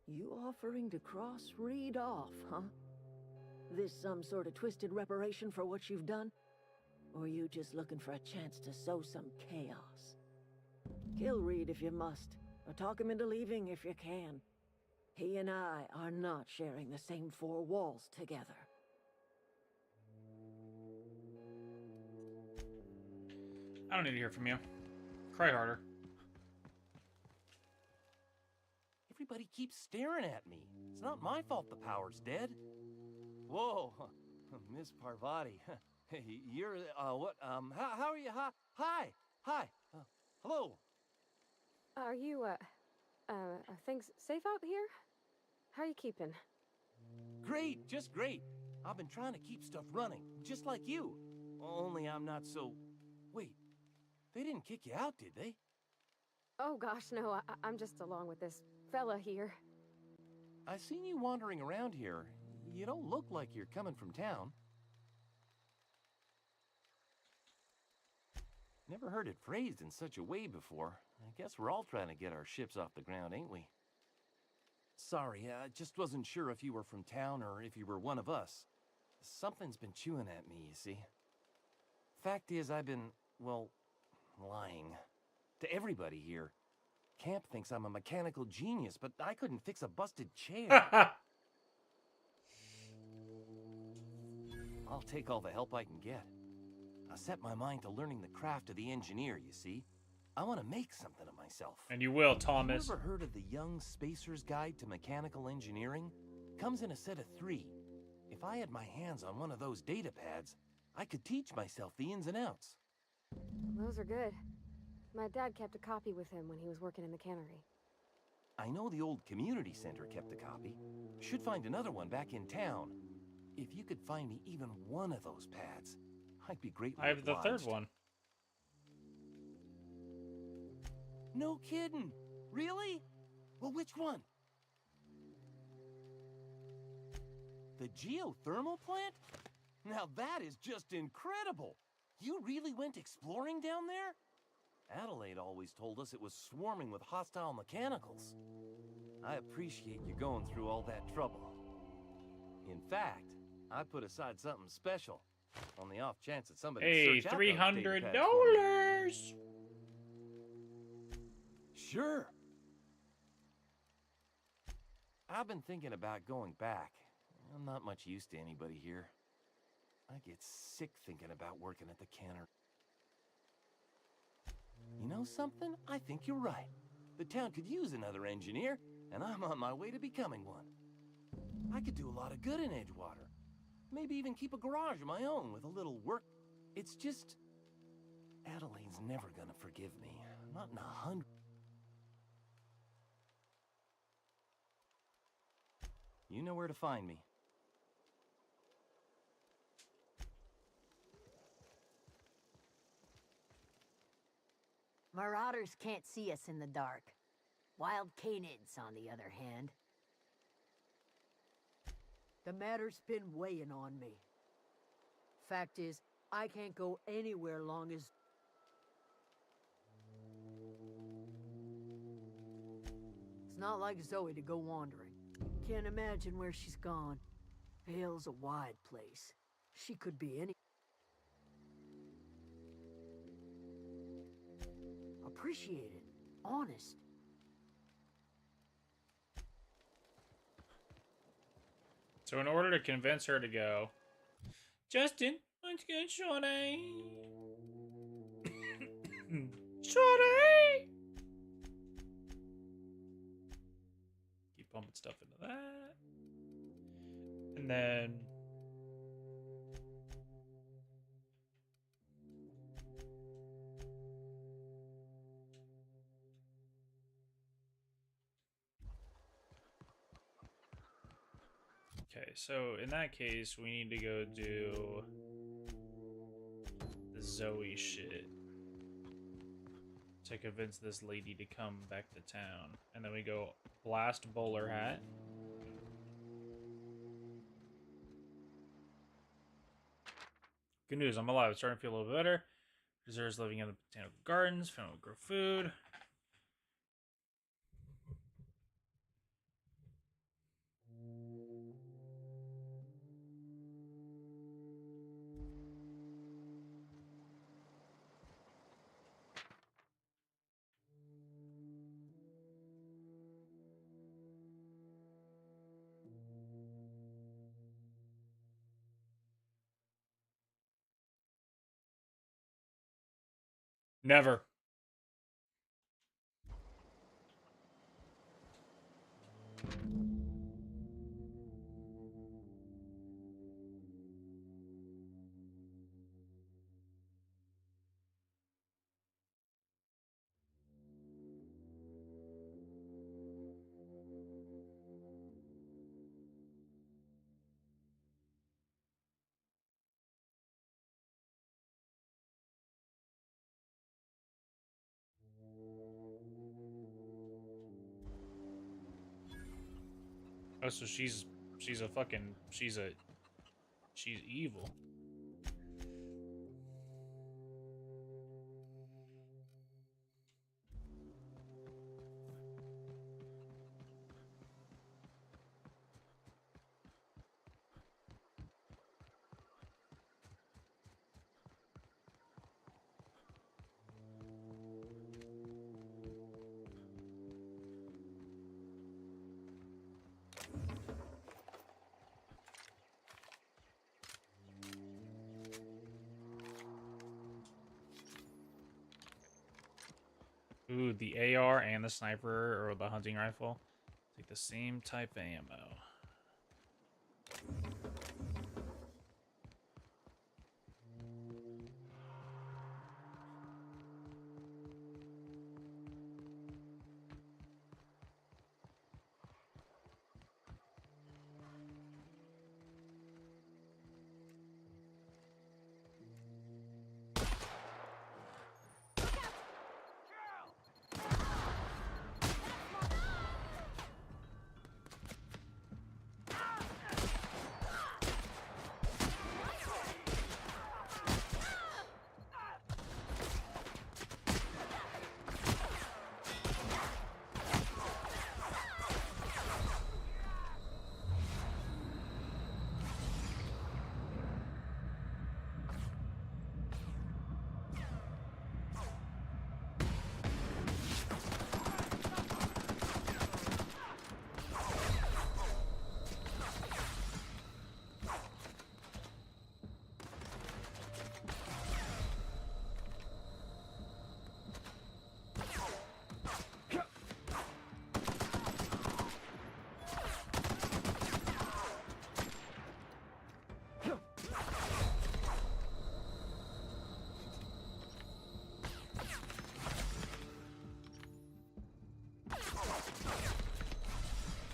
You offering to cross Reed off, huh? This some sort of twisted reparation for what you've done? Or you just looking for a chance to sow some chaos? Kill Reed if you must, or talk him into leaving if you can. He and I are not sharing the same four walls together. I don't need to hear from you. Cry harder. Everybody keeps staring at me. It's not my fault the power's dead. Whoa, Miss Parvati. Hey, you're, what, how are you? Hi, hello. Are you, are things safe out here? How are you keeping? Great, just great. I've been trying to keep stuff running, just like you. Only I'm not so... Wait, they didn't kick you out, did they? Oh gosh, no, I'm just along with this fella here. I seen you wandering around here. You don't look like you're coming from town. Never heard it phrased in such a way before. I guess we're all trying to get our ships off the ground, ain't we? Sorry, I just wasn't sure if you were from town or if you were one of us. Something's been chewing at me, you see. Fact is, I've been, well, lying. To everybody here. Camp thinks I'm a mechanical genius, but I couldn't fix a busted chair. I'll take all the help I can get. I set my mind to learning the craft of the engineer, you see. I want to make something of myself. And you will, Thomas. You ever heard of the Young Spacer's Guide to Mechanical Engineering? Comes in a set of 3. If I had my hands on one of those data pads, I could teach myself the ins and outs. Those are good. My dad kept a copy with him when he was working in the cannery. I know the old community center kept a copy. Should find another one back in town. If you could find me even one of those pads, I'd be greatly I have the obliged. third one. No kidding. Really? Well, which one? The geothermal plant? Now that is just incredible. You really went exploring down there? Adelaide always told us it was swarming with hostile mechanicals. I appreciate you going through all that trouble. In fact, I put aside something special on the off chance that somebody Hey, search out those data pads $300. for me. Sure. I've been thinking about going back. I'm not much use to anybody here. I get sick thinking about working at the cannery. You know something? I think you're right. The town could use another engineer, and I'm on my way to becoming one. I could do a lot of good in Edgewater. Maybe even keep a garage of my own with a little work. It's just... Adelaide's never gonna forgive me. Not in 100... You know where to find me. Marauders can't see us in the dark. Wild canids, on the other hand. The matter's been weighing on me. Fact is, I can't go anywhere long as... It's not like Zoe to go wandering. Can't imagine where she's gone. Vale's a wide place. She could be any... Appreciate it. Honest. So in order to convince her to go, Justin, let's get Shorty. Shorty! stuff into that. And then okay, so in that case, we need to go do the Zoe shit to convince this lady to come back to town. And then we go blast bowler hat. Good news, I'm alive. It's starting to feel a little better. Deserves living in the botanical gardens. Found will grow food. Never. Oh, so she's a fucking, she's evil. Ooh, the AR and the sniper or the hunting rifle take the same type of ammo.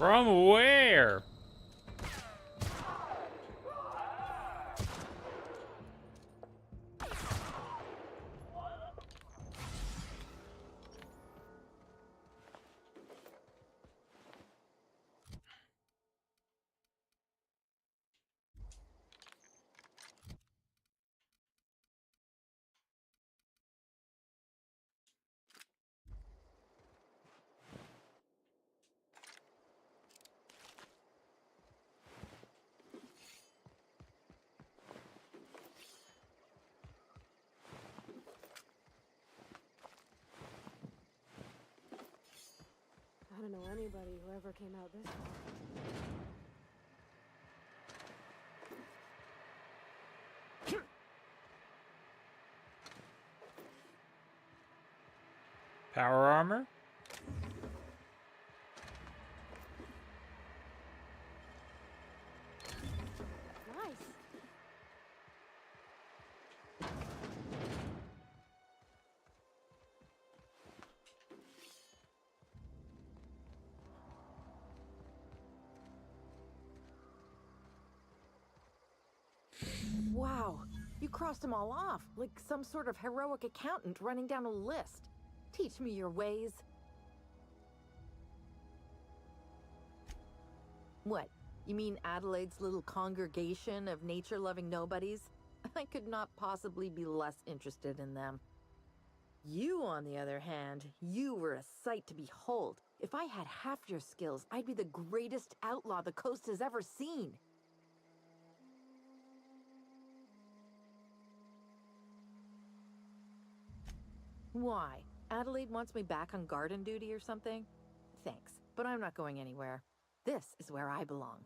From where? I don't know anybody who ever came out this far. Power armor? Wow, you crossed them all off, like some sort of heroic accountant running down a list. Teach me your ways. What? You mean Adelaide's little congregation of nature-loving nobodies? I could not possibly be less interested in them. You, on the other hand, you were a sight to behold. If I had half your skills, I'd be the greatest outlaw the coast has ever seen. Why? Adelaide wants me back on garden duty or something? Thanks, but I'm not going anywhere. This is where I belong.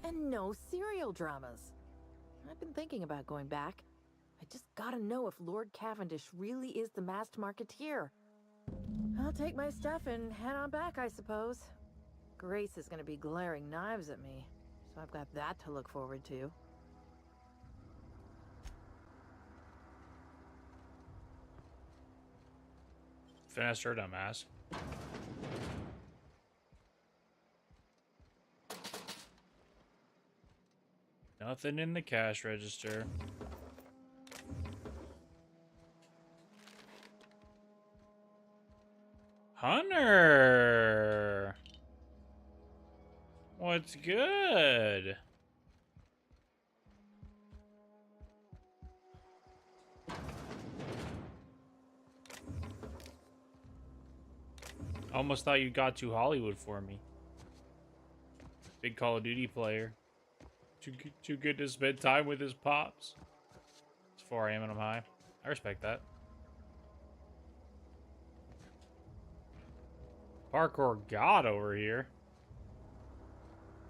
And no serial dramas. I've been thinking about going back. I just gotta know if Lord Cavendish really is the masked marketeer. I'll take my stuff and head on back, I suppose. Grace is gonna be glaring knives at me, so I've got that to look forward to. Finished her, dumbass. Nothing in the cash register. Hunter! What's good? Almost thought you got to Hollywood for me. Big Call of Duty player. Too good to spend time with his pops. It's 4 a.m. and I'm high. I respect that. Parkour god over here.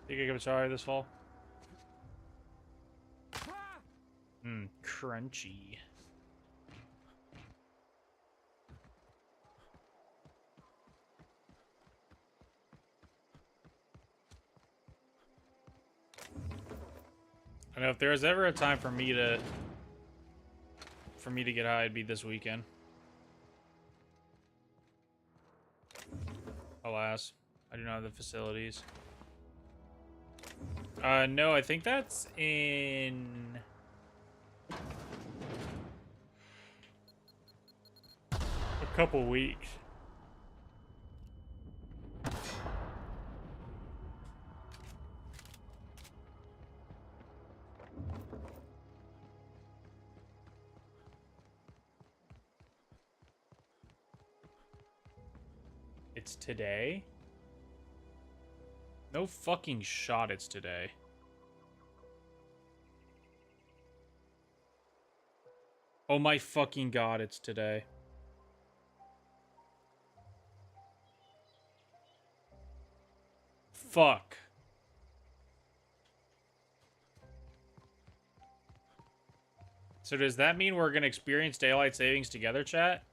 Think I can try this fall? Crunchy. I know if there was ever a time for me to get high, it'd be this weekend. Alas, I do not have the facilities. No, I think that's in a couple weeks. It's today? No fucking shot it's today. Oh my fucking god, it's today. Fuck. So does that mean we're gonna experience daylight savings together, chat?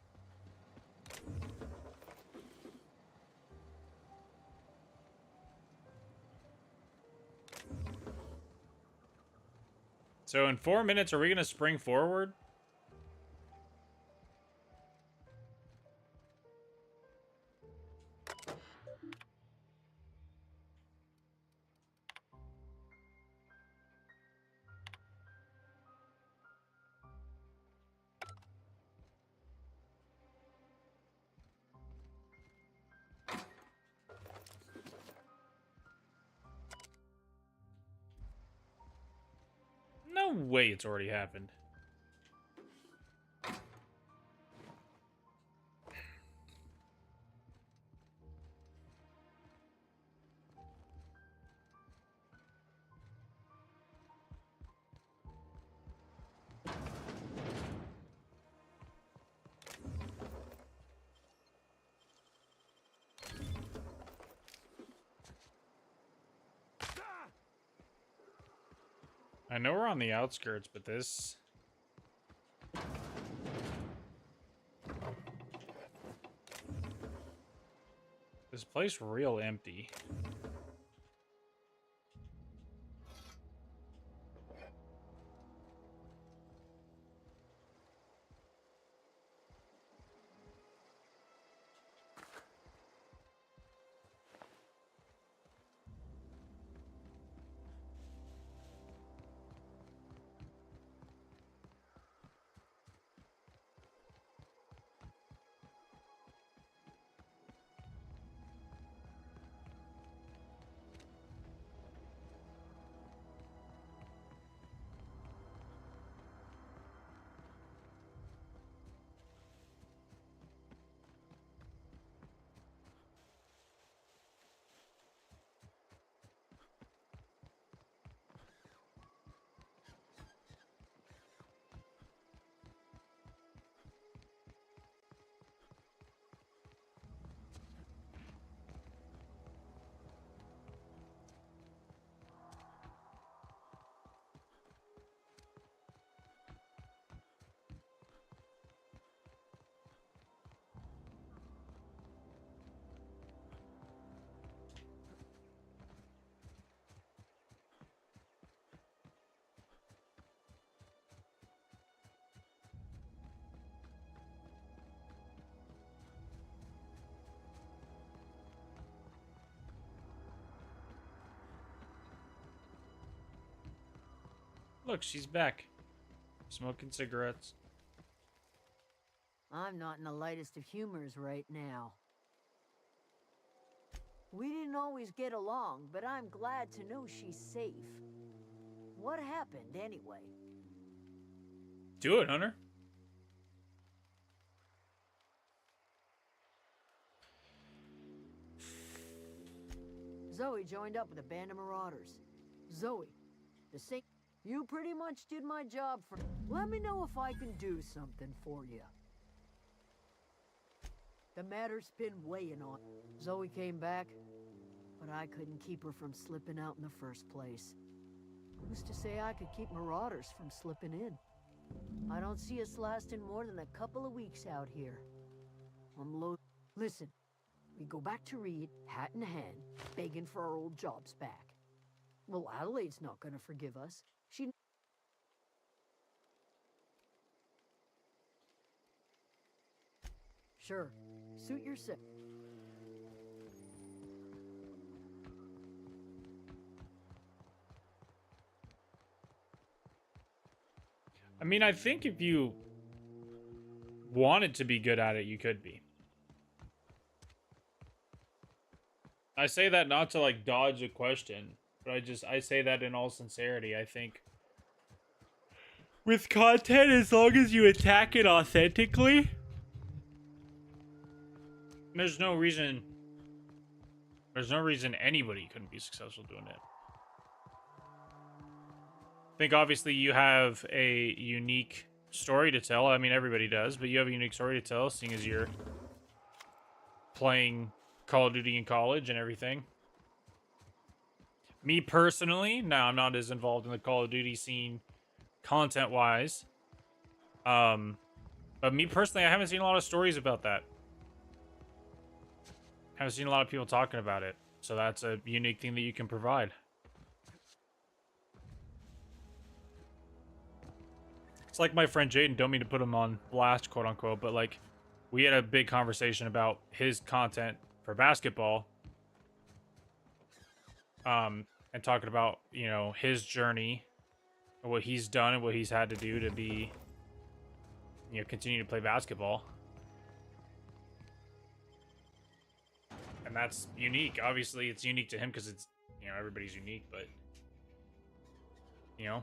So in 4 minutes, are we gonna spring forward? No way it's already happened. I know we're on the outskirts, but this... This place real empty. Look, she's back. Smoking cigarettes. I'm not in the lightest of humors right now. We didn't always get along, but I'm glad to know she's safe. What happened, anyway? Do it, Hunter. Zoe joined up with a band of marauders. Zoe, the same. You pretty much did my job for. Let me know if I can do something for you. The matter's been weighing on. Zoe came back, but I couldn't keep her from slipping out in the first place. Who's to say I could keep marauders from slipping in? I don't see us lasting more than a couple of weeks out here. I'm low. Listen, we go back to Reed, hat in hand, begging for our old jobs back. Well, Adelaide's not gonna forgive us. She... Sure, suit yourself. I mean, I think if you wanted to be good at it, you could be. I say that not to like dodge a question, but I say that in all sincerity. I think with content, as long as you attack it authentically, there's no reason anybody couldn't be successful doing it. I think obviously you have a unique story to tell. I mean, everybody does, but you have a unique story to tell, seeing as you're playing Call of Duty in college and everything. Me personally, no, I'm not as involved in the Call of Duty scene content-wise. But me personally, I haven't seen a lot of stories about that. Haven't seen a lot of people talking about it. So that's a unique thing that you can provide. It's like my friend Jaden, don't mean to put him on blast, quote unquote, but like we had a big conversation about his content for basketball. And talking about, you know, his journey, and what he's done and what he's had to do to be, you know, continue to play basketball. And that's unique. Obviously, it's unique to him because it's, you know, everybody's unique, but, you know,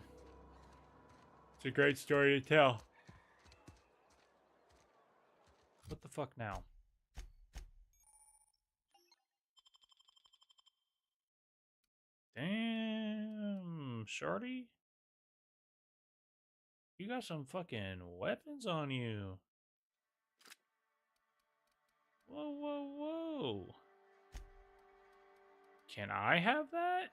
it's a great story to tell. What the fuck now? Damn, shorty. You got some fucking weapons on you. Whoa, whoa, whoa. Can I have that?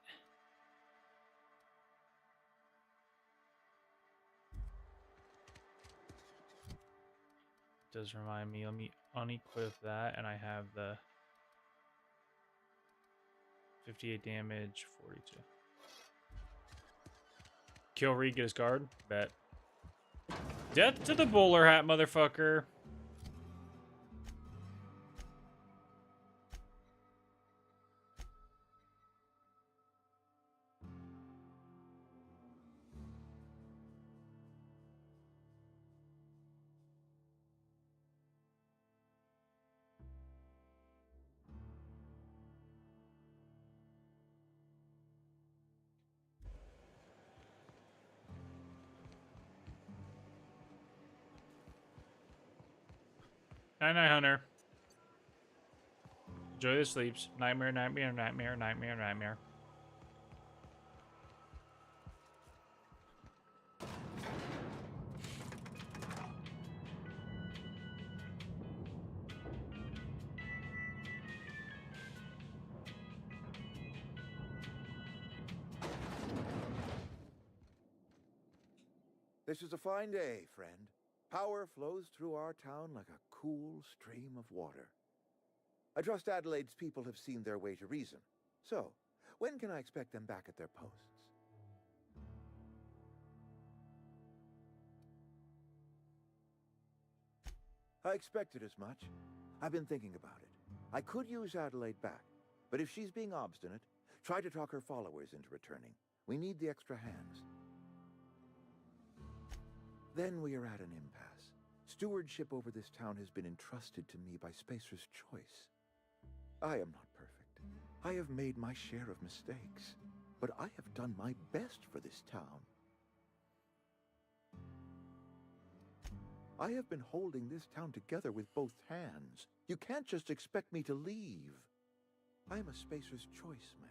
Does remind me, let me unequip that, and I have the 58 damage, 42. Kill Reed, get his guard. Bet. Death to the bowler hat, motherfucker. Night night, Hunter. Enjoy the sleeps. Nightmare, nightmare, nightmare, nightmare, nightmare. This is a fine day, friend. Power flows through our town like a cool stream of water. I trust Adelaide's people have seen their way to reason. So, when can I expect them back at their posts? I expected as much. I've been thinking about it. I could use Adelaide back, but if she's being obstinate, try to talk her followers into returning. We need the extra hands. Then we are at an impasse. Stewardship over this town has been entrusted to me by Spacer's Choice. I am not perfect. I have made my share of mistakes, but I have done my best for this town. I have been holding this town together with both hands. You can't just expect me to leave. I am a Spacer's Choice man.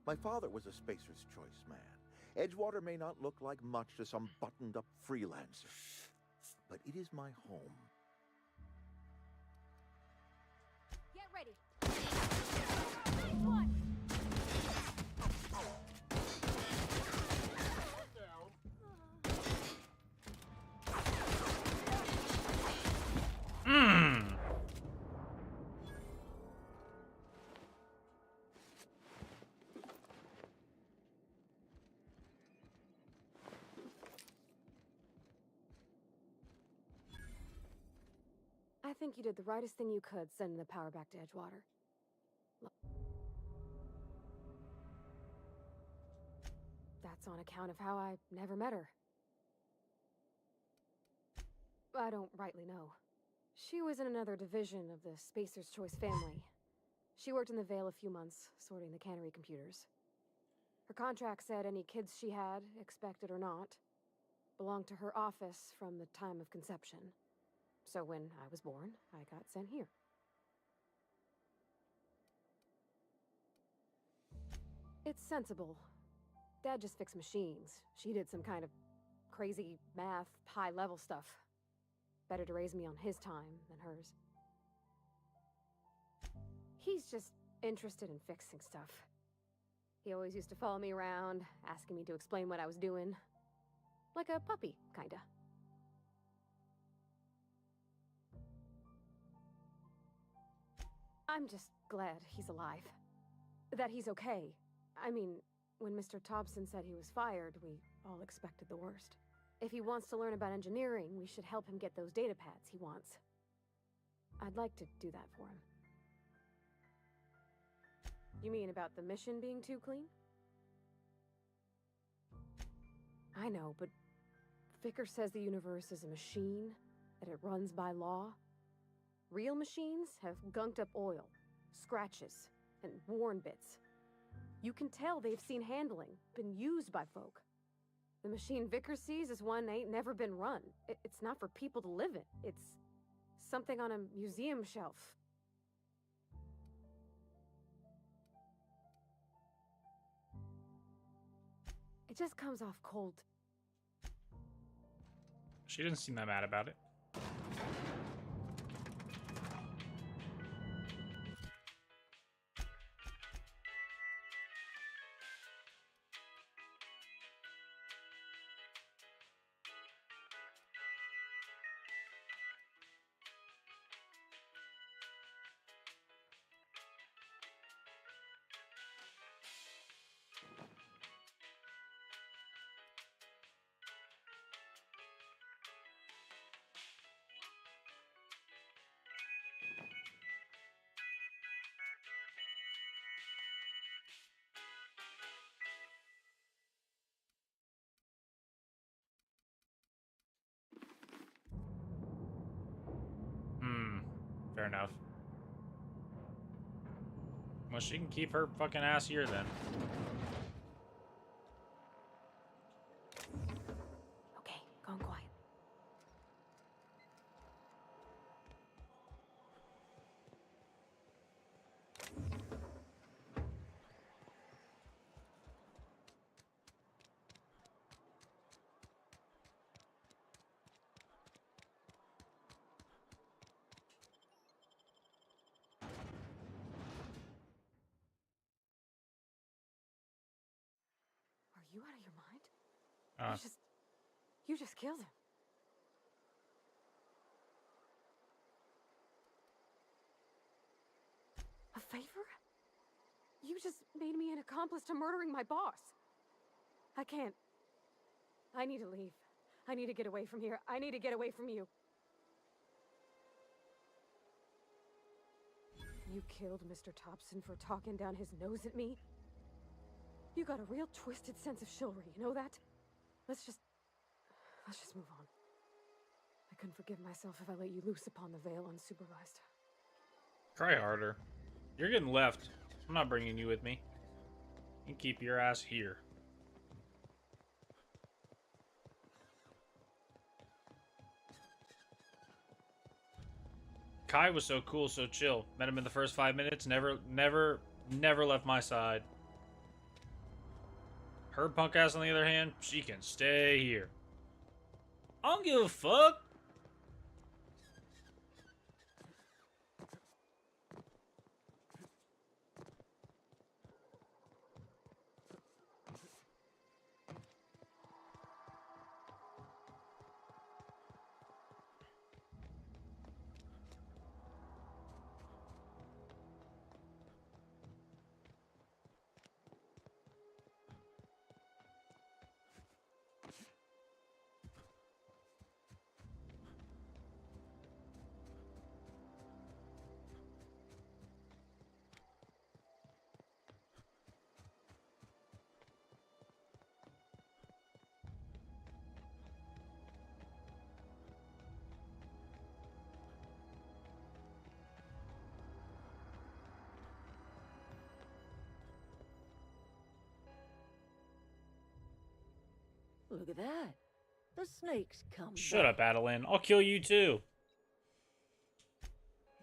My father was a Spacer's Choice man. Edgewater may not look like much to some buttoned-up freelancer, but it is my home. Get ready. Nice one. I think you did the rightest thing you could, sending the power back to Edgewater. That's on account of how I never met her. I don't rightly know. She was in another division of the Spacer's Choice family. She worked in the Vale a few months, sorting the cannery computers. Her contract said any kids she had, expected or not, belonged to her office from the time of conception. So when I was born, I got sent here. It's sensible. Dad just fixed machines. She did some kind of crazy math, high-level stuff. Better to raise me on his time than hers. He's just interested in fixing stuff. He always used to follow me around, asking me to explain what I was doing. Like a puppy, kinda. I'm just glad he's alive. That he's okay. I mean, when Mr. Thompson said he was fired, we all expected the worst. If he wants to learn about engineering, we should help him get those data pads he wants. I'd like to do that for him. You mean about the mission being too clean? I know, but Vicker says the universe is a machine, that it runs by law. Real machines have gunked up oil, scratches, and worn bits. You can tell they've seen handling, been used by folk. The machine Vicker sees is one ain't never been run. It's not for people to live in. It's something on a museum shelf. It just comes off cold. She didn't seem that mad about it. Fair enough. Well, she can keep her fucking ass here then. Okay, going quiet. Are you out of your mind? You just killed him. A favor? You just made me an accomplice to murdering my boss. I can't. I need to leave. I need to get away from here. I need to get away from you. You killed Mr. Thompson for talking down his nose at me? You got a real twisted sense of chivalry, you know that? Let's just move on. couldn't forgive myself if I let you loose upon the Vale unsupervised. Try harder. You're getting left. I'm not bringing you with me. You can keep your ass here. Kai was so cool, so chill. Met him in the first 5 minutes. Never left my side. Her punk ass, on the other hand, she can stay here. I don't give a fuck. Look at that. The snakes come Shut back. up, Adeline. I'll kill you too.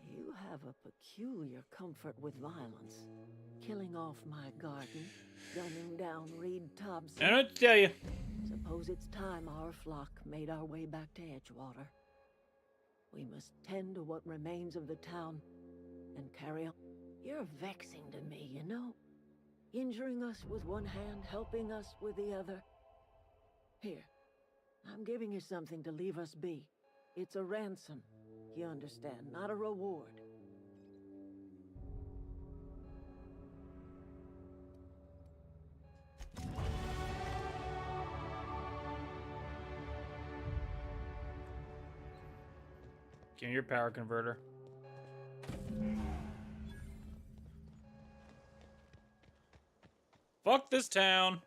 You have a peculiar comfort with violence. Killing off my garden, gunning down Reed Thompson. I don't know what to tell you. Suppose it's time our flock made our way back to Edgewater. We must tend to what remains of the town and carry on. You're vexing to me, you know? Injuring us with one hand, helping us with the other. Here, I'm giving you something to leave us be. It's a ransom, you understand, not a reward. Give me your power converter. Fuck this town.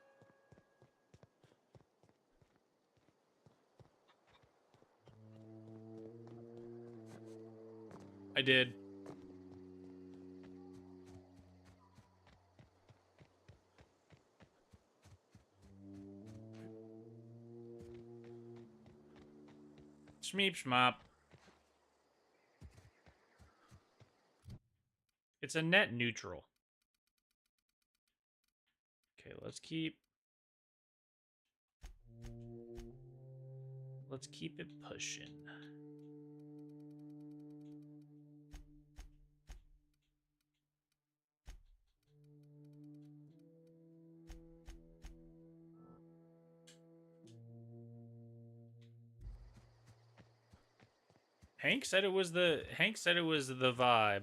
I did. Shmeep shmop. It's a net neutral. Okay, let's keep it pushing. Hank said it was the vibe.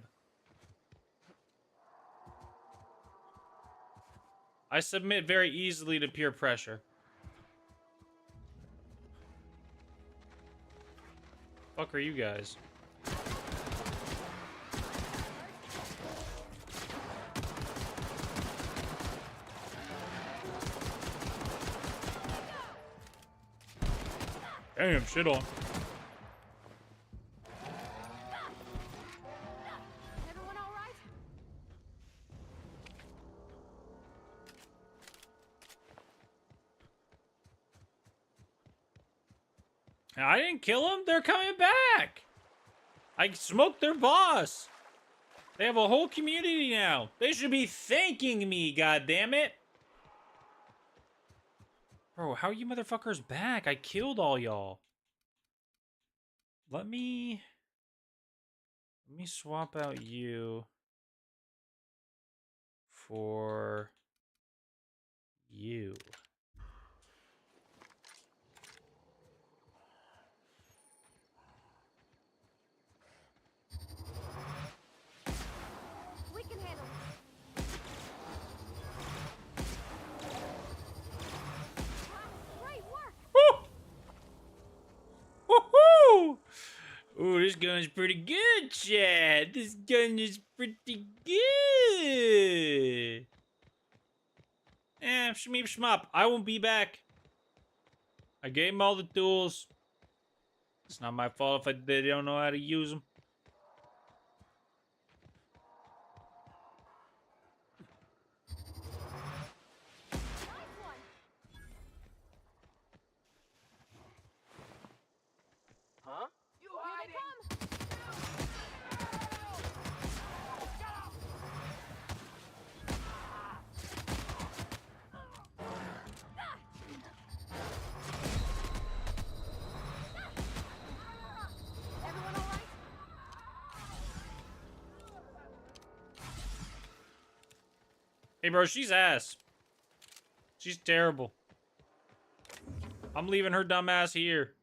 I submit very easily to peer pressure. Fuck are you guys? Damn, shit on. Everyone all right? I didn't kill them. They're coming back. I smoked their boss. They have a whole community now. They should be thanking me, goddammit. Bro, how are you motherfuckers back? I killed all y'all. Let me swap out you for you. We can handle it. Great work! Woohoo! Ooh, this gun's pretty good, Chad. This gun is pretty good. Shmeep shmop. I won't be back. I gave him all the tools. It's not my fault if they don't know how to use them. Huh? You hiding? Hey, bro, she's ass. She's terrible. I'm leaving her dumb ass here.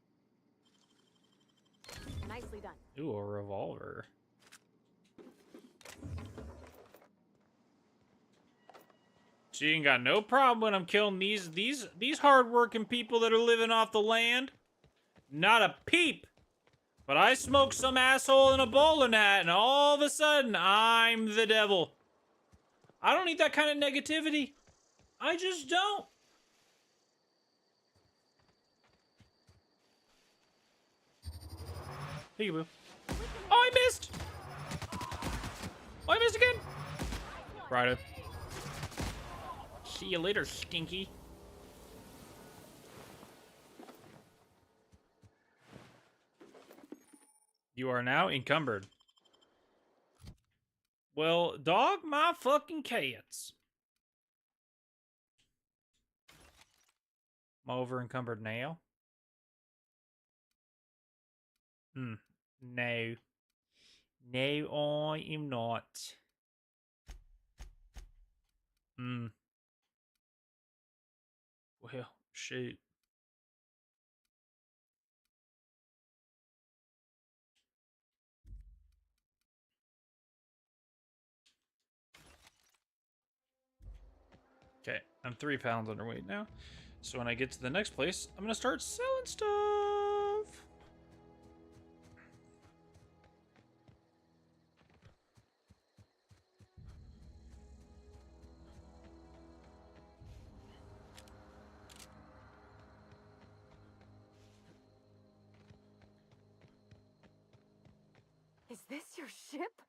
Nicely done. Ooh, a revolver. She ain't got no problem when I'm killing these hard-working people that are living off the land. Not a peep. But I smoke some asshole in a bowling hat, and all of a sudden, I'm the devil. I don't need that kind of negativity. I just don't. Peekaboo. Oh, I missed! Oh, I missed again! Righto. See you later, stinky. You are now encumbered. Well, dog my fucking cats. I'm over encumbered now. No. No, I am not. Well, shoot. Okay, I'm 3 pounds underweight now. So when I get to the next place, I'm gonna start selling stuff. Is this your ship?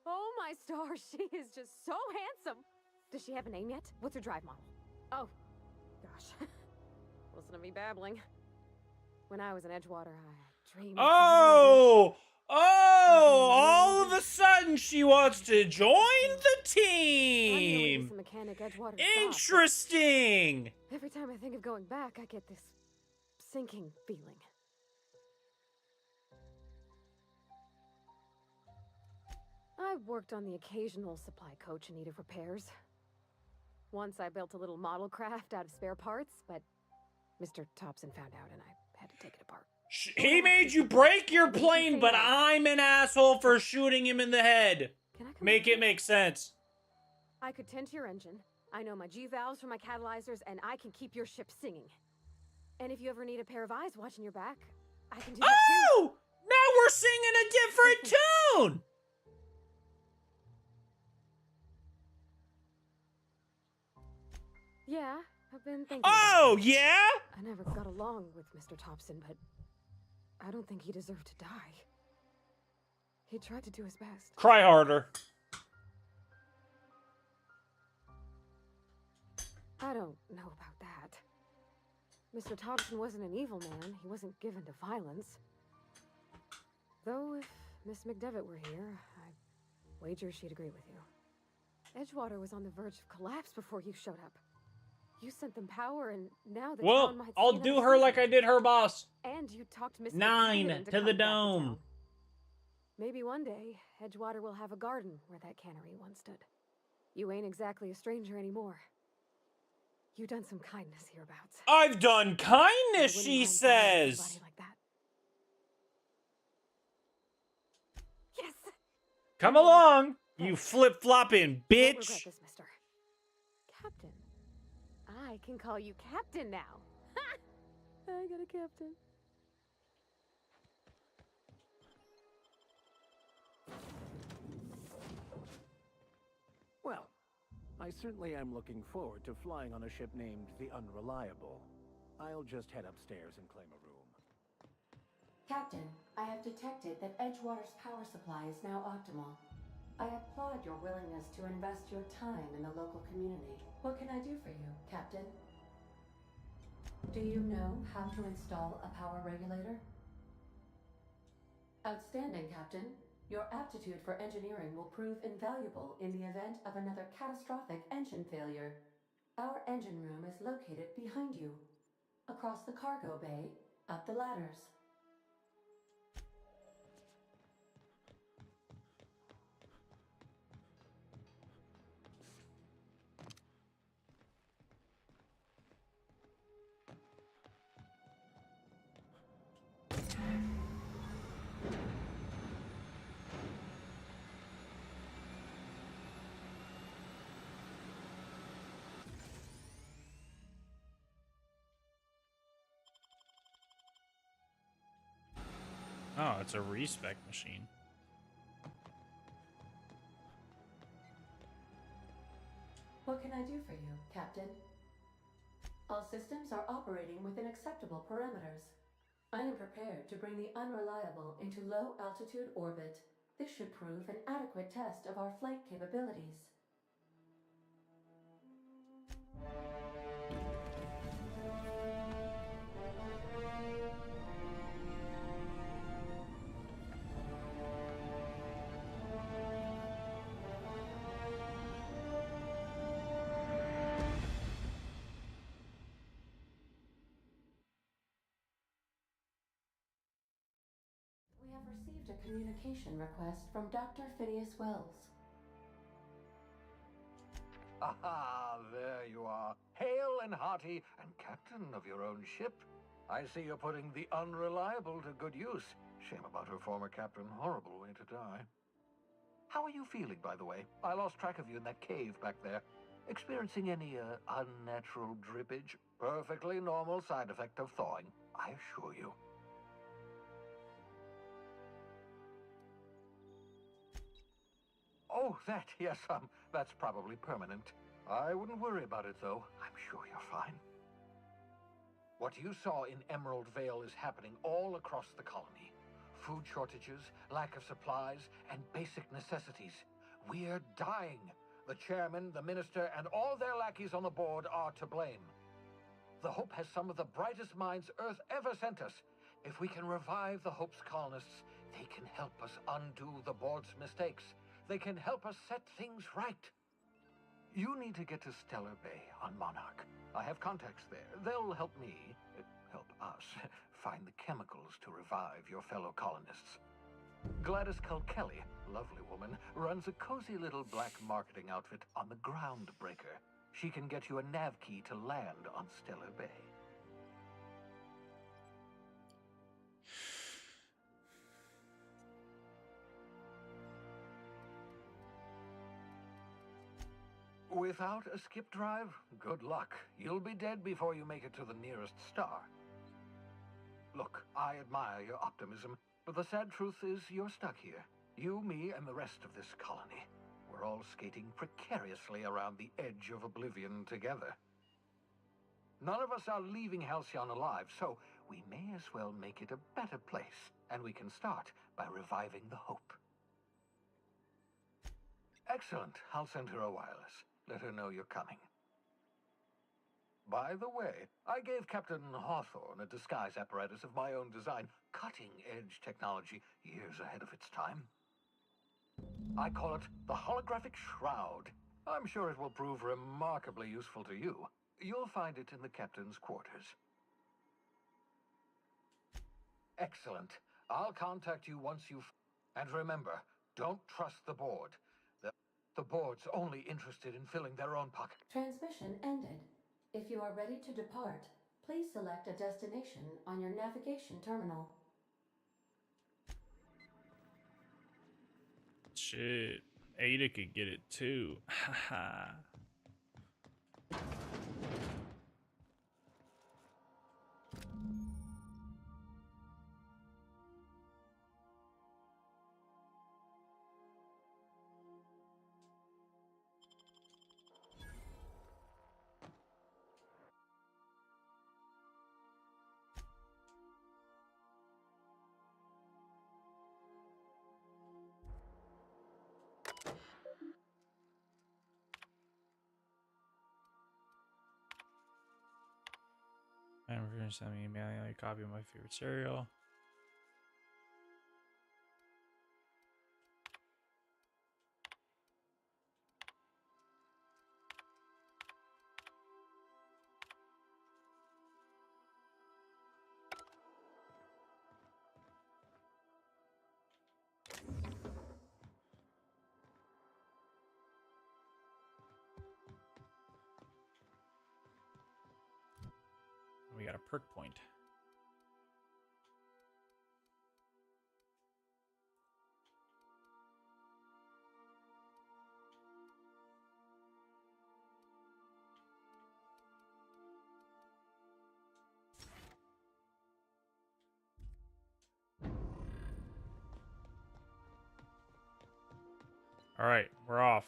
Oh my stars, she is just so handsome. Does she have a name yet? What's her drive model? Oh, gosh. Listen to me babbling. When I was in Edgewater, I dreamed. Oh! Oh! All of a sudden, she wants to join the team! Interesting! Every time I think of going back, I get this sinking feeling. I've worked on the occasional supply coach in need of repairs. Once I built a little model craft out of spare parts, but Mr. Thompson found out and I had to take it apart. He made you break your plane, but I'm an asshole for shooting him in the head. Make it make sense. I could tend to your engine. I know my G-valves for my catalyzers, and I can keep your ship singing. And if you ever need a pair of eyes watching your back, I can do that too. Oh! Now we're singing a different tune! Yeah, I've been thinking. Oh, about yeah? I never got along with Mr. Thompson, but I don't think he deserved to die. He tried to do his best. Cry harder. I don't know about that. Mr. Thompson wasn't an evil man. He wasn't given to violence. Though if Miss McDevitt were here, I wager she'd agree with you. Edgewater was on the verge of collapse before you showed up. You sent them power, and now the Well, town might I'll see do another her season. like I did her boss. And you talked Miss 9 McDevitt into to the coming back dome. town. Maybe one day, Edgewater will have a garden where that cannery once stood. You ain't exactly a stranger anymore. You done some kindness hereabouts. I've done kindness, I wouldn't she mind says. somebody like that. Yes. Come along, you flip-flopping Won't regret bitch. this, mister. Captain. I can call you Captain now. I got a captain. Well, I certainly am looking forward to flying on a ship named the Unreliable. I'll just head upstairs and claim a room. Captain, I have detected that Edgewater's power supply is now optimal. I applaud your willingness to invest your time in the local community. What can I do for you, Captain? Do you know how to install a power regulator? Outstanding, Captain. Your aptitude for engineering will prove invaluable in the event of another catastrophic engine failure. Our engine room is located behind you. Across the cargo bay, up the ladders. Oh, it's a respec machine. What can I do for you, Captain? All systems are operating within acceptable parameters. I am prepared to bring the unreliable into low-altitude orbit. This should prove an adequate test of our flight capabilities. We have received a communication request from Dr. Phineas Wells. Aha, there you are. Hale and hearty, and captain of your own ship. I see you're putting the unreliable to good use. Shame about her former captain. Horrible way to die. How are you feeling, by the way? I lost track of you in that cave back there. Experiencing any, unnatural drippage? Perfectly normal side effect of thawing, I assure you. Oh, that, yes, that's probably permanent. I wouldn't worry about it, though. I'm sure you're fine. What you saw in Emerald Vale is happening all across the colony. Food shortages, lack of supplies, and basic necessities. We're dying. The chairman, the minister, and all their lackeys on the board are to blame. The Hope has some of the brightest minds Earth ever sent us. If we can revive the Hope's colonists, they can help us undo the board's mistakes. They can help us set things right. You need to get to Stellar Bay on Monarch. I have contacts there. They'll help me, help us, find the chemicals to revive your fellow colonists. Gladys Culkelly, lovely woman, runs a cozy little black marketing outfit on the Groundbreaker. She can get you a nav key to land on Stellar Bay. Without a skip drive, good luck. You'll be dead before you make it to the nearest star. Look, I admire your optimism, but the sad truth is you're stuck here. You, me, and the rest of this colony. We're all skating precariously around the edge of oblivion together. None of us are leaving Halcyon alive, so we may as well make it a better place, and we can start by reviving the Hope. Excellent. I'll send her a wireless. Let her know you're coming. By the way, I gave Captain Hawthorne a disguise apparatus of my own design, cutting-edge technology, years ahead of its time. I call it the Holographic Shroud. I'm sure it will prove remarkably useful to you. You'll find it in the captain's quarters. Excellent. I'll contact you once you've... And remember, don't trust the board. The board's only interested in filling their own pocket. Transmission ended. If you are ready to depart, please select a destination on your navigation terminal. Shit. Ada could get it too. Haha. I'm going to send me a copy of my favorite cereal. We got a perk point. All right, we're off.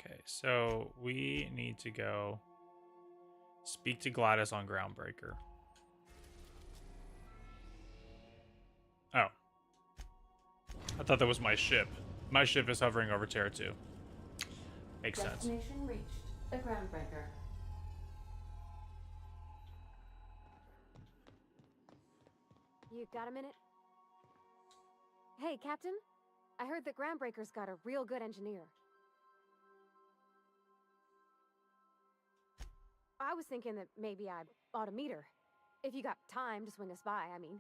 Okay, so we need to go speak to Gladys on Groundbreaker. Oh. I thought that was my ship. My ship is hovering over Terra 2. Makes sense. Destination reached. The Groundbreaker. You got a minute? Hey, Captain. I heard that Groundbreaker's got a real good engineer. I was thinking that maybe I ought to meet her. If you got time to swing us by, I mean.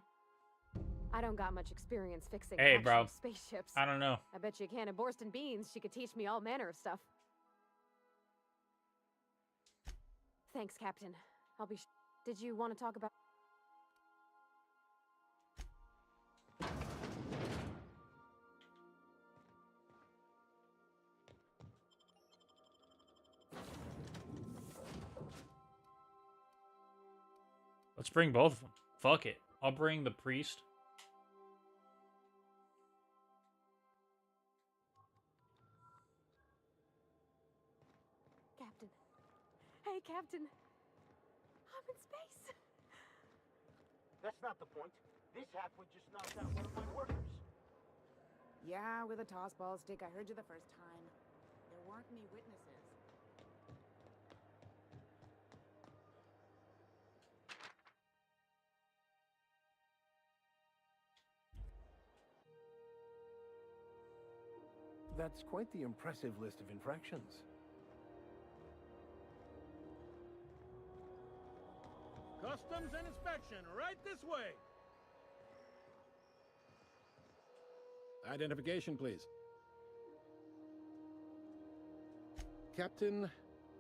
I don't got much experience fixing Hey, actual bro. spaceships. I don't know. I bet you a can of Borston beans she could teach me all manner of stuff. Thanks, Captain. I'll be Did you want to talk about... Let's bring both of them. Fuck it. I'll bring the priest. Captain. Hey, Captain. I'm in space. That's not the point. This halfwit just knocked out one of my workers. Yeah, with a tossball stick. I heard you the first time. There weren't any witnesses. That's quite the impressive list of infractions. Customs and inspection, right this way. Identification, please. Captain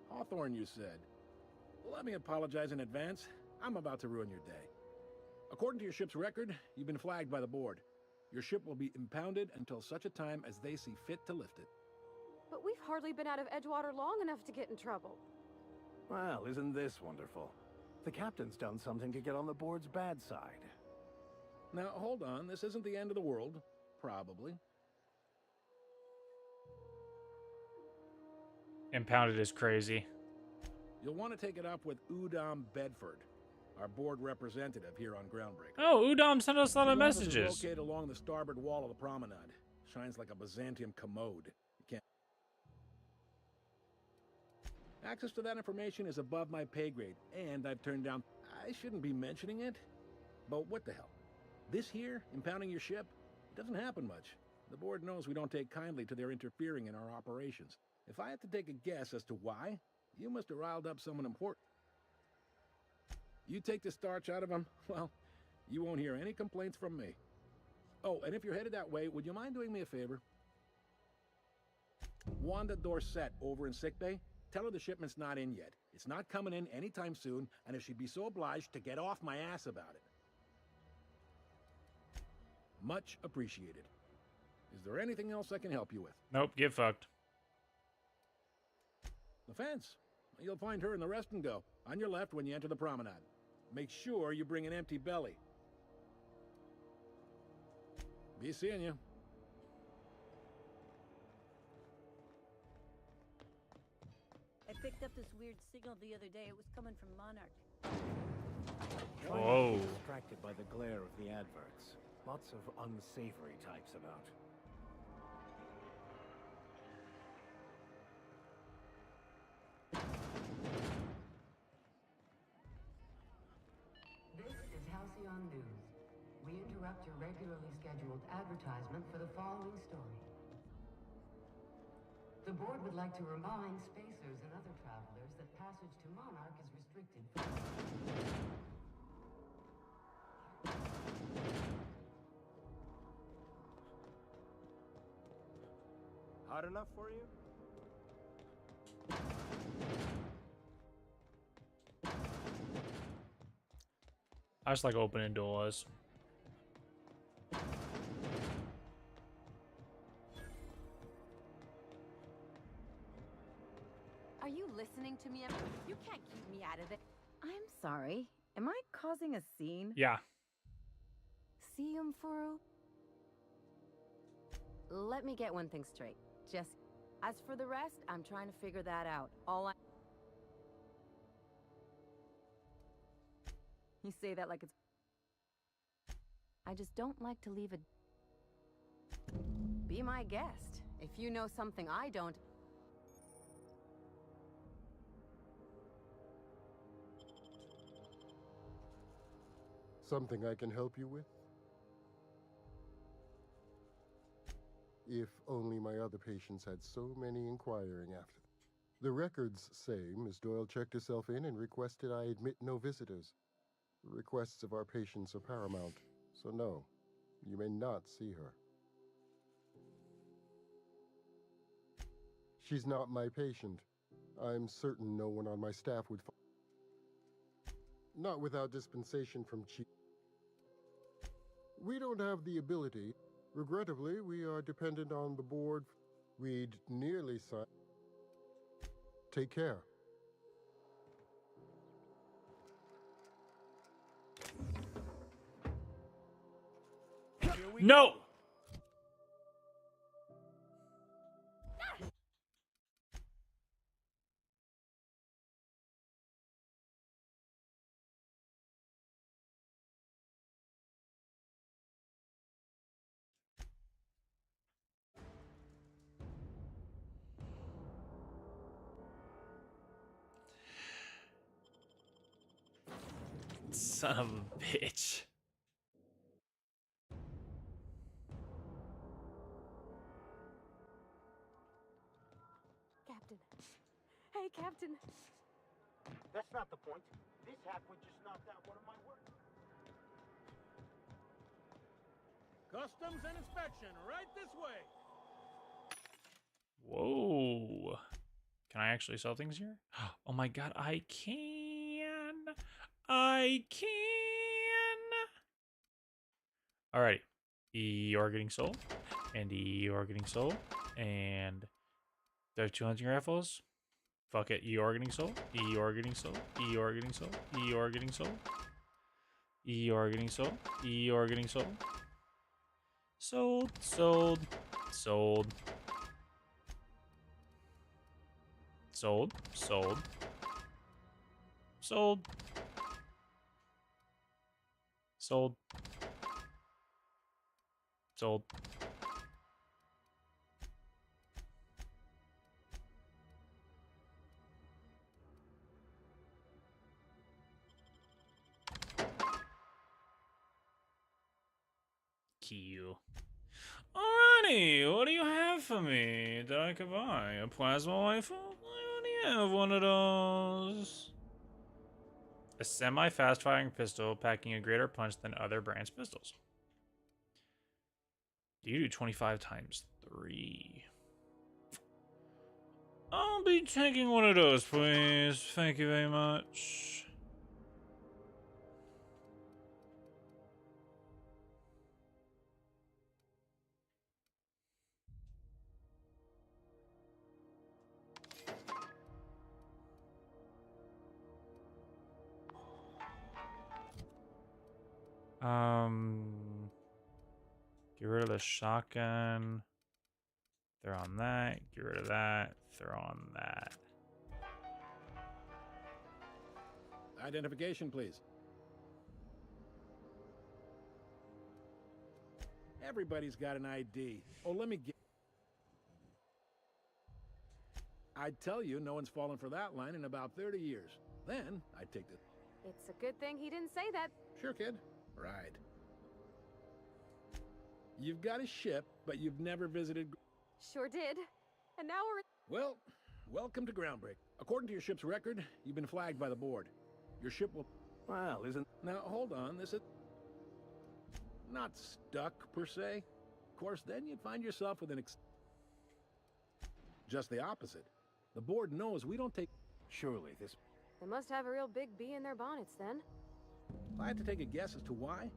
Hawthorne, you said. Let me apologize in advance. I'm about to ruin your day. According to your ship's record, you've been flagged by the board. Your ship will be impounded until such a time as they see fit to lift it. But we've hardly been out of Edgewater long enough to get in trouble. Well, isn't this wonderful? The captain's done something to get on the board's bad side. Now, hold on. This isn't the end of the world. Probably. Impounded is crazy. You'll want to take it up with Udom Bedford, our board representative here on Groundbreaker. Oh, Udom sent us a lot of His office is messages. located along the starboard wall of the promenade. Shines like a Byzantium commode. You can't... Access to that information is above my pay grade, and I've turned down... I shouldn't be mentioning it, but what the hell? This here, impounding your ship, it doesn't happen much. The board knows we don't take kindly to their interfering in our operations. If I had to take a guess as to why, you must have riled up someone important. You take the starch out of them, well, you won't hear any complaints from me. Oh, and if you're headed that way, would you mind doing me a favor? Wanda Dorset over in sickbay, tell her the shipment's not in yet. It's not coming in anytime soon, and if she'd be so obliged to get off my ass about it. Much appreciated. Is there anything else I can help you with? Nope, get fucked. The fence. You'll find her in the rest and go, on your left when you enter the promenade. Make sure you bring an empty belly. Be seeing you. I picked up this weird signal the other day. It was coming from Monarch. Try not to be distracted by the glare of the adverts. Lots of unsavory types about. This is Halcyon News. We interrupt your regularly scheduled advertisement for the following story. The board would like to remind spacers and other travelers that passage to Monarch is restricted. Hot enough for you? I just like opening doors. Are you listening to me? You can't keep me out of it. I'm sorry. Am I causing a scene? Yeah. See, Furu? Let me get one thing straight. Just, as for the rest, I'm trying to figure that out. You say that like it's... I just don't like to leave a... Be my guest. If you know something I don't... Something I can help you with? If only my other patients had so many inquiring after them. The records say Miss Doyle checked herself in and requested I admit no visitors. The requests of our patients are paramount, so no, you may not see her. She's not my patient. I'm certain no one on my staff would not without dispensation from Chief. We don't have the ability. Regrettably, we are dependent on the board. We'd nearly sign. Take care. No! Son of a bitch. Captain. Hey, Captain. That's not the point. This halfwit just knocked out one of my workers. Customs and inspection, right this way. Whoa. Can I actually sell things here? Oh my god, I can. I can. Alrighty. You're getting sold. And you're getting sold. And there's 2 hunting rifles. Fuck it. You're getting sold. You're getting sold. You're getting sold. You're getting sold. You're getting sold. You're getting sold. Sold. Sold. Sold. Sold. Sold. Sold. Sold. Sold. Q. Alrighty, what do you have for me that I could buy? A plasma rifle? I already have one of those. A semi-fast firing pistol packing a greater punch than other brands' pistols. You do 25 times 3. I'll be taking one of those, please. Thank you very much. Get rid of the shotgun. Throw on that. Get rid of that. Throw on that. Identification, please. Everybody's got an ID. Oh, let me get... I'd tell you no one's fallen for that line in about 30 years. Then, I'd take the... It's a good thing he didn't say that. Sure, kid. Right. You've got a ship, but you've never visited... Sure did. And now we're... Well, welcome to Groundbreak. According to your ship's record, you've been flagged by the board. Your ship will... Well, isn't... Now, hold on. This is... not stuck, per se. Of course, then you'd find yourself with an... Just the opposite. The board knows we don't take... Surely this... They must have a real big bee in their bonnets, then. If I had to take a guess as to why,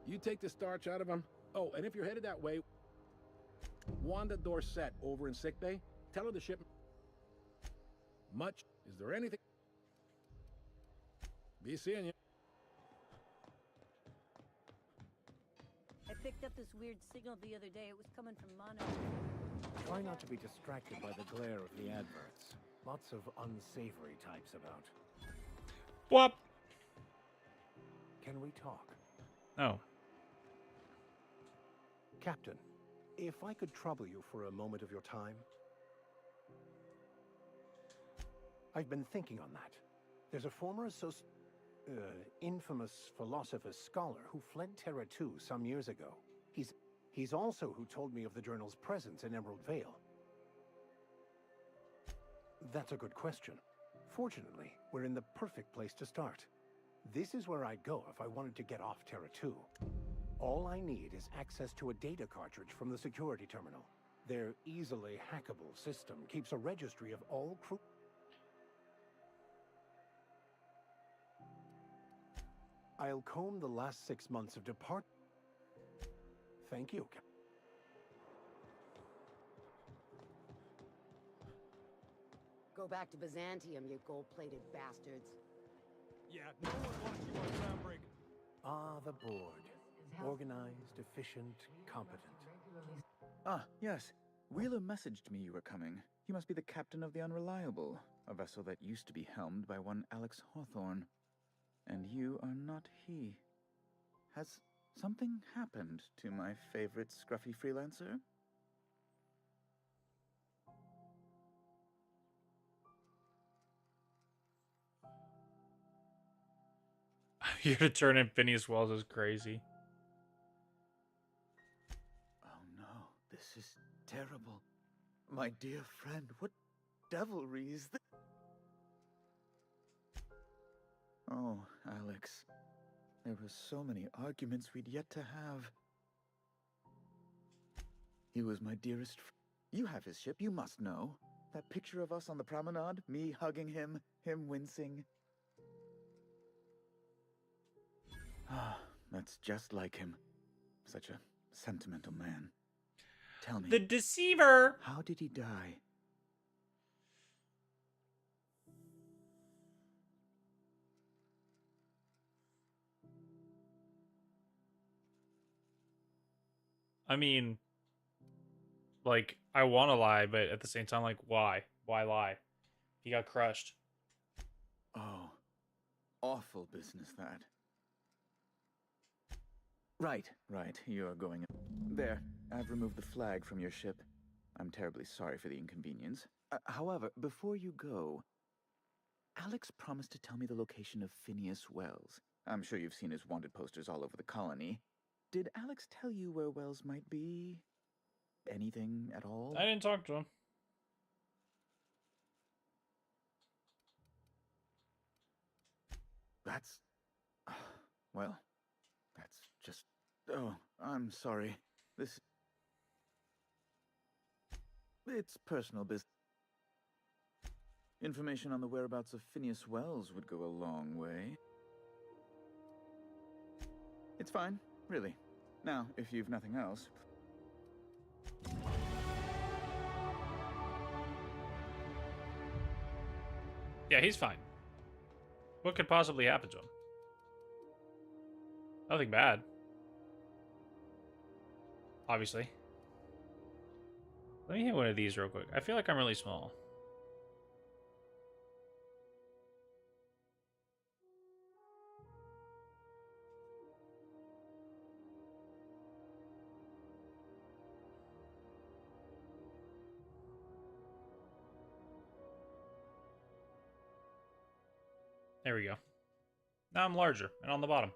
you take the starch out of them. Oh, and if you're headed that way, Wanda Dorset over in sickbay, tell her the ship... Much. Is there anything... Be seeing you. I picked up this weird signal the other day. It was coming from Mono. Try not to be distracted by the glare of the adverts. Lots of unsavory types about. What? Can we talk? Oh. Captain, if I could trouble you for a moment of your time. I've been thinking on that. There's a former infamous philosopher scholar who fled Terra 2 some years ago. He's also who told me of the journal's presence in Emerald Vale. That's a good question. Fortunately, we're in the perfect place to start. This is where I'd go if I wanted to get off Terra 2. All I need is access to a data cartridge from the security terminal. Their easily hackable system keeps a registry of all crew... I'll comb the last 6 months of depart... Thank you, Captain. Go back to Byzantium, you gold-plated bastards. Yeah, no one wants you on Groundbreak. Ah, the board. Organized, efficient, competent. Ah, yes. Wheeler messaged me you were coming. You must be the captain of the Unreliable, a vessel that used to be helmed by one Alex Hawthorne. And you are not he. Has something happened to my favorite scruffy freelancer? Here to turn in Phineas Wells is crazy. Oh no, this is terrible. My dear friend, what devilry is this? Oh, Alex. There were so many arguments we'd yet to have. He was my dearest friend. You have his ship, you must know. That picture of us on the promenade, me hugging him, him wincing. Ah, that's just like him. Such a sentimental man. Tell me. The Deceiver! How did he die? I mean, like, I want to lie, but at the same time, like, why? Why lie? He got crushed. Oh, awful business, that. Right, you're going... There, I've removed the flag from your ship. I'm terribly sorry for the inconvenience. However, before you go, Alex promised to tell me the location of Phineas Wells. I'm sure you've seen his wanted posters all over the colony. Did Alex tell you where Wells might be? Anything at all? I didn't talk to him. That's... well, that's just... Oh, I'm sorry. This... It's personal business. Information on the whereabouts of Phineas Wells would go a long way. It's fine, really. Now, if you've nothing else... Yeah, he's fine. What could possibly happen to him? Nothing bad. Obviously. Let me hit one of these real quick. I feel like I'm really small. There we go. Now I'm larger and on the bottom.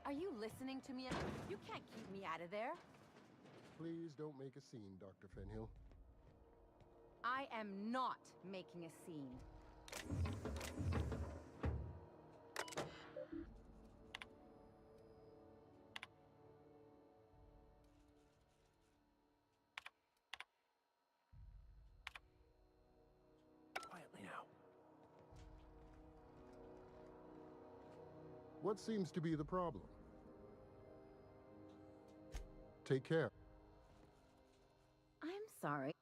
Are you listening to me? You can't keep me out of there. Please don't make a scene, Dr. Fenhill. I am not making a scene. Quietly now. What seems to be the problem? Take care. I'm sorry.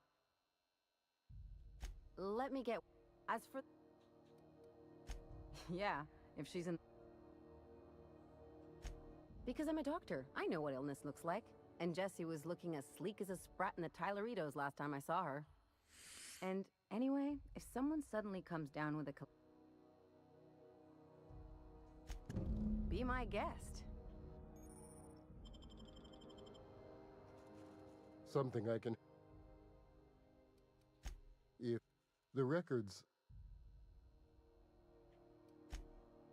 Let me get... As for... Yeah, if she's in... Because I'm a doctor. I know what illness looks like. And Jessie was looking as sleek as a sprat in the Tyleritos last time I saw her. And anyway, if someone suddenly comes down with a... Be my guest. Something I can... If the records...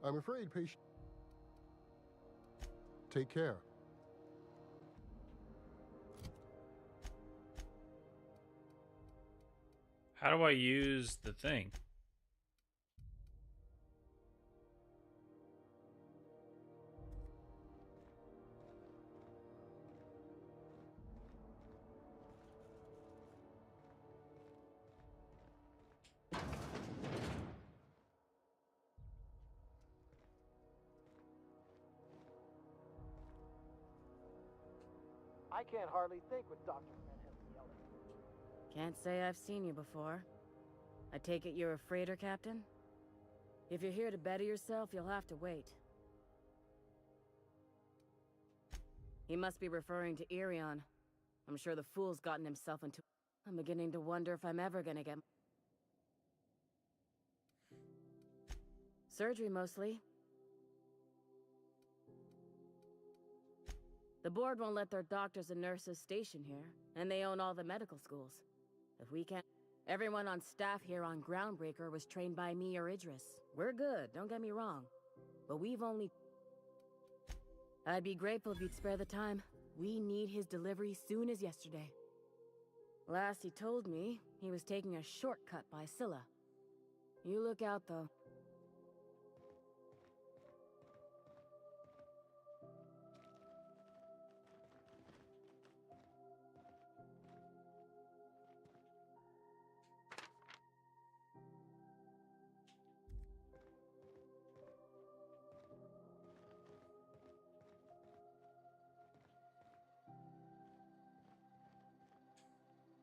I'm afraid patient... Take care. How do I use the thing? I can't hardly think with Dr. Fenhill's yelling. Can't say I've seen you before. I take it you're a freighter captain? If you're here to better yourself, you'll have to wait. He must be referring to Irion. I'm sure the fool's gotten himself into... I'm beginning to wonder if I'm ever gonna get... Surgery, mostly. The board won't let their doctors and nurses station here, and they own all the medical schools. If we can't... Everyone on staff here on Groundbreaker was trained by me or Idris. We're good, don't get me wrong. But we've only... I'd be grateful if you'd spare the time. We need his delivery soon as yesterday. Last he told me, he was taking a shortcut by Scylla. You look out, though.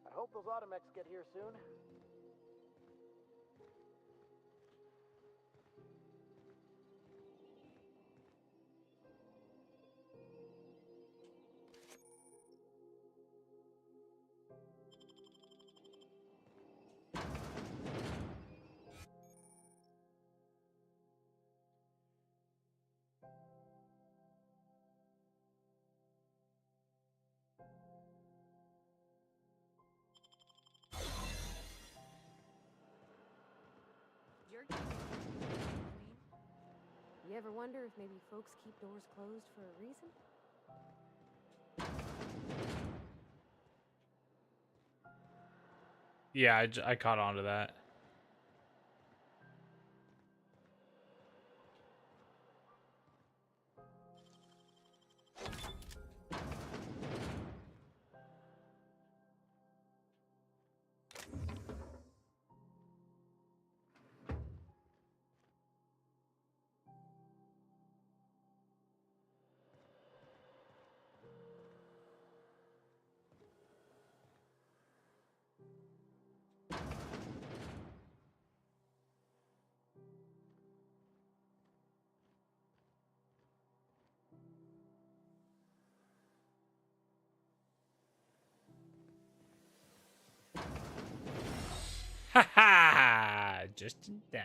I hope those Automechs get here soon. You ever wonder if maybe folks keep doors closed for a reason? Yeah, I caught on to that. Ha ha! Just in time.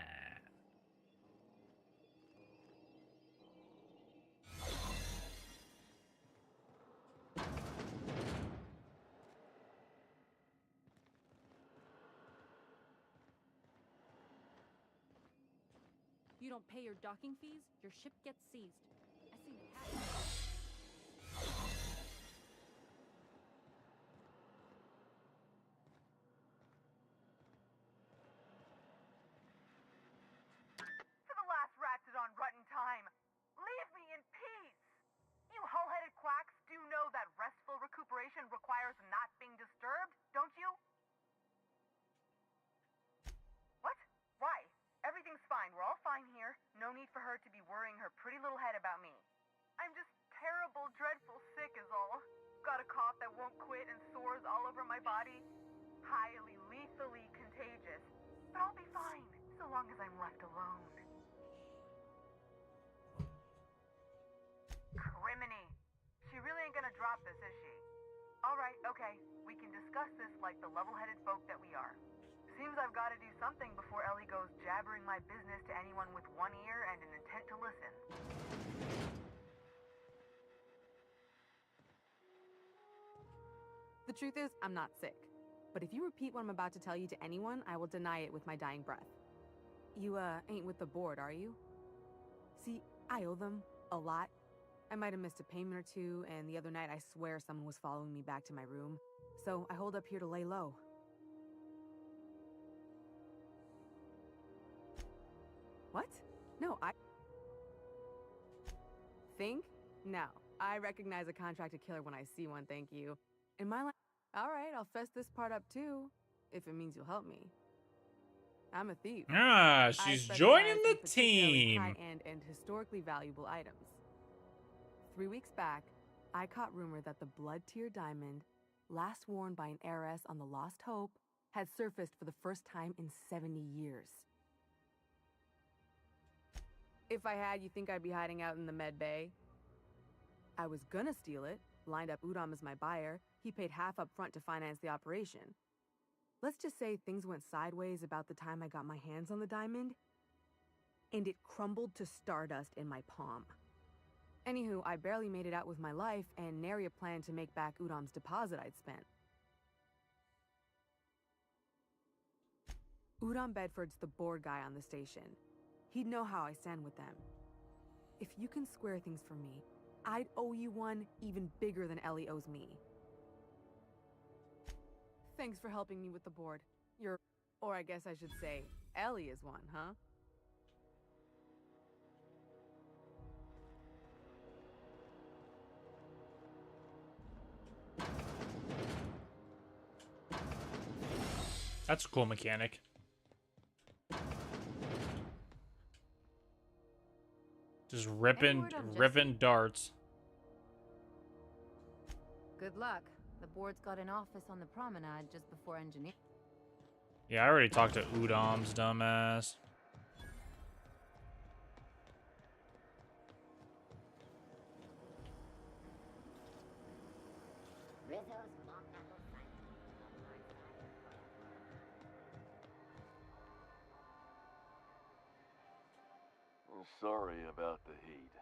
You don't pay your docking fees, your ship gets seized. I seen the cat. For the last Ratsadon Rutton time, leave me in peace! You hull-headed quacks do know that restful recuperation requires not being disturbed, don't you? What? Why? Everything's fine. We're all fine here. No need for her to be worrying her pretty little head about me. I'm just terrible, dreadful sick is all. Got a cough that won't quit and sores all over my body. Highly, lethally contagious. But I'll be fine, so long as I'm left alone. Criminy. She really ain't gonna drop this, is she? Alright, okay. We can discuss this like the level-headed folk that we are. Seems I've got to do something before Ellie goes jabbering my business to anyone with one ear and an intent to listen. The truth is, I'm not sick. But if you repeat what I'm about to tell you to anyone, I will deny it with my dying breath. You, ain't with the board, are you? See, I owe them a lot. I might have missed a payment or two, and the other night I swear someone was following me back to my room. So I hold up here to lay low. What? No, I... Think? No. I recognize a contracted killer when I see one, thank you. In my life... Alright, I'll fess this part up too, if it means you'll help me. I'm a thief. Ah, she's joining the team. High-end and historically valuable items. 3 weeks back, I caught rumor that the Blood Tier diamond, last worn by an heiress on the Lost Hope, had surfaced for the first time in 70 years. If I had, you think I'd be hiding out in the Med Bay? I was gonna steal it, lined up Udom as my buyer. He paid half up front to finance the operation. Let's just say things went sideways about the time I got my hands on the diamond, and it crumbled to stardust in my palm. Anywho, I barely made it out with my life, and nary a plan to make back Udom's deposit I'd spent. Udom Bedford's the board guy on the station. He'd know how I stand with them. If you can square things for me, I'd owe you one even bigger than Ellie owes me. Thanks for helping me with the board. Or I guess I should say, Ellie is one, huh? That's a cool mechanic. Just ripping darts. Good luck. The board's got an office on the promenade just before engineer. Yeah, I already talked to Udom's dumbass. Sorry about the heat.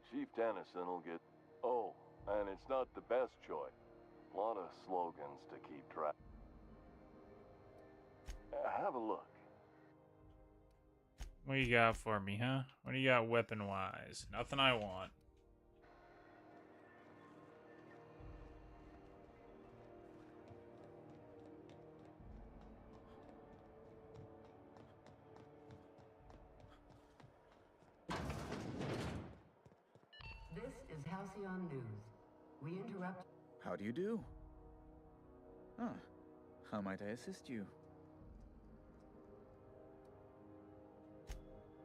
Chief Tennyson will get... Oh, and it's not the best choice. A lot of slogans to keep track. Have a look. What you got for me, huh? What do you got weapon-wise? Nothing I want. This is Halcyon News. We interrupt. How do you do? Ah, how might I assist you?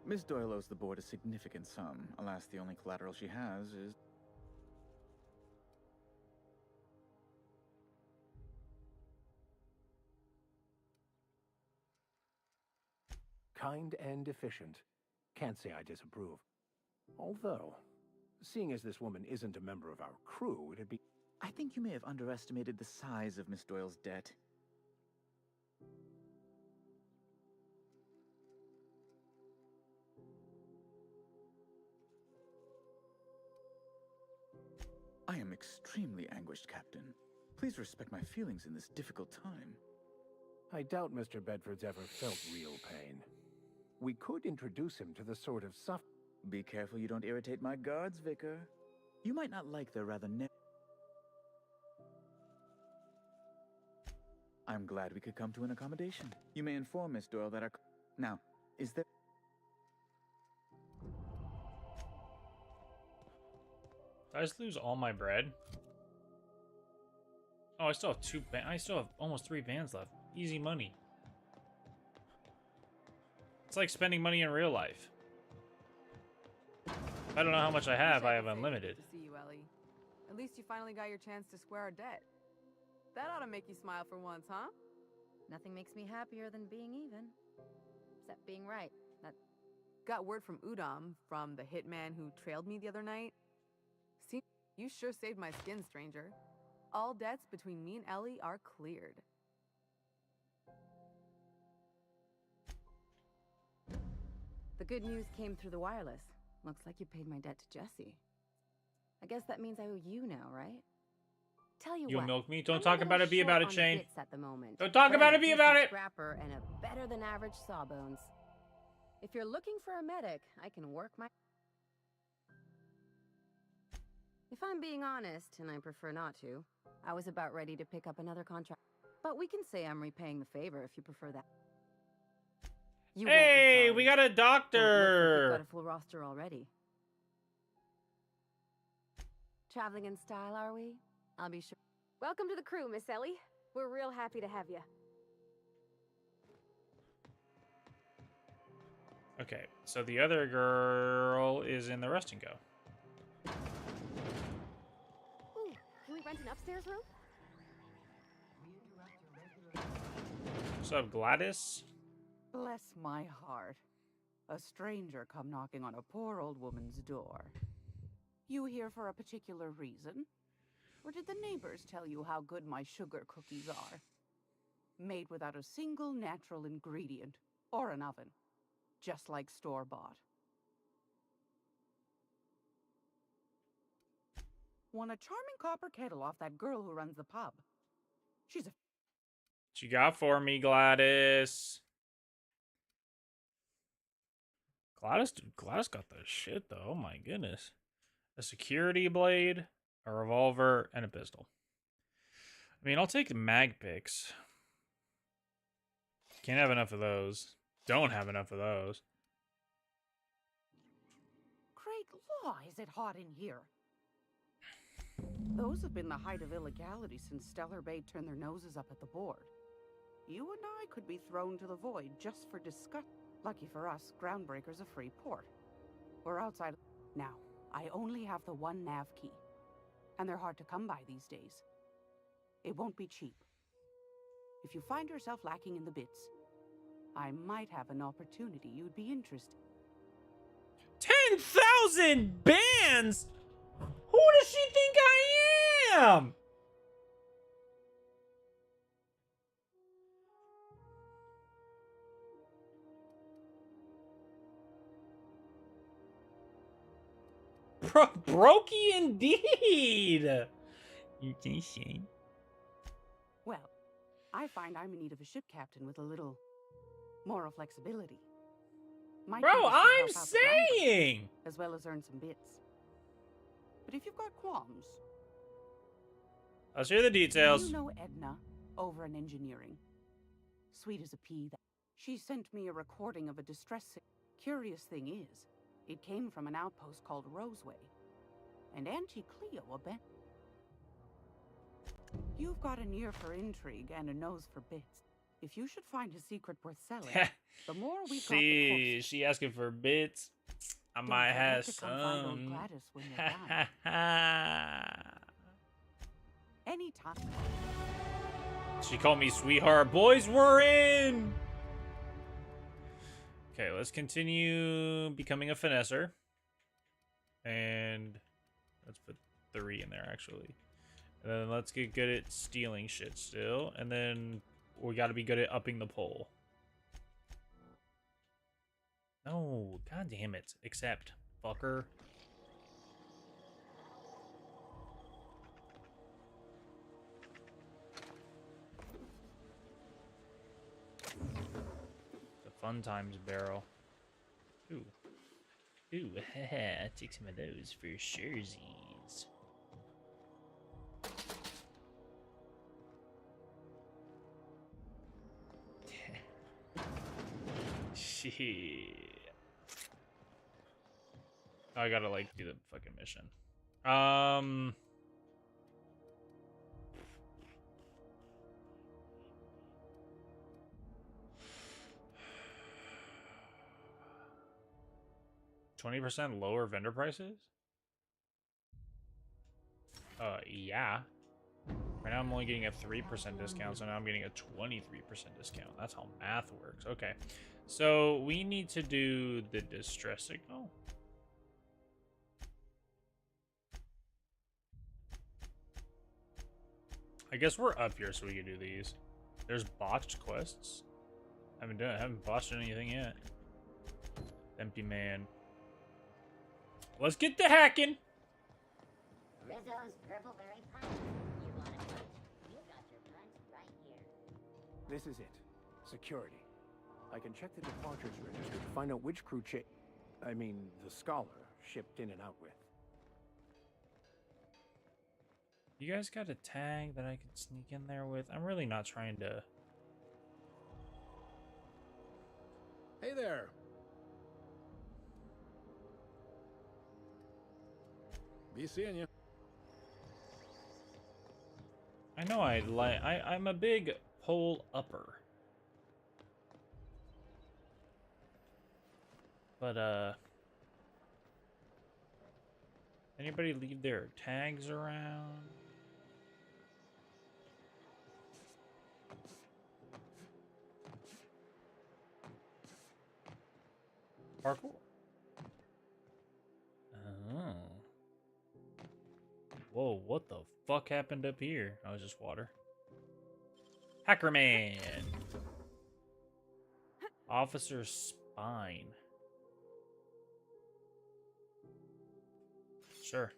Miss Doyle owes the board a significant sum. Alas, the only collateral she has is... Kind and efficient. Can't say I disapprove. Although, seeing as this woman isn't a member of our crew, it'd be... I think you may have underestimated the size of Miss Doyle's debt. I am extremely anguished, Captain. Please respect my feelings in this difficult time. I doubt Mr. Bedford's ever felt real pain. We could introduce him to the sort of Be careful you don't irritate my guards, Vicar. You might not like their rather I'm glad we could come to an accommodation. You may inform Miss Doyle that our... Now, is there... Did I just lose all my bread? Oh, I still have I still have almost 3 bands left. Easy money. It's like spending money in real life. I don't know how much I have. I have unlimited. Good to see you, Ellie. At least you finally got your chance to square our debt. That ought to make you smile for once, huh? Nothing makes me happier than being even. Except being right. That... Got word from Udom, from the hitman who trailed me the other night. See, you sure saved my skin, stranger. All debts between me and Ellie are cleared. The good news came through the wireless. Looks like you paid my debt to Jesse. I guess that means I owe you now, right? Tell you You'll what, milk me? Don't I'm talk a about little it, be about it, short on Shane. bits at the moment, Don't talk but about I'm it, be a about decent it. Scrapper and a better than average sawbones. If you're looking for a medic, I can work my... If I'm being honest, and I prefer not to, I was about ready to pick up another contract. But we can say I'm repaying the favor if you prefer that. You won't be Hey, sorry. we got a Don't look like you've doctor. got a full roster already. Traveling in style, are we? I'll be sure. Welcome to the crew, Miss Ellie. We're real happy to have you. Okay, so the other girl is in the rest and go. Ooh, can we rent an upstairs room? What's up, Gladys? Bless my heart. A stranger come knocking on a poor old woman's door. You here for a particular reason? Or did the neighbors tell you how good my sugar cookies are? Made without a single natural ingredient, or an oven. Just like store-bought. Won a charming copper kettle off that girl who runs the pub. She's a... What you got for me, Gladys? Gladys got the shit, though. Oh my goodness. A security blade, a revolver, and a pistol. I mean, I'll take the mag picks. Can't have enough of those. Don't have enough of those. Great law, is it hot in here? Those have been the height of illegality since Stellar Bay turned their noses up at the board. You and I could be thrown to the void just for disgust. Lucky for us, Groundbreaker's a free port. We're outside. Now, I only have the one nav key. And they're hard to come by these days. It won't be cheap. If you find yourself lacking in the bits, I might have an opportunity you'd be interested. 10,000 bands? Who does she think I am? Brokey indeed. You can see. Well, I find I'm in need of a ship captain with a little moral flexibility. Might Bro, be this could I'm help out the groundbreakers, saying. as well as earn some bits. But if you've got qualms, Let's hear the details. you know Edna over in engineering. Sweet as a pea. She sent me a recording of a distress signal. Curious thing is, it came from an outpost called Roseway. And Auntie Cleo You've got an ear for intrigue and a nose for bits. If you should find a secret worth selling, the more we got, the closer. She asking for bits. I Don't might forget have to come find old some. Gladys when you're down. Anytime. She called me sweetheart. Boys, we're in. Okay, let's continue becoming a finesser. And let's put 3 in there, actually. And then let's get good at stealing shit still. And then we got to be good at upping the pole. No, god damn it. Accept, fucker. The fun times barrel. Ooh. Ooh, haha, take some of those for surezies. Shit. I gotta, like, do the fucking mission. 20% lower vendor prices? Yeah. Right now I'm only getting a 3% discount, so now I'm getting a 23% discount. That's how math works. Okay. So we need to do the distress signal. I guess we're up here so we can do these. There's botched quests. I haven't botched anything yet. Empty man. Let's get to hacking. Rizzo's Purpleberry Punch. You want a punch? You got your punch right here. This is it. Security. I can check the departures register to find out which crew the scholar shipped in and out with. You guys got a tag that I can sneak in there with? I'm really not trying to... Hey there. Be seeing you. I know I'm a big pole upper. But, anybody leave their tags around? Parkour. Oh. Whoa, what the fuck happened up here? Oh, it was just water. Hacker Man. Officer's spine. Sure.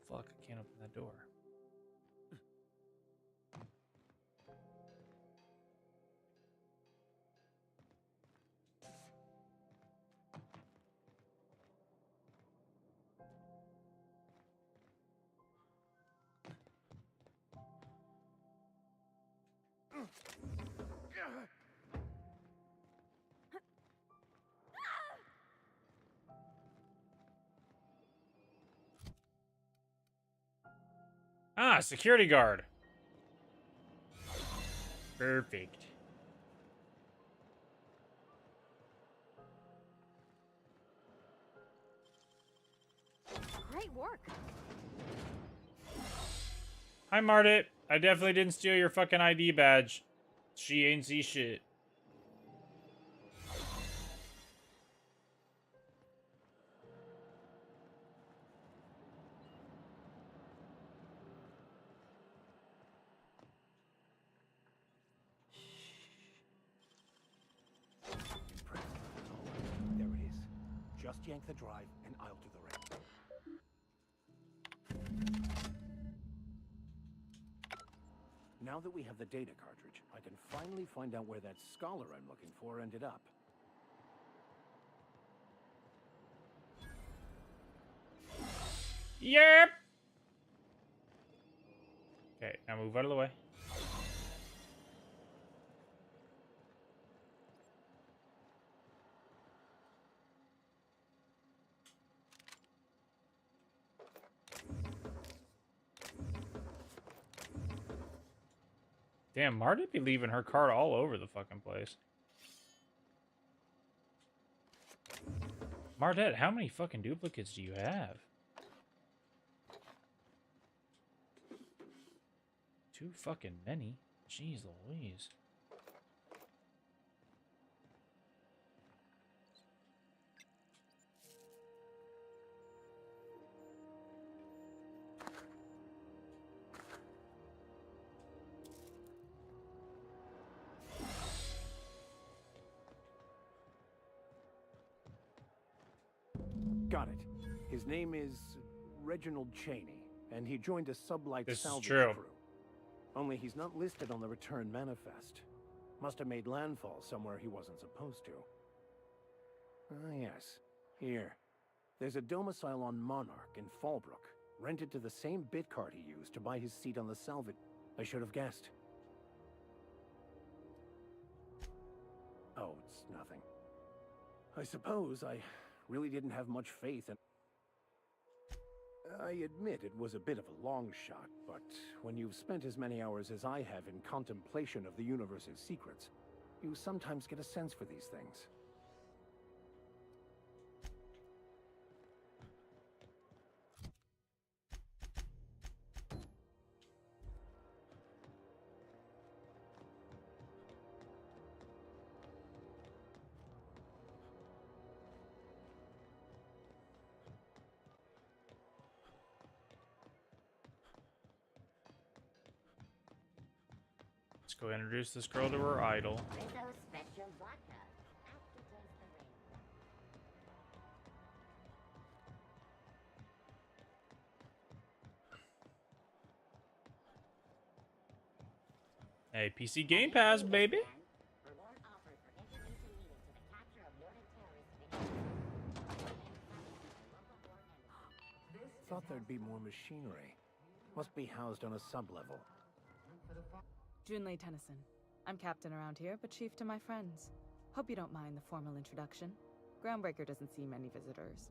Fuck, I can't open that door. Ah, security guard. Perfect. Great work. Hi, Martit. I definitely didn't steal your fucking ID badge. She ain't see shit. There it is. Just yank the drive, and I'll do the rest. Now that we have the data cartridge, I can finally find out where that scholar I'm looking for ended up. Yep. Okay, now move out of the way. Damn, Martit be leaving her card all over the fucking place. Martit, how many fucking duplicates do you have? Too fucking many. Jeez Louise. Got it. His name is Reginald Cheney, and he joined a sublight This is salvage true. crew. Only he's not listed on the return manifest. Must have made landfall somewhere he wasn't supposed to. Ah, yes. Here. There's a domicile on Monarch in Fallbrook, rented to the same bit card he used to buy his seat on the salvage. I should have guessed. Oh, it's nothing. I suppose I really didn't have much faith in... I admit it was a bit of a long shot, but when you've spent as many hours as I have in contemplation of the universe's secrets, you sometimes get a sense for these things. Let's go introduce this girl to her idol. Rizzo Special Vodka. Aftertaste the rain. Hey, PC Game Pass, baby. Reward offer for information needed to the capture of wanted terrorist victims. Thought there'd be more machinery. Must be housed on a sub-level. Junlei Tennyson. I'm captain around here, but chief to my friends. Hope you don't mind the formal introduction. Groundbreaker doesn't see many visitors.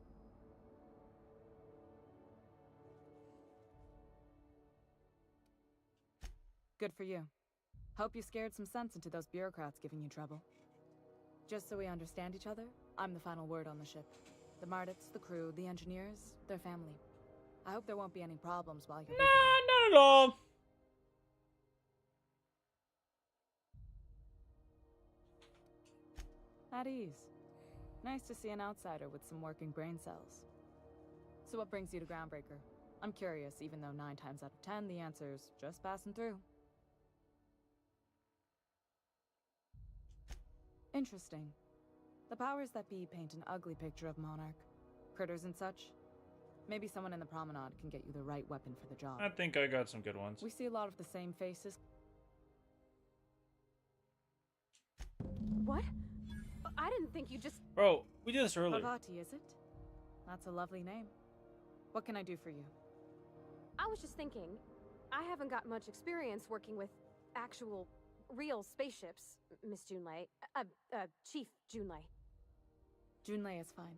Good for you. Hope you scared some sense into those bureaucrats giving you trouble. Just so we understand each other, I'm the final word on the ship. The Mardits, the crew, the engineers, their family. I hope there won't be any problems while you're visiting. Not at all. At ease. Nice to see an outsider with some working brain cells. So what brings you to Groundbreaker? I'm curious, even though 9 times out of 10 the answer's just passing through. Interesting. The powers that be paint an ugly picture of Monarch. Critters and such. Maybe someone in the promenade can get you the right weapon for the job. I think I got some good ones. We see a lot of the same faces. What? I didn't think you just... Bro, we did this earlier. Parvati, is it? That's a lovely name. What can I do for you? I was just thinking, I haven't got much experience working with actual, real spaceships, Miss Junlei. Chief Junlei. Junlei is fine.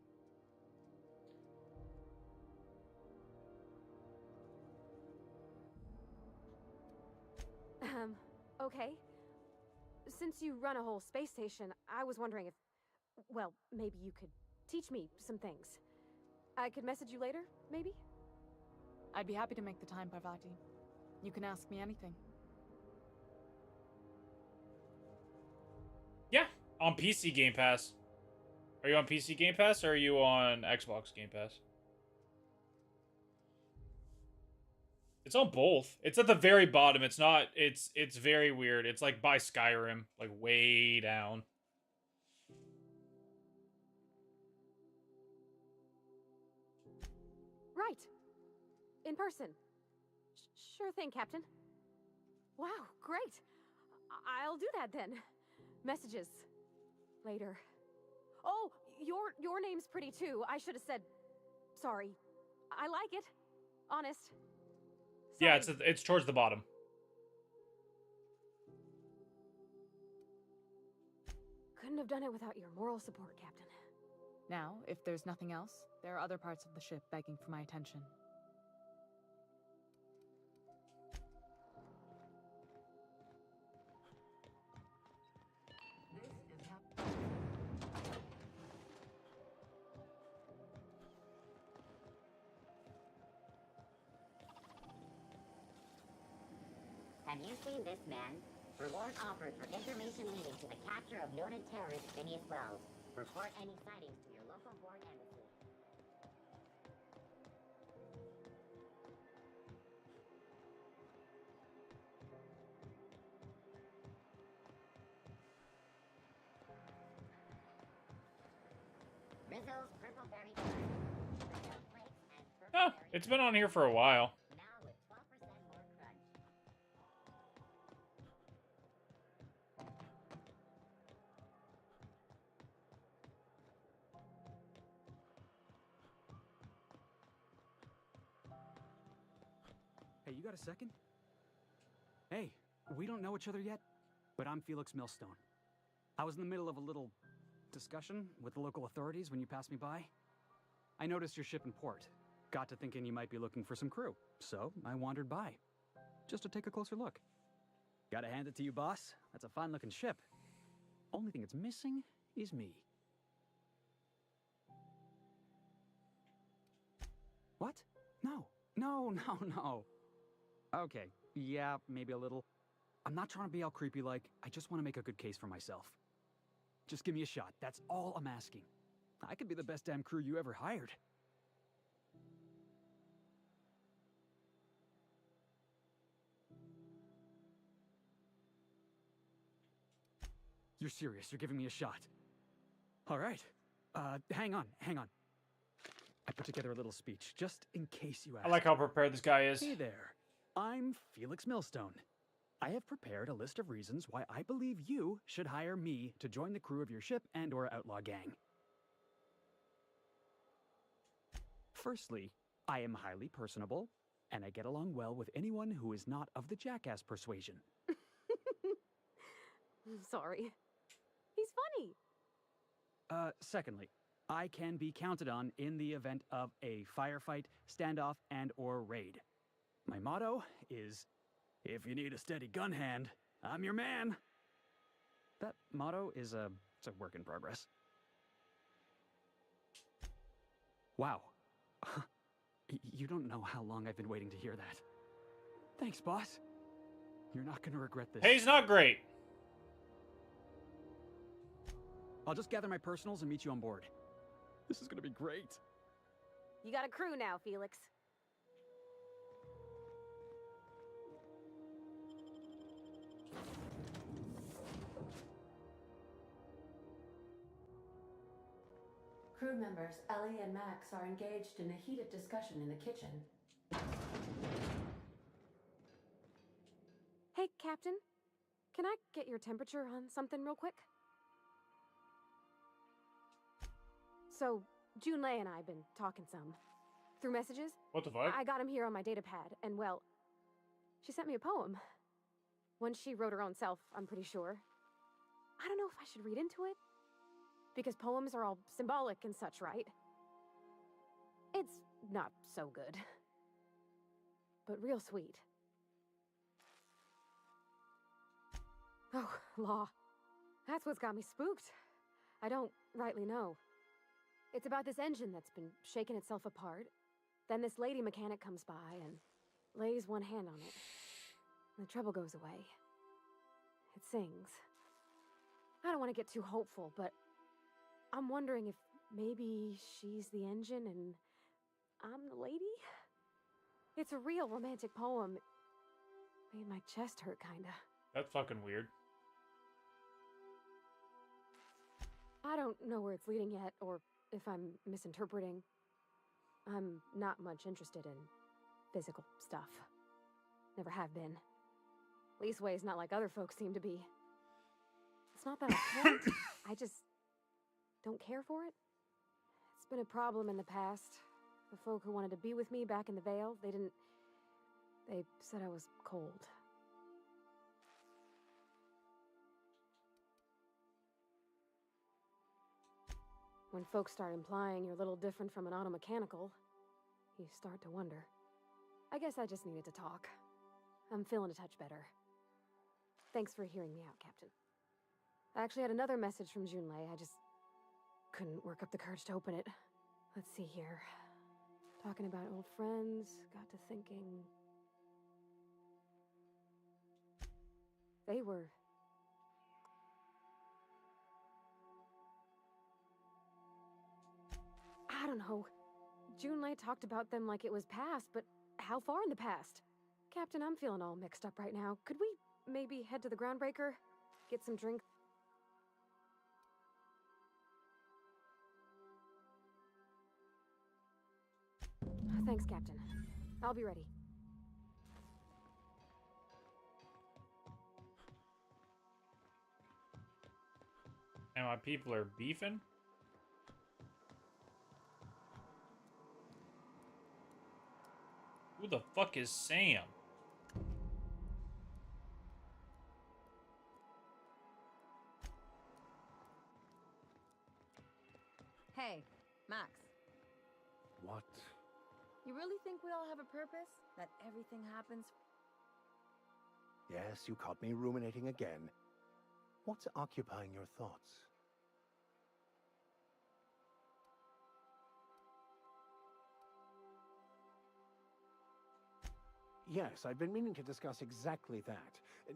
Okay. Since you run a whole space station, I was wondering if, well, maybe you could teach me some things. I could message you later, maybe? I'd be happy to make the time, Parvati. You can ask me anything. Yeah, on PC Game Pass. Are you on PC Game Pass or are you on Xbox Game Pass? It's on both. It's at the very bottom. It's not. It's very weird. It's like by Skyrim, like way down. Right. In person. Sure thing, Captain. Wow, great. I'll do that then. Messages. Later. Oh, your name's pretty too. I should have said sorry. I like it. Honest. Yeah, it's towards the bottom. Couldn't have done it without your moral support, Captain. Now, if there's nothing else, there are other parts of the ship begging for my attention. Have you seen this man? Reward offered for information leading to the capture of noted terrorist Phineas Wells. Report any sightings to your local board embassy. Rizzo's Purple Berry Card. Oh, it's been on here for a while. Now with 12% more crunch. Hey, you got a second? Hey, we don't know each other yet, but I'm Felix Millstone. I was in the middle of a little discussion with the local authorities when you passed me by. I noticed your ship in port. Got to thinking you might be looking for some crew, so I wandered by, just to take a closer look. Gotta hand it to you, boss. That's a fine-looking ship. Only thing it's missing is me. What? No. No. Okay, yeah, maybe a little. I'm not trying to be all creepy-like. I just want to make a good case for myself. Just give me a shot. That's all I'm asking. I could be the best damn crew you ever hired. You're serious. You're giving me a shot. All right. Hang on. I put together a little speech, just in case you ask. I like how prepared this guy is. Hey there. I'm Felix Millstone. I have prepared a list of reasons why I believe you should hire me to join the crew of your ship and/or outlaw gang. Firstly, I am highly personable, and I get along well with anyone who is not of the jackass persuasion. Sorry. He's funny. Secondly, I can be counted on in the event of a firefight, standoff, and/or raid. My motto is, if you need a steady gun hand, I'm your man. That motto is it's a work in progress. Wow. You don't know how long I've been waiting to hear that. Thanks, boss. You're not gonna regret this. Hey, he's not great. I'll just gather my personals and meet you on board. This is gonna be great. You got a crew now, Felix. Crew members Ellie and Max are engaged in a heated discussion in the kitchen. Hey, Captain. Can I get your temperature on something real quick? So, Junlei and I have been talking some. Through messages. What the fuck? I got him here on my data pad, and well, she sent me a poem. One she wrote her own self, I'm pretty sure. I don't know if I should read into it. Because poems are all symbolic and such, right? It's not so good. But real sweet. Oh, law. That's what's got me spooked. I don't rightly know. It's about this engine that's been shaking itself apart. Then this lady mechanic comes by and lays one hand on it. And the trouble goes away. It sings. I don't want to get too hopeful, but I'm wondering if maybe she's the engine and I'm the lady? It's a real romantic poem. It made my chest hurt, kinda. That's fucking weird. I don't know where it's leading yet, or if I'm misinterpreting. I'm not much interested in physical stuff. Never have been. Leastways, not like other folks seem to be. It's not that I can't, I just don't care for it. It's been a problem in the past. The folk who wanted to be with me back in the Vale, they said I was cold. When folks start implying you're a little different from an automechanical, you start to wonder. I guess I just needed to talk. I'm feeling a touch better. Thanks for hearing me out, Captain. I actually had another message from Junlei. I just couldn't work up the courage to open it. Let's see here. Talking about old friends, got to thinking. They were... I don't know. Junlei talked about them like it was past, but how far in the past? Captain, I'm feeling all mixed up right now. Could we maybe head to the Groundbreaker? Get some drink? Thanks, Captain. I'll be ready. And my people are beefing? Who the fuck is Sam? Hey, Max. What? You really think we all have a purpose? That everything happens? Yes, you caught me ruminating again. What's occupying your thoughts? Yes, I've been meaning to discuss exactly that.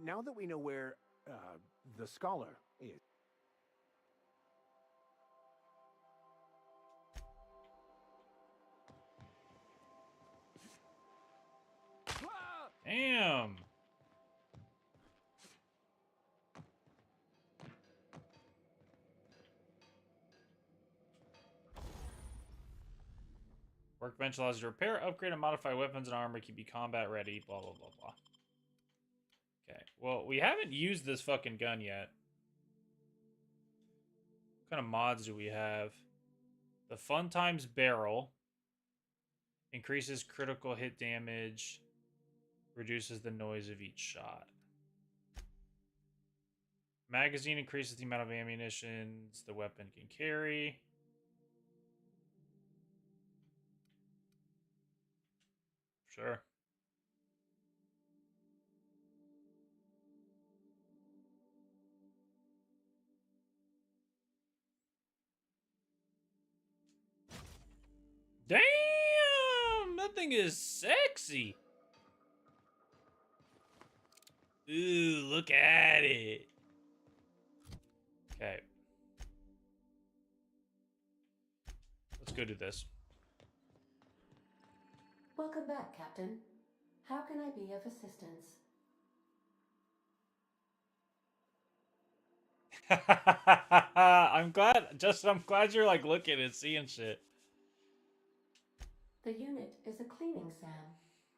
Now that we know where, the scholar is. Damn! Workbench allows you to repair, upgrade, and modify weapons and armor, keep you combat ready, blah, blah, blah, blah. Okay, well, we haven't used this fucking gun yet. What kind of mods do we have? The Fun Times Barrel. Increases critical hit damage. Reduces the noise of each shot. Magazine increases the amount of ammunition the weapon can carry. Sure. Damn! That thing is sexy. Ooh, look at it. Okay. Let's go do this. Welcome back, Captain. How can I be of assistance? I'm glad you're like looking and seeing shit. The unit is a cleaning Sam.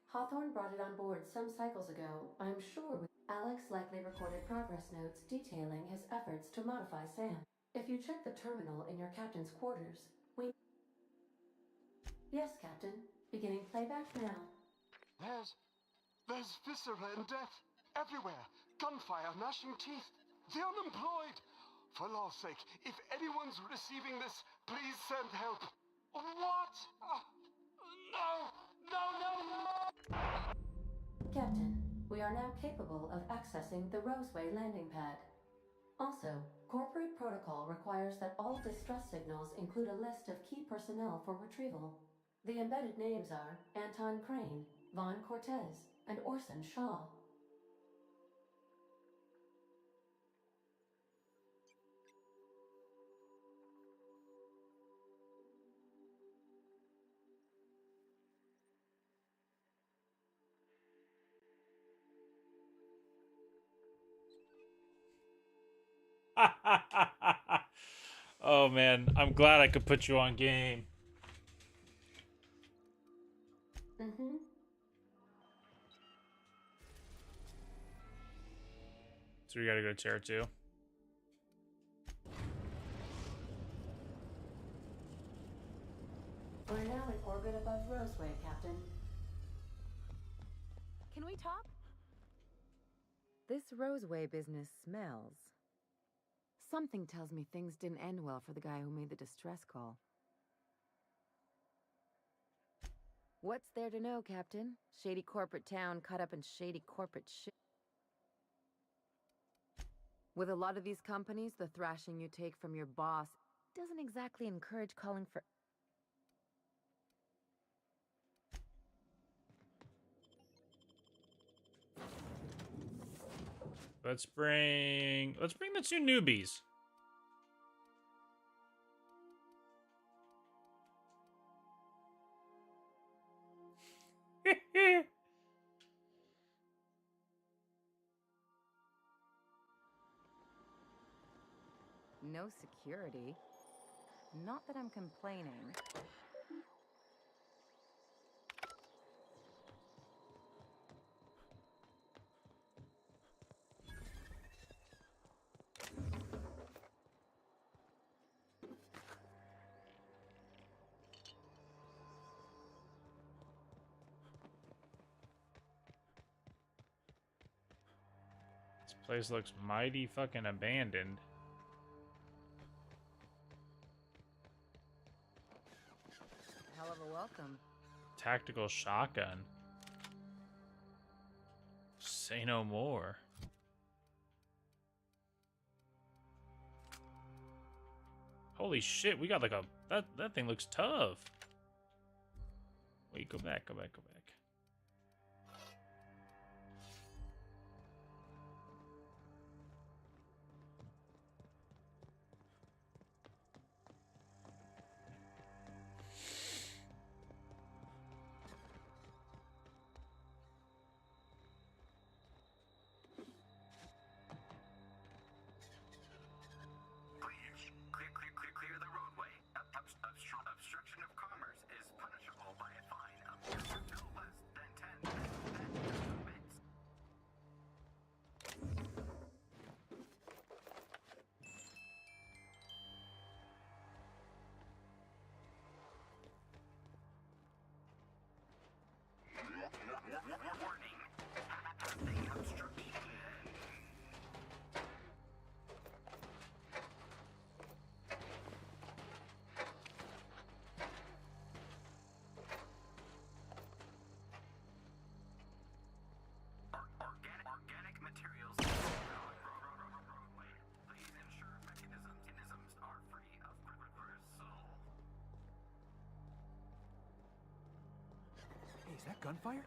Hawthorne brought it on board some cycles ago, I'm sure. Alex likely recorded progress notes detailing his efforts to modify Sam. If you check the terminal in your captain's quarters, Yes, Captain. Beginning playback now. There's viscera and death everywhere. Gunfire, gnashing teeth. The unemployed. For law's sake, if anyone's receiving this, please send help. What? No! Captain, we are now capable of accessing the Roseway landing pad. Also, corporate protocol requires that all distress signals include a list of key personnel for retrieval. The embedded names are Anton Crane, Vaughn Cortez, and Orson Shaw. Oh man, I'm glad I could put you on game. Mm-hmm. So we gotta go to tier 2. We're now in orbit above Roseway, Captain. Can we talk? This Roseway business smells. Something tells me things didn't end well for the guy who made the distress call. What's there to know, Captain? Shady corporate town caught up in shady corporate shit. With a lot of these companies, the thrashing you take from your boss doesn't exactly encourage calling for... Let's bring the 2 newbies. No security. Not that I'm complaining. This place looks mighty fucking abandoned. Hell of a welcome. Tactical shotgun. Say no more. Holy shit, we got like a... That thing looks tough. Wait, go back. Clear the roadway. Obstruction of commerce is punishable by a fine of no less than 10 bits. Warning. Passing obstruction. Organic materials roadway. Please ensure mechanisms are free of reversal. Hey, is that gunfire?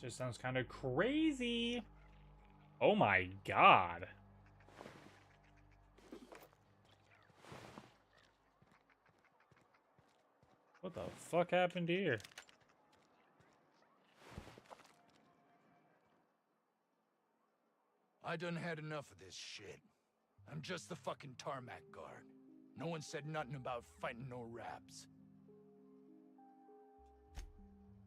Just sounds kind of crazy. Oh my god. What the fuck happened here? I done had enough of this shit. I'm just the fucking tarmac guard. No one said nothing about fighting no raps.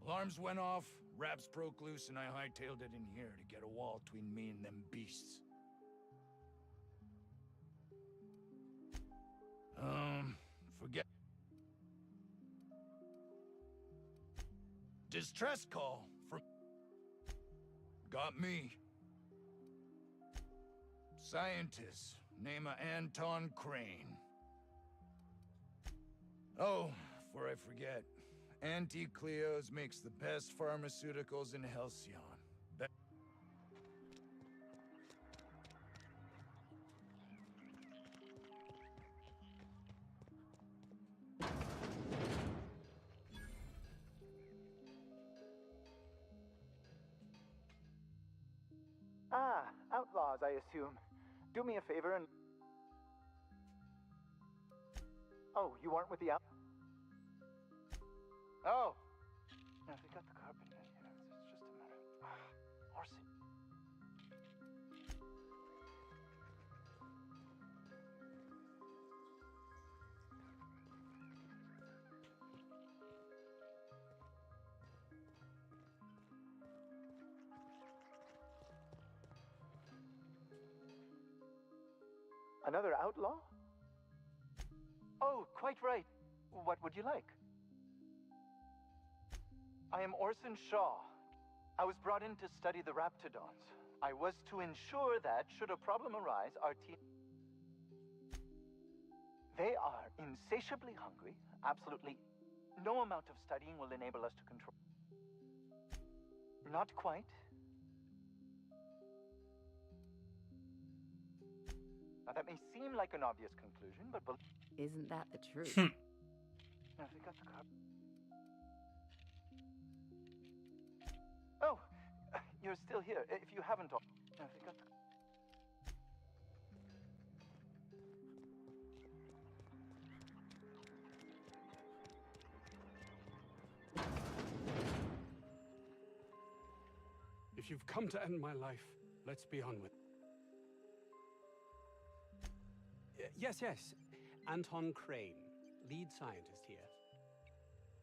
Alarms went off, raps broke loose, and I hightailed it in here to get a wall between me and them beasts. Forget... Distress call from... Got me. Scientist, name of Anton Crane. Oh, before I forget, Anti-Cleo's makes the best pharmaceuticals in Halcyon. Ah, outlaws, I assume. Do me a favor and... Oh, you aren't with the out... Oh! No, they got the carpet in here. It's just a matter... Orson. Another outlaw? Oh, quite right. What would you like? I am Orson Shaw. I was brought in to study the Raptidons. I was to ensure that, should a problem arise, our team... They are insatiably hungry. Absolutely no amount of studying will enable us to control... Not quite. Now, that may seem like an obvious conclusion, but... Isn't that the truth? Now, they got the carpet... Oh, you're still here. If you haven't... Now, they got the... If you've come to end my life, let's be on with it. Yes. Anton Crane, lead scientist here.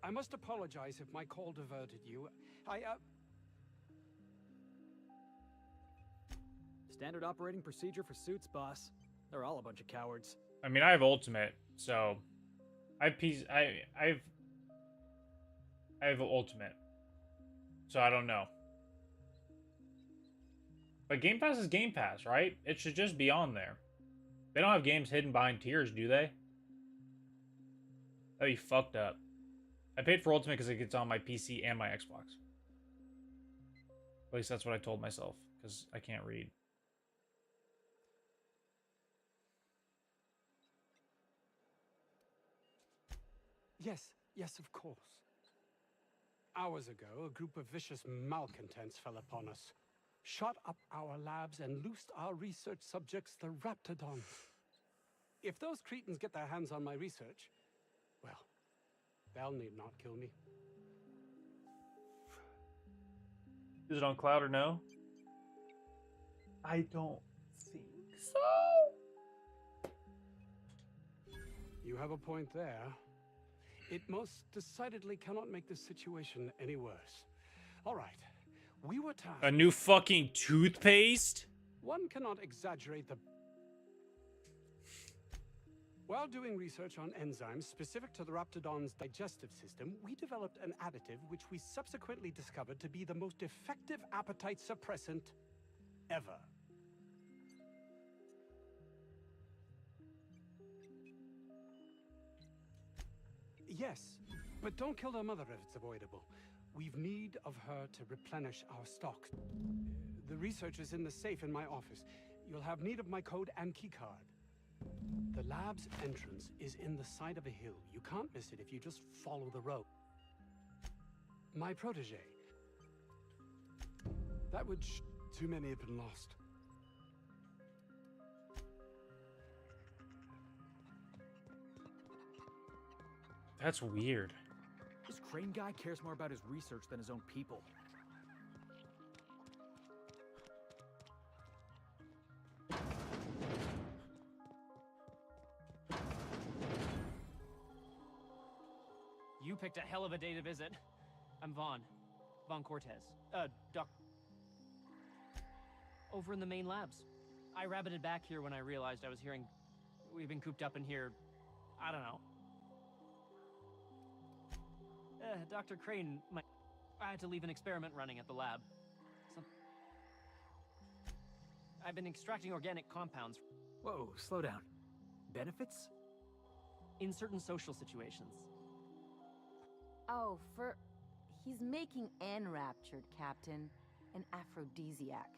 I must apologize if my call diverted you. Standard operating procedure for suits, boss. They're all a bunch of cowards. I mean, I have ultimate, so I have ultimate, so I don't know. But Game Pass is Game Pass, right? It should just be on there. They don't have games hidden behind tiers, do they? That'd be fucked up. I paid for Ultimate because it gets on my PC and my Xbox. At least that's what I told myself, because I can't read. Yes, of course. Hours ago, a group of vicious malcontents fell upon us, shot up our labs, and loosed our research subjects, the Raptidons. If those cretins get their hands on my research, well, they'll need not kill me. Is it on cloud or no? I don't think so. You have a point there. It most decidedly cannot make this situation any worse. All right, we were tasked... A new fucking toothpaste? One cannot exaggerate the... While doing research on enzymes specific to the Raptidon's digestive system, we developed an additive which we subsequently discovered to be the most effective appetite suppressant ever. Yes, but don't kill the mother if it's avoidable. We've need of her to replenish our stocks. The research is in the safe in my office. You'll have need of my code and keycard. The lab's entrance is in the side of a hill. You can't miss it if you just follow the road. My protege. That would too many have been lost. That's weird. This Crane guy cares more about his research than his own people. You picked a hell of a day to visit. I'm Vaughn Cortez. Doc... Over in the main labs. I rabbited back here when I realized I was hearing... We've been cooped up in here... I don't know. Dr. Crane, I had to leave an experiment running at the lab. I've been extracting organic compounds. Whoa, slow down. Benefits? In certain social situations. Oh, he's making enraptured, Captain. An aphrodisiac.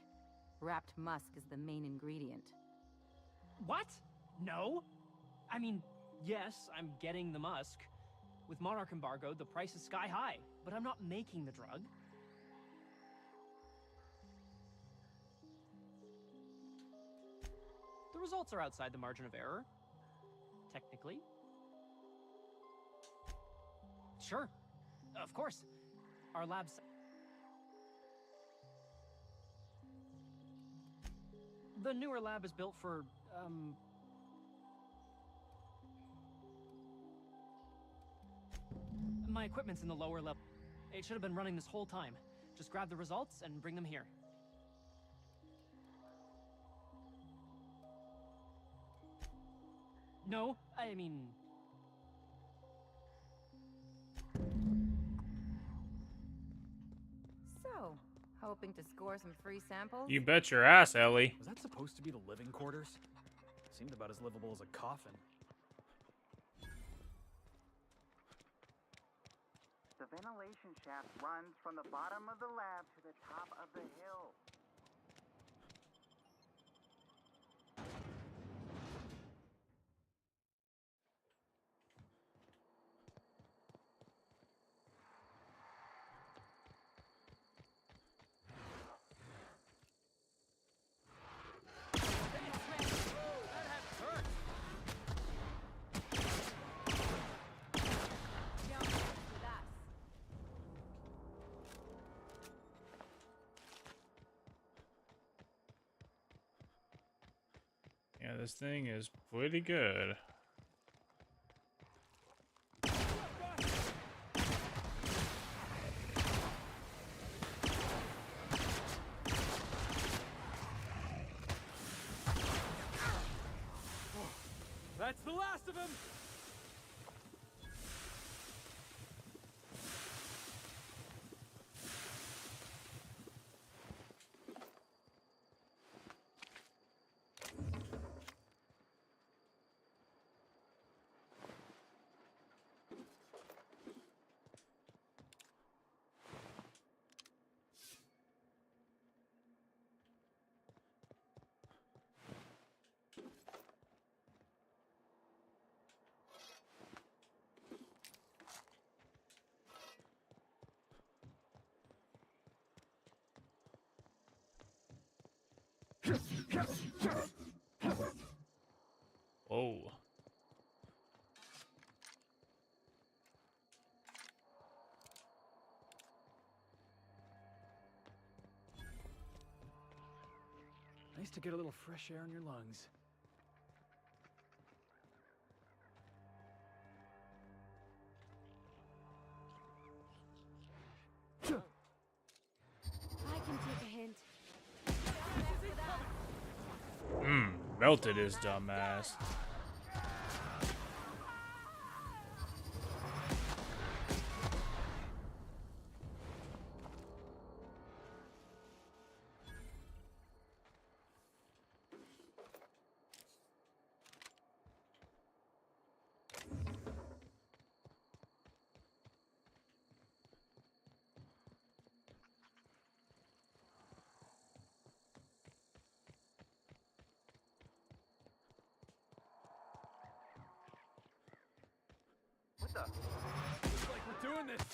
Wrapped musk is the main ingredient. What? No? I mean, yes, I'm getting the musk. With Monarch embargo, the price is sky high, but I'm not making the drug. The results are outside the margin of error. Technically. Sure. Of course. Our lab's... The newer lab is built for, my equipment's in the lower level. It should have been running this whole time. Just grab the results and bring them here. No, I mean... So, hoping to score some free samples? You bet your ass, Ellie. Was that supposed to be the living quarters? Seemed about as livable as a coffin. The ventilation shaft runs from the bottom of the lab to the top of the hill. Yeah, this thing is pretty good. That's the last of him! Whoa. Nice to get a little fresh air in your lungs. I can take a hint. Melted his dumb ass. What the? Looks like we're doing this!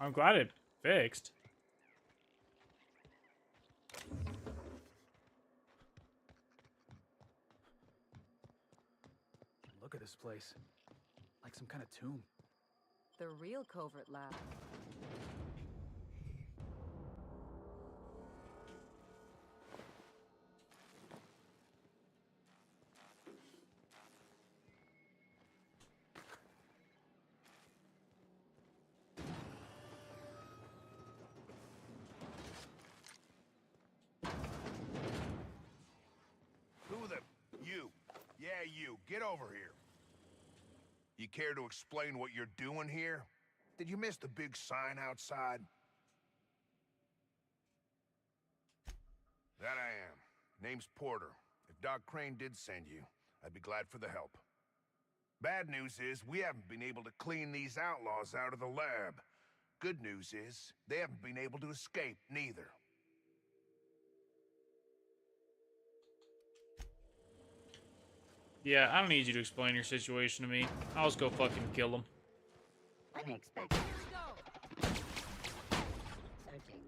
I'm glad it fixed. Look at this place. Like some kind of tomb. The real covert lab. Get over here. You care to explain what you're doing here? Did you miss the big sign outside? That I am. Name's Porter. If Doc Crane did send you, I'd be glad for the help. Bad news is, we haven't been able to clean these outlaws out of the lab. Good news is, they haven't been able to escape, neither. Yeah, I don't need you to explain your situation to me. I'll just go fucking kill them. Unexpected. Searching.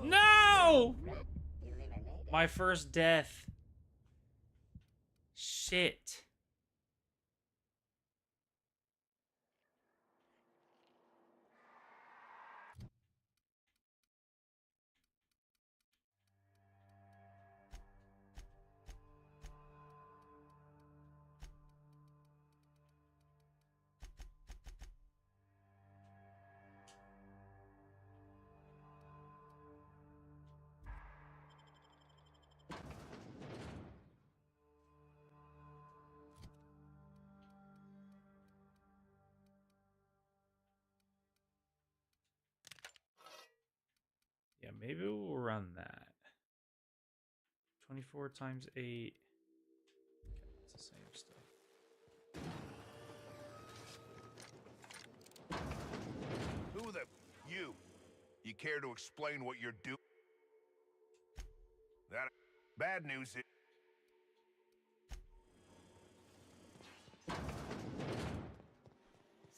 No! My first death. Shit. Yeah, maybe we'll run that. 24 times 8. Okay, it's the same stuff. Who the... You. You care to explain what you're doing? That... Bad news is...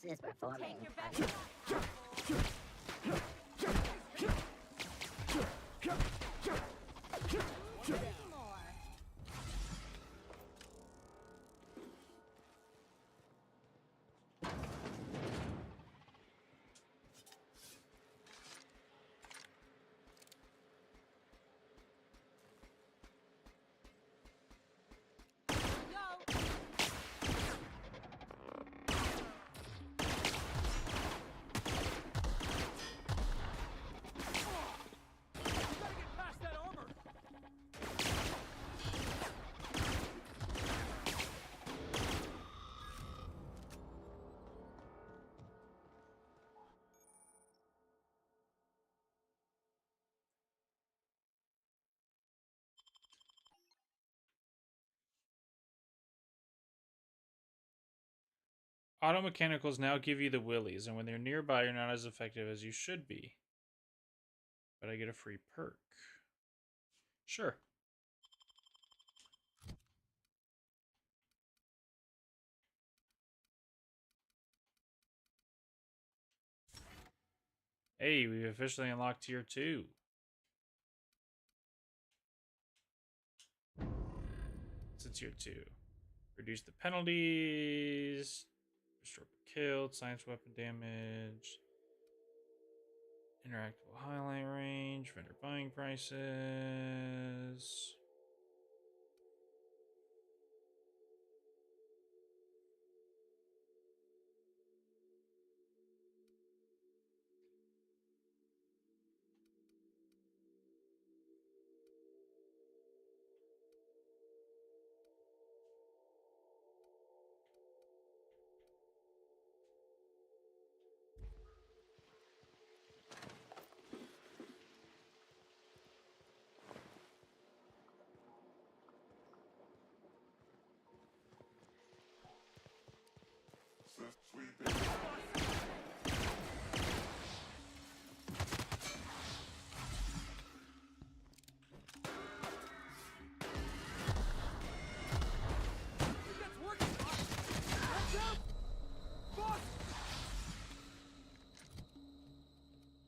Since performing. Auto mechanicals now give you the willies, and when they're nearby, you're not as effective as you should be. But I get a free perk. Sure. Hey, we've officially unlocked tier 2. It's a tier 2. Reduce the penalties. Restore killed. Science weapon damage. Interactable highlight range. Vendor buying prices.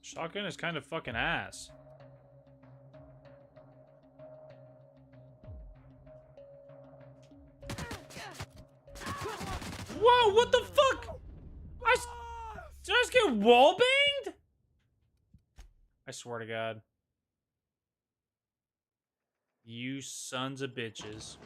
Shotgun is kind of fucking ass. Whoa, what the fuck? Did I just get wallbanged? I swear to God. You sons of bitches.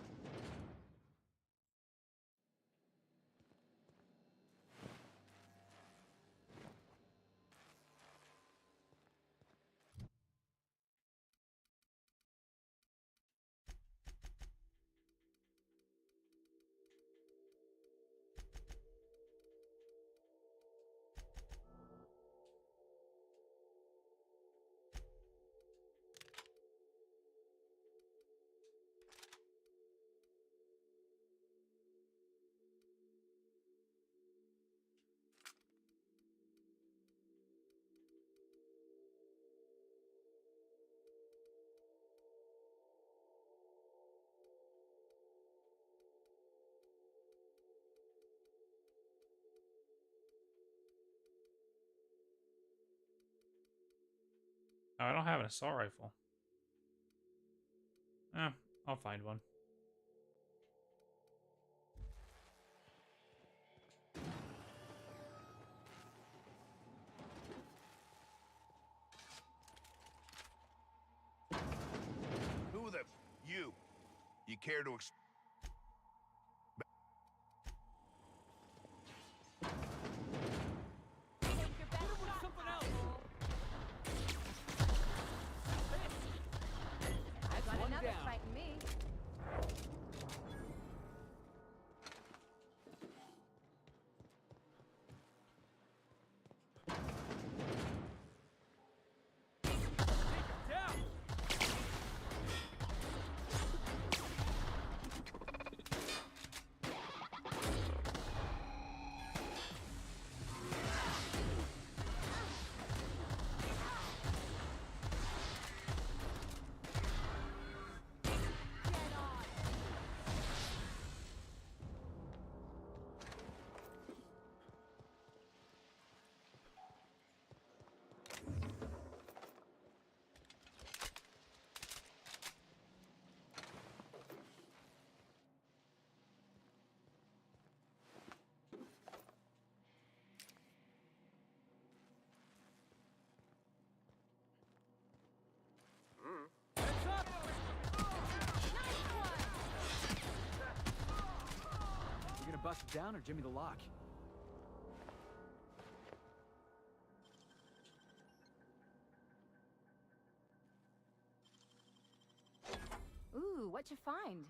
Oh, I don't have an assault rifle. I'll find one. Who the... You. You care to... I've got another fighting me. You gonna bust it down or Jimmy the lock? Ooh, what you find?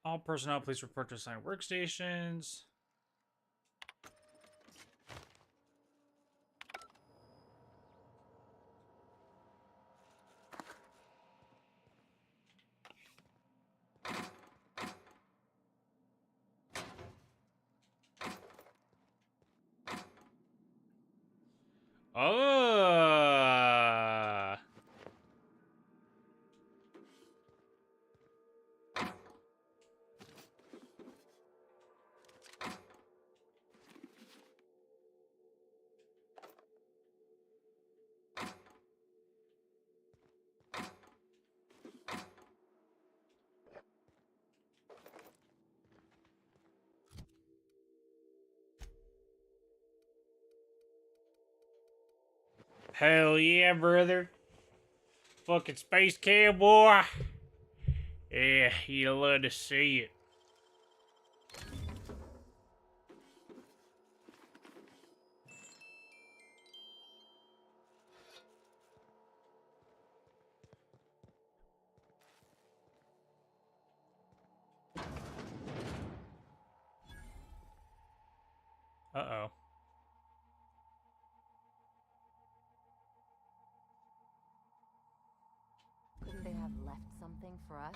All personnel, please report to assigned workstations. Oh. Hell yeah, brother. Fucking space cowboy. Yeah, you love to see it. Uh-oh. Couldn't they have left something for us?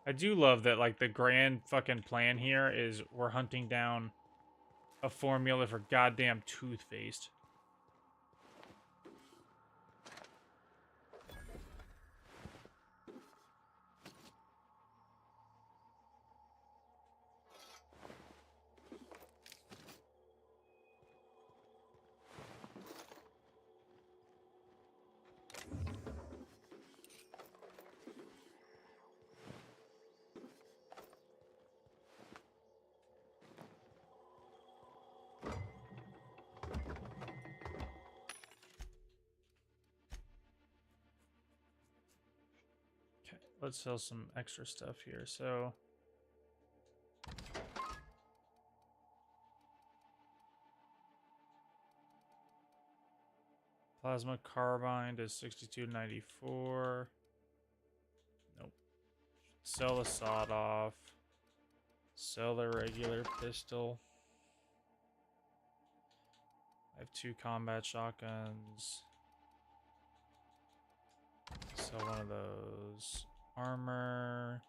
I do love that, like, the grand fucking plan here is we're hunting down a formula for goddamn toothpaste. Okay, let's sell some extra stuff here. So plasma carbine is 62.94. Nope. Sell the sawed off. Sell the regular pistol. I have 2 combat shotguns. So one of those. Armor.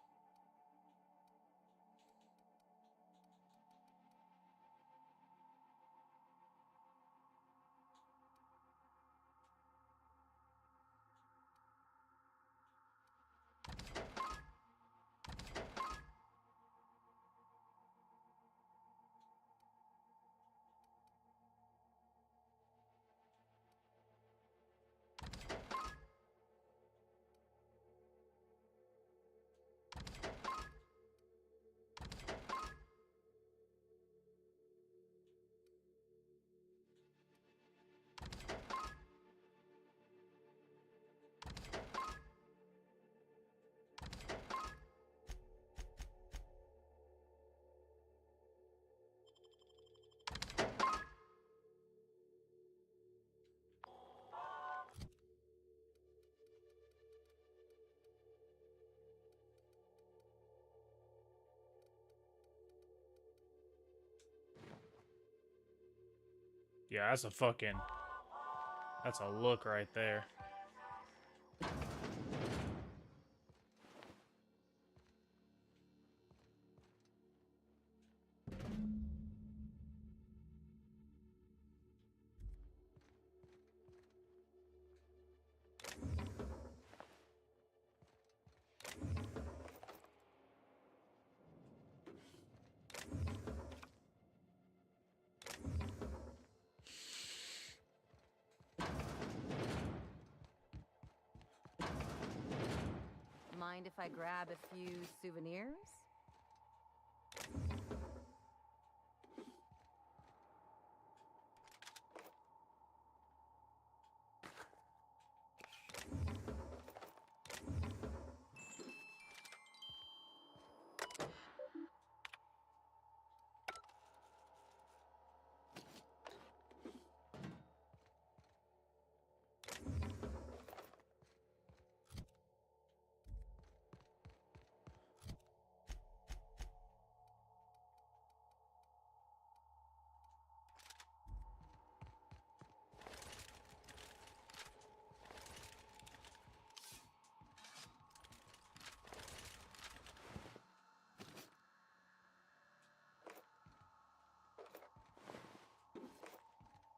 Yeah, that's a look right there. Mind if I grab a few souvenirs?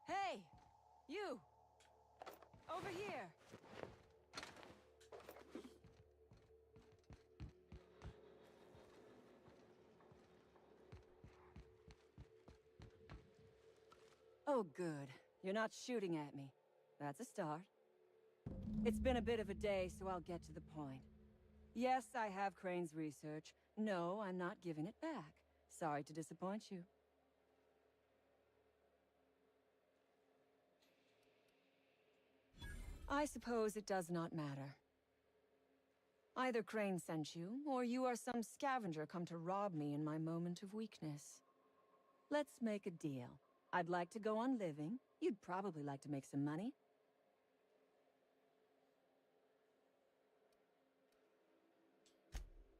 Hey! You! Over here! Oh, good. You're not shooting at me. That's a start. It's been a bit of a day, so I'll get to the point. Yes, I have Crane's research. No, I'm not giving it back. Sorry to disappoint you. I suppose it does not matter. Either Crane sent you, or you are some scavenger come to rob me in my moment of weakness. Let's make a deal. I'd like to go on living. You'd probably like to make some money.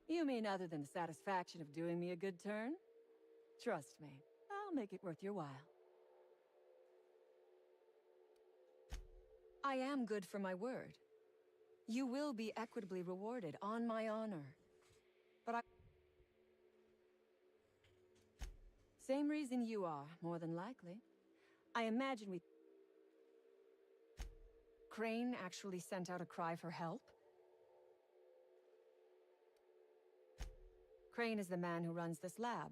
You mean other than the satisfaction of doing me a good turn? Trust me, I'll make it worth your while. I am good for my word. You will be equitably rewarded, on my honor. But I... Same reason you are, more than likely. I imagine we... Crane actually sent out a cry for help? Crane is the man who runs this lab.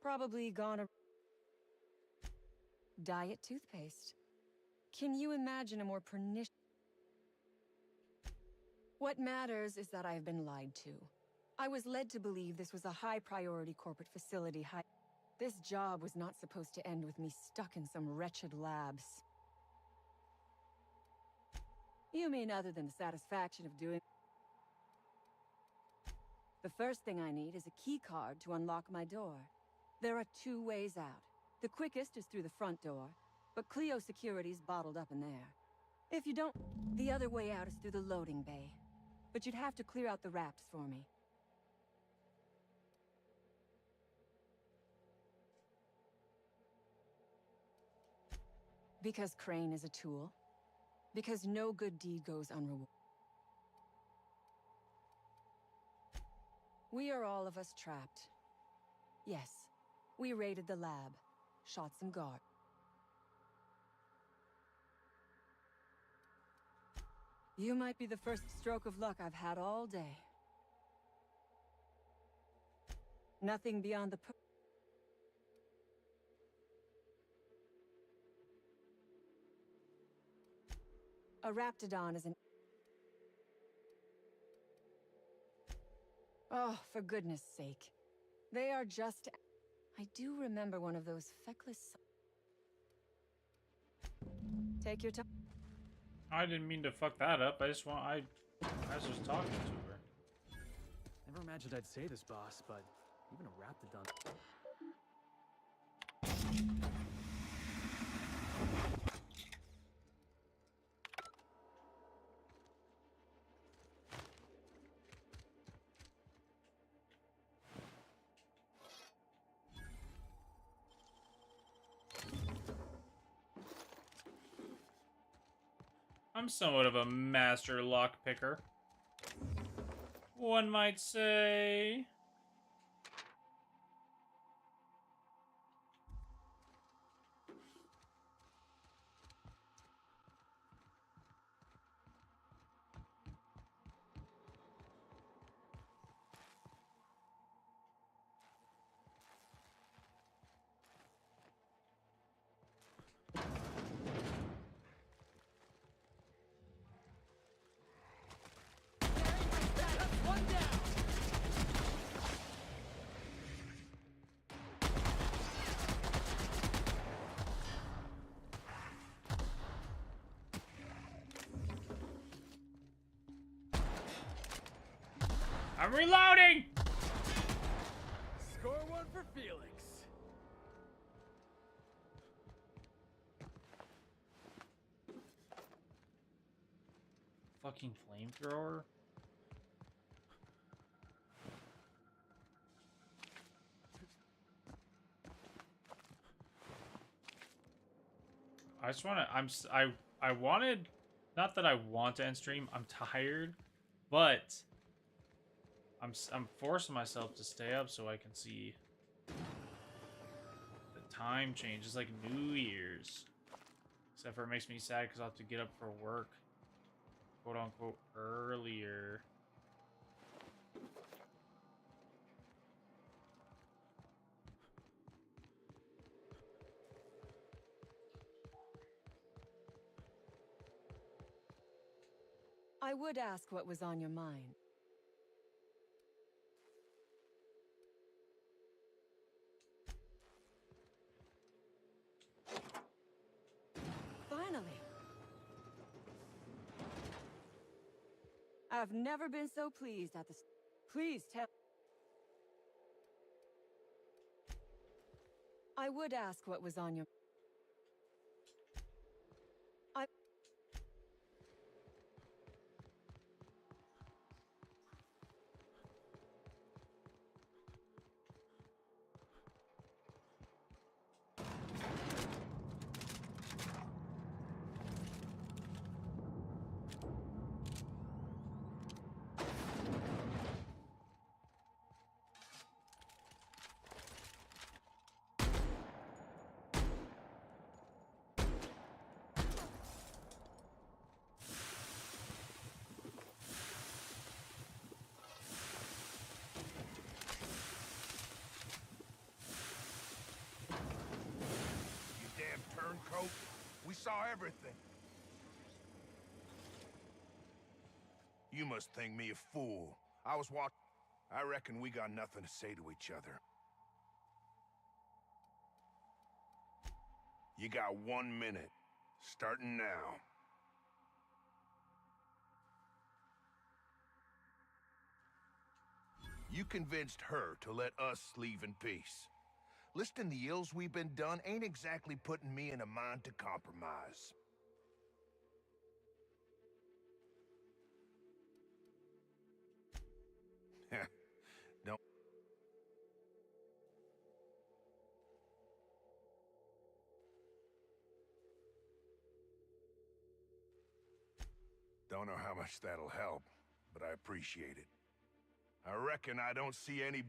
Probably gone a... Diet toothpaste. Can you imagine a more pernicious... What matters is that I've been lied to. I was led to believe this was a high-priority corporate facility. This job was not supposed to end with me stuck in some wretched labs. You mean other than the satisfaction of doing... The first thing I need is a key card to unlock my door. There are 2 ways out. The quickest is through the front door, but Cleo Security's bottled up in there. If you don't... The other way out is through the loading bay. But you'd have to clear out the wraps for me. Because Crane is a tool. Because no good deed goes unrewarded. We are all of us trapped. Yes, we raided the lab, shot some guard. You might be the first stroke of luck I've had all day. Nothing beyond the A raptidon is an... Oh, for goodness sake. They are just... I do remember one of those feckless... Take your time. I didn't mean to fuck that up. I was just talking to her. Never imagined I'd say this, boss, but even a raptidon... I'm somewhat of a master lockpicker, one might say. I'm reloading! Score one for Felix. Fucking flamethrower. I just want to. I wanted. Not that I want to end stream. I'm tired, but I'm forcing myself to stay up so I can see the time change. It's like New Year's. Except for it makes me sad because I'll have to get up for work, quote unquote, earlier. I would ask what was on your mind. Finally. I've never been so pleased at the... Please tell... I would ask what was on your... I... You damn turncoat. We saw everything. You must think me a fool. I was watching. I reckon we got nothing to say to each other. You got 1 minute. Starting now. You convinced her to let us leave in peace. Listing the ills we've been done ain't exactly putting me in a mind to compromise. Don't. Don't know how much that'll help, but I appreciate it. I reckon I don't see any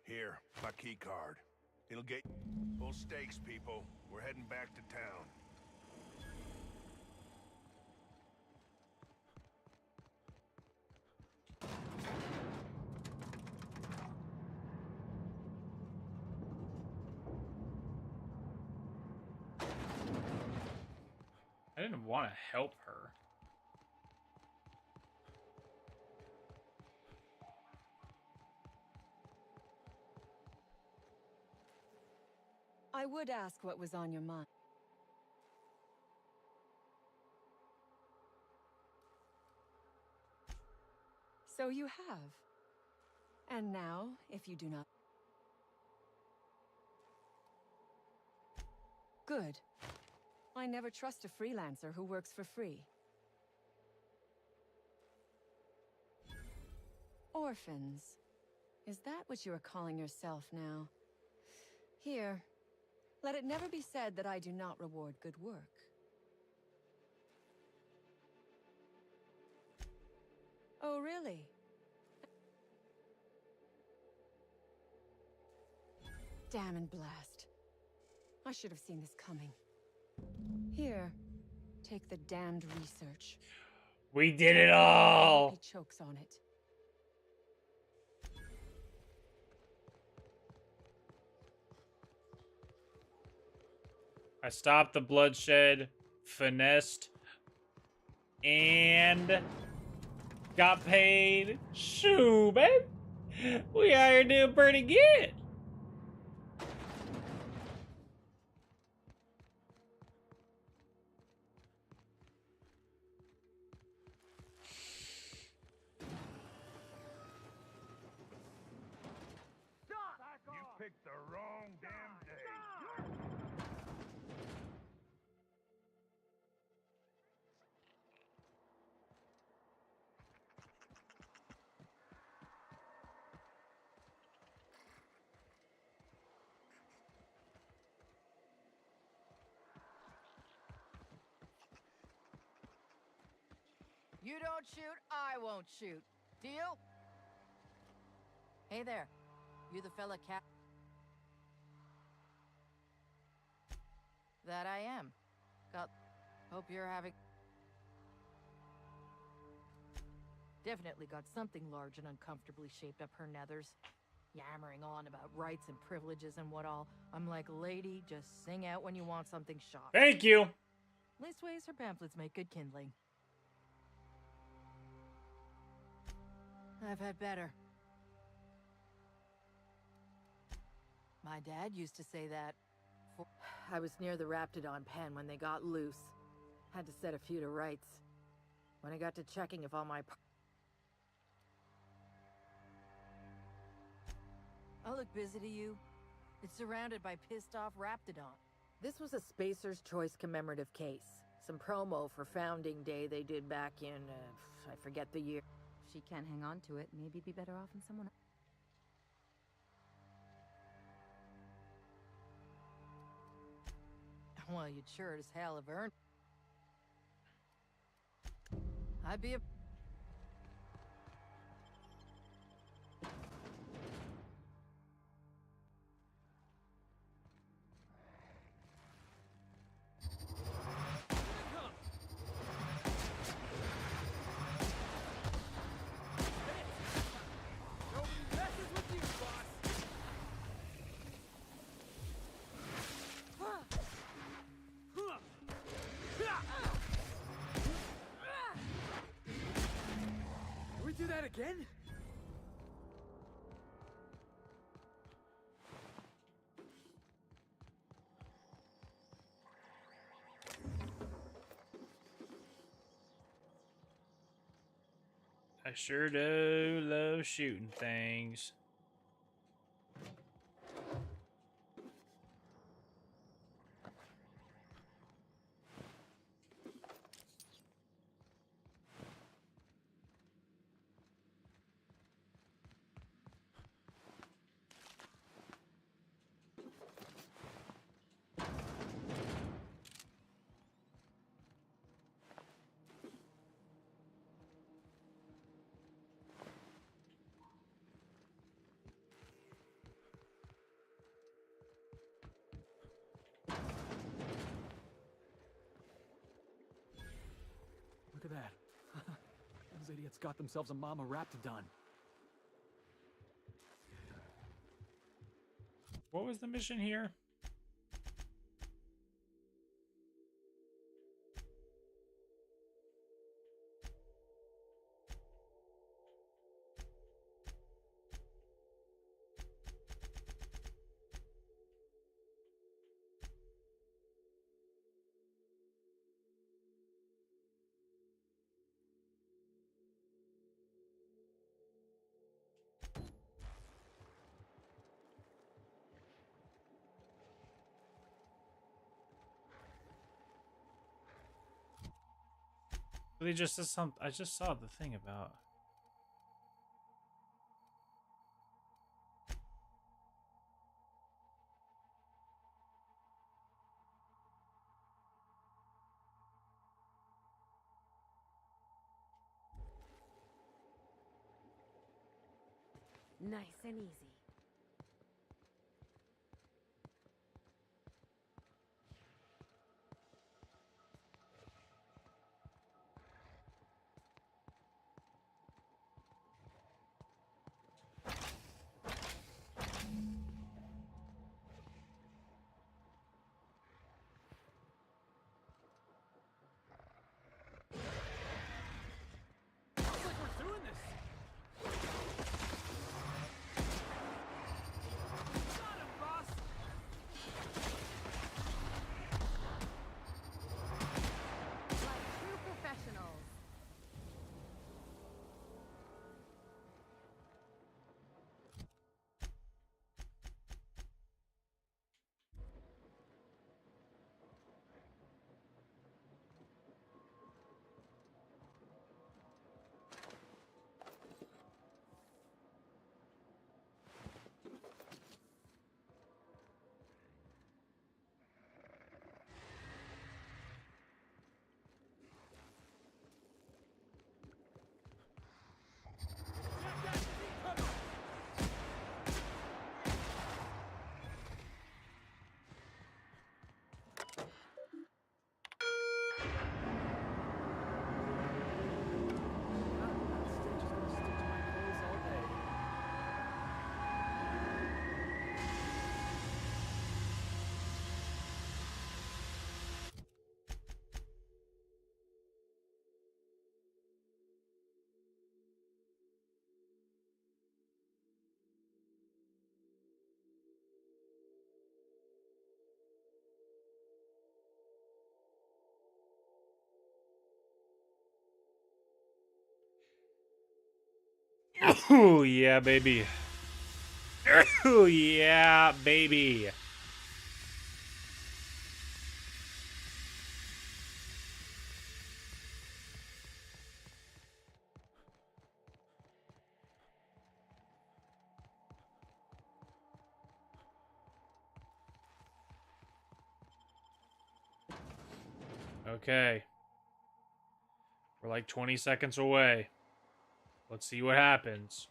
Here, my key card. It'll get full stakes, people. We're heading back to town. I didn't want to help her. I would ask what was on your mind. So you have. And now, if you do not... Good. I never trust a freelancer who works for free. Orphans. Is that what you are calling yourself now? Here. Let it never be said that I do not reward good work. Oh, really? Damn and blast. I should have seen this coming. Here, take the damned research. We did it all! He chokes on it. I stopped the bloodshed, finessed, and got paid. Shoo, babe. We are doing pretty good. You picked the wrong damn day. You don't shoot, I won't shoot. Deal? Hey there. You the fella cat? That I am. Hope you're having... Definitely got something large and uncomfortably shaped up her nethers. Yammering on about rights and privileges and what all. I'm like, lady, just sing out when you want something shot. Thank you. Leastways, her pamphlets make good kindling. I've had better. My dad used to say that. I was near the Raptidon pen when they got loose. Had to set a few to rights. When I got to checking if all my... I look busy to you. It's surrounded by pissed-off Raptidon. This was a Spacer's Choice commemorative case. Some promo for Founding Day they did back in, I forget the year. If she can't hang on to it, maybe be better off in someone else. Well, you'd sure as hell have earned. I'd be a... Can we do that again? I sure do love shooting things. Those idiots got themselves a mama raptidon. What was the mission here? They just said some. I just saw the thing about. Nice and easy. Looks like we're doing this. Got him, boss. Like true professionals. Oh yeah, baby. Oh yeah, baby. Okay. We're like 20 seconds away. Let's see what happens.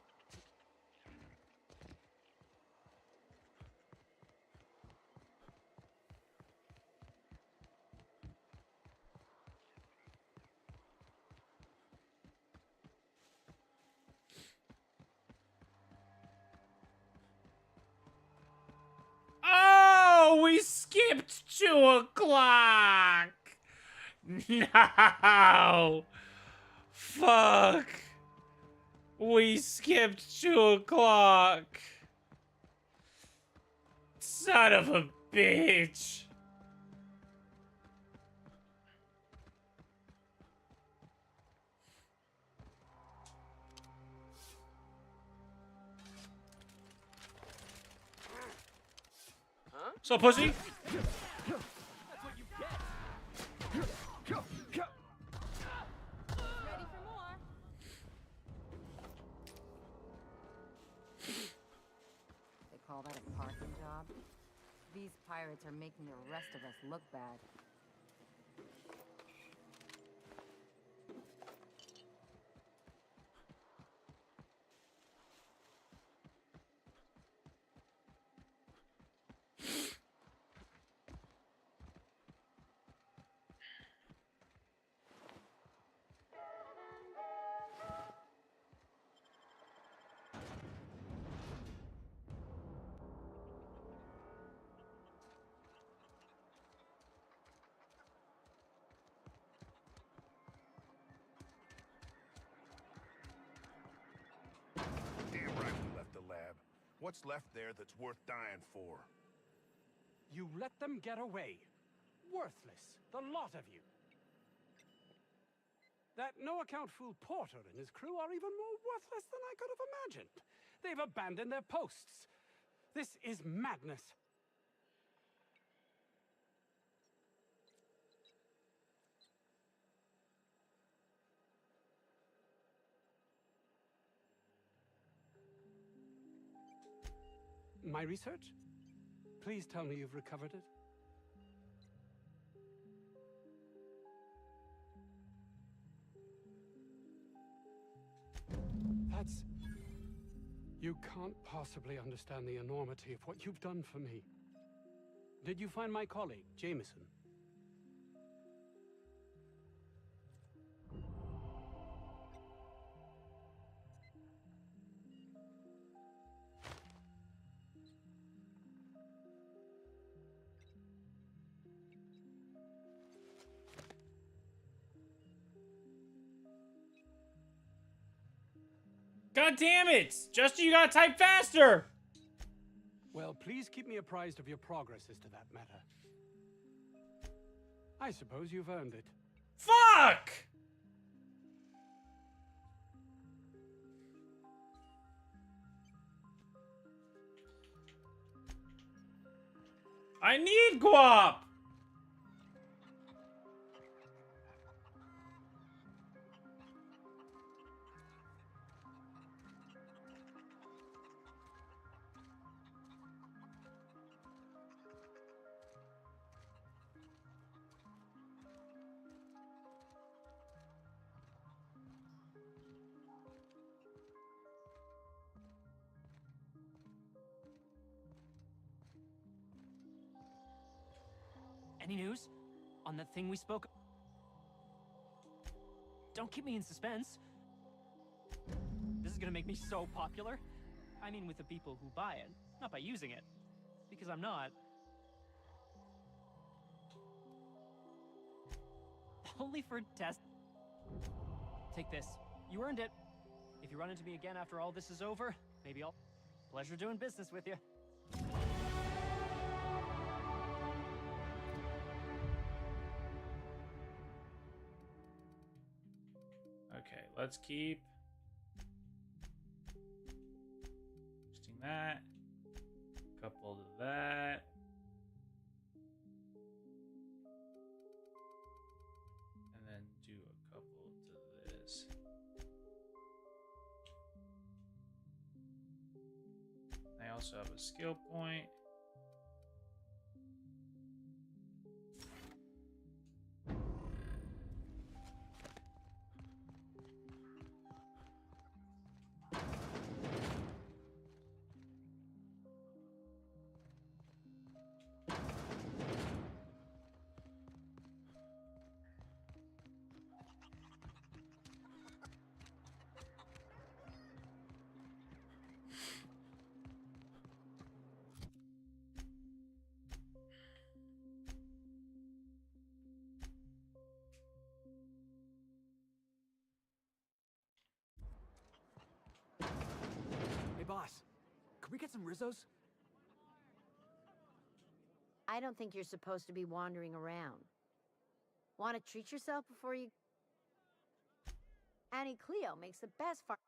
Oh, we skipped 2 o'clock. No. Fuck. We skipped 2 o'clock. Son of a bitch. So, pussy? That's what you get. Ready for more? They call that a parking job? These pirates are making the rest of us look bad. What's left there that's worth dying for? You let them get away. Worthless, the lot of you. That no-account fool Porter and his crew are even more worthless than I could have imagined. They've abandoned their posts. This is madness. My research? Please tell me you've recovered it. That's... You can't possibly understand the enormity of what you've done for me. Did you find my colleague, Jameson? God damn it! Justin, you gotta type faster! Well, please keep me apprised of your progress as to that matter. I suppose you've earned it. Fuck! I need guap! Any news? On the thing we spoke... Don't keep me in suspense. This is gonna make me so popular. I mean with the people who buy it, not by using it. Because I'm not. Only for test... Take this. You earned it. If you run into me again after all this is over, maybe I'll... Pleasure doing business with you. Okay, let's keep posting that. Couple to that. And then do a couple to this. I also have a skill point. Hey, boss. Could we get some Rizzos? I don't think you're supposed to be wandering around. Want to treat yourself before you... Annie Cleo makes the best farm...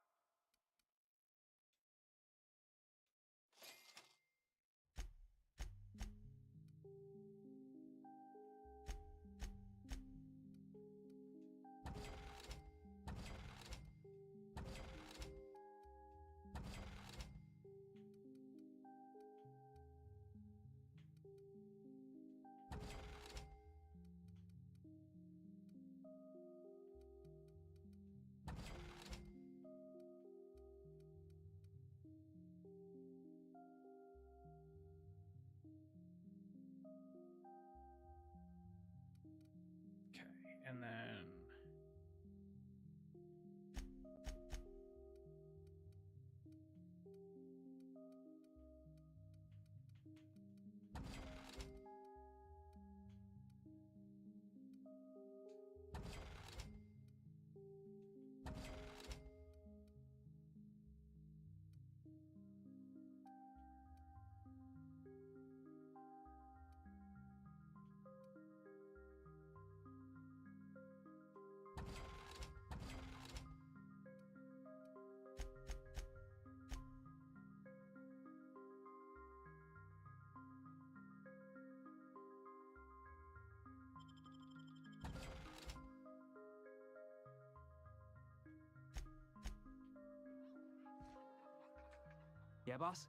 Yeah, boss?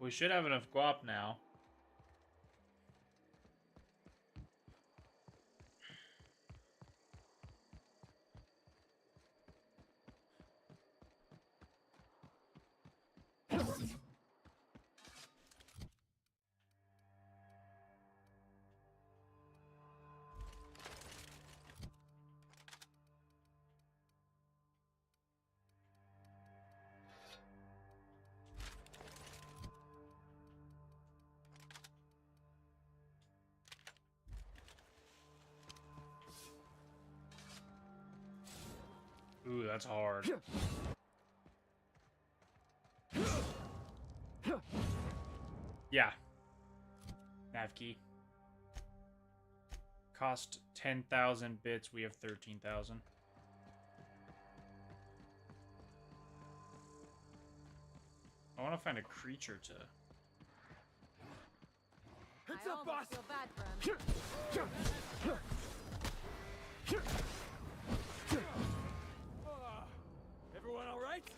We should have enough guap now. Ooh, that's hard. Yeah. Nav key. Cost 10,000 bits. We have 13,000. I want to find a creature to... Heads up, boss! Feel bad for him. Everyone all right?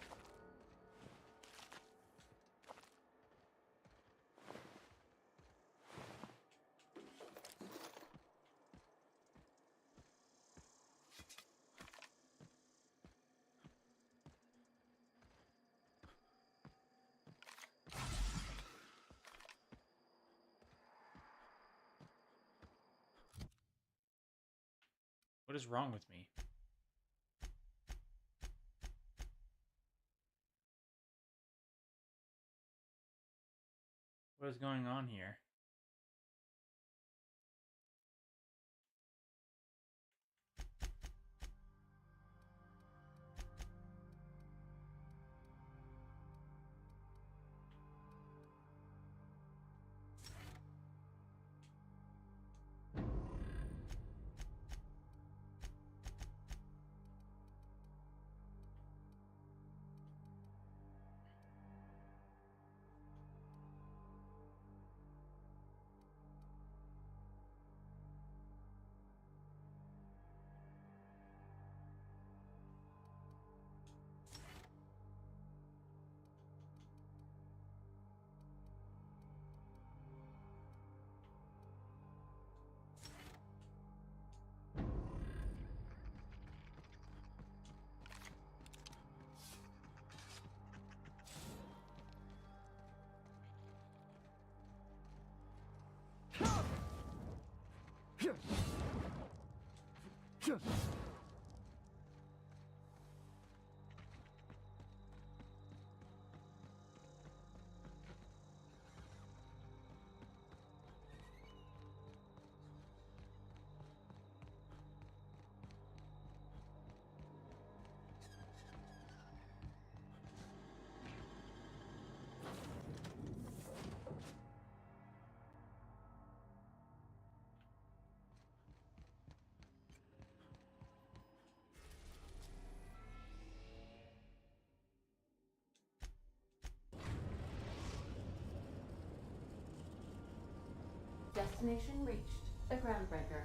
What is wrong with me? What is going on here? Destination reached. A groundbreaker.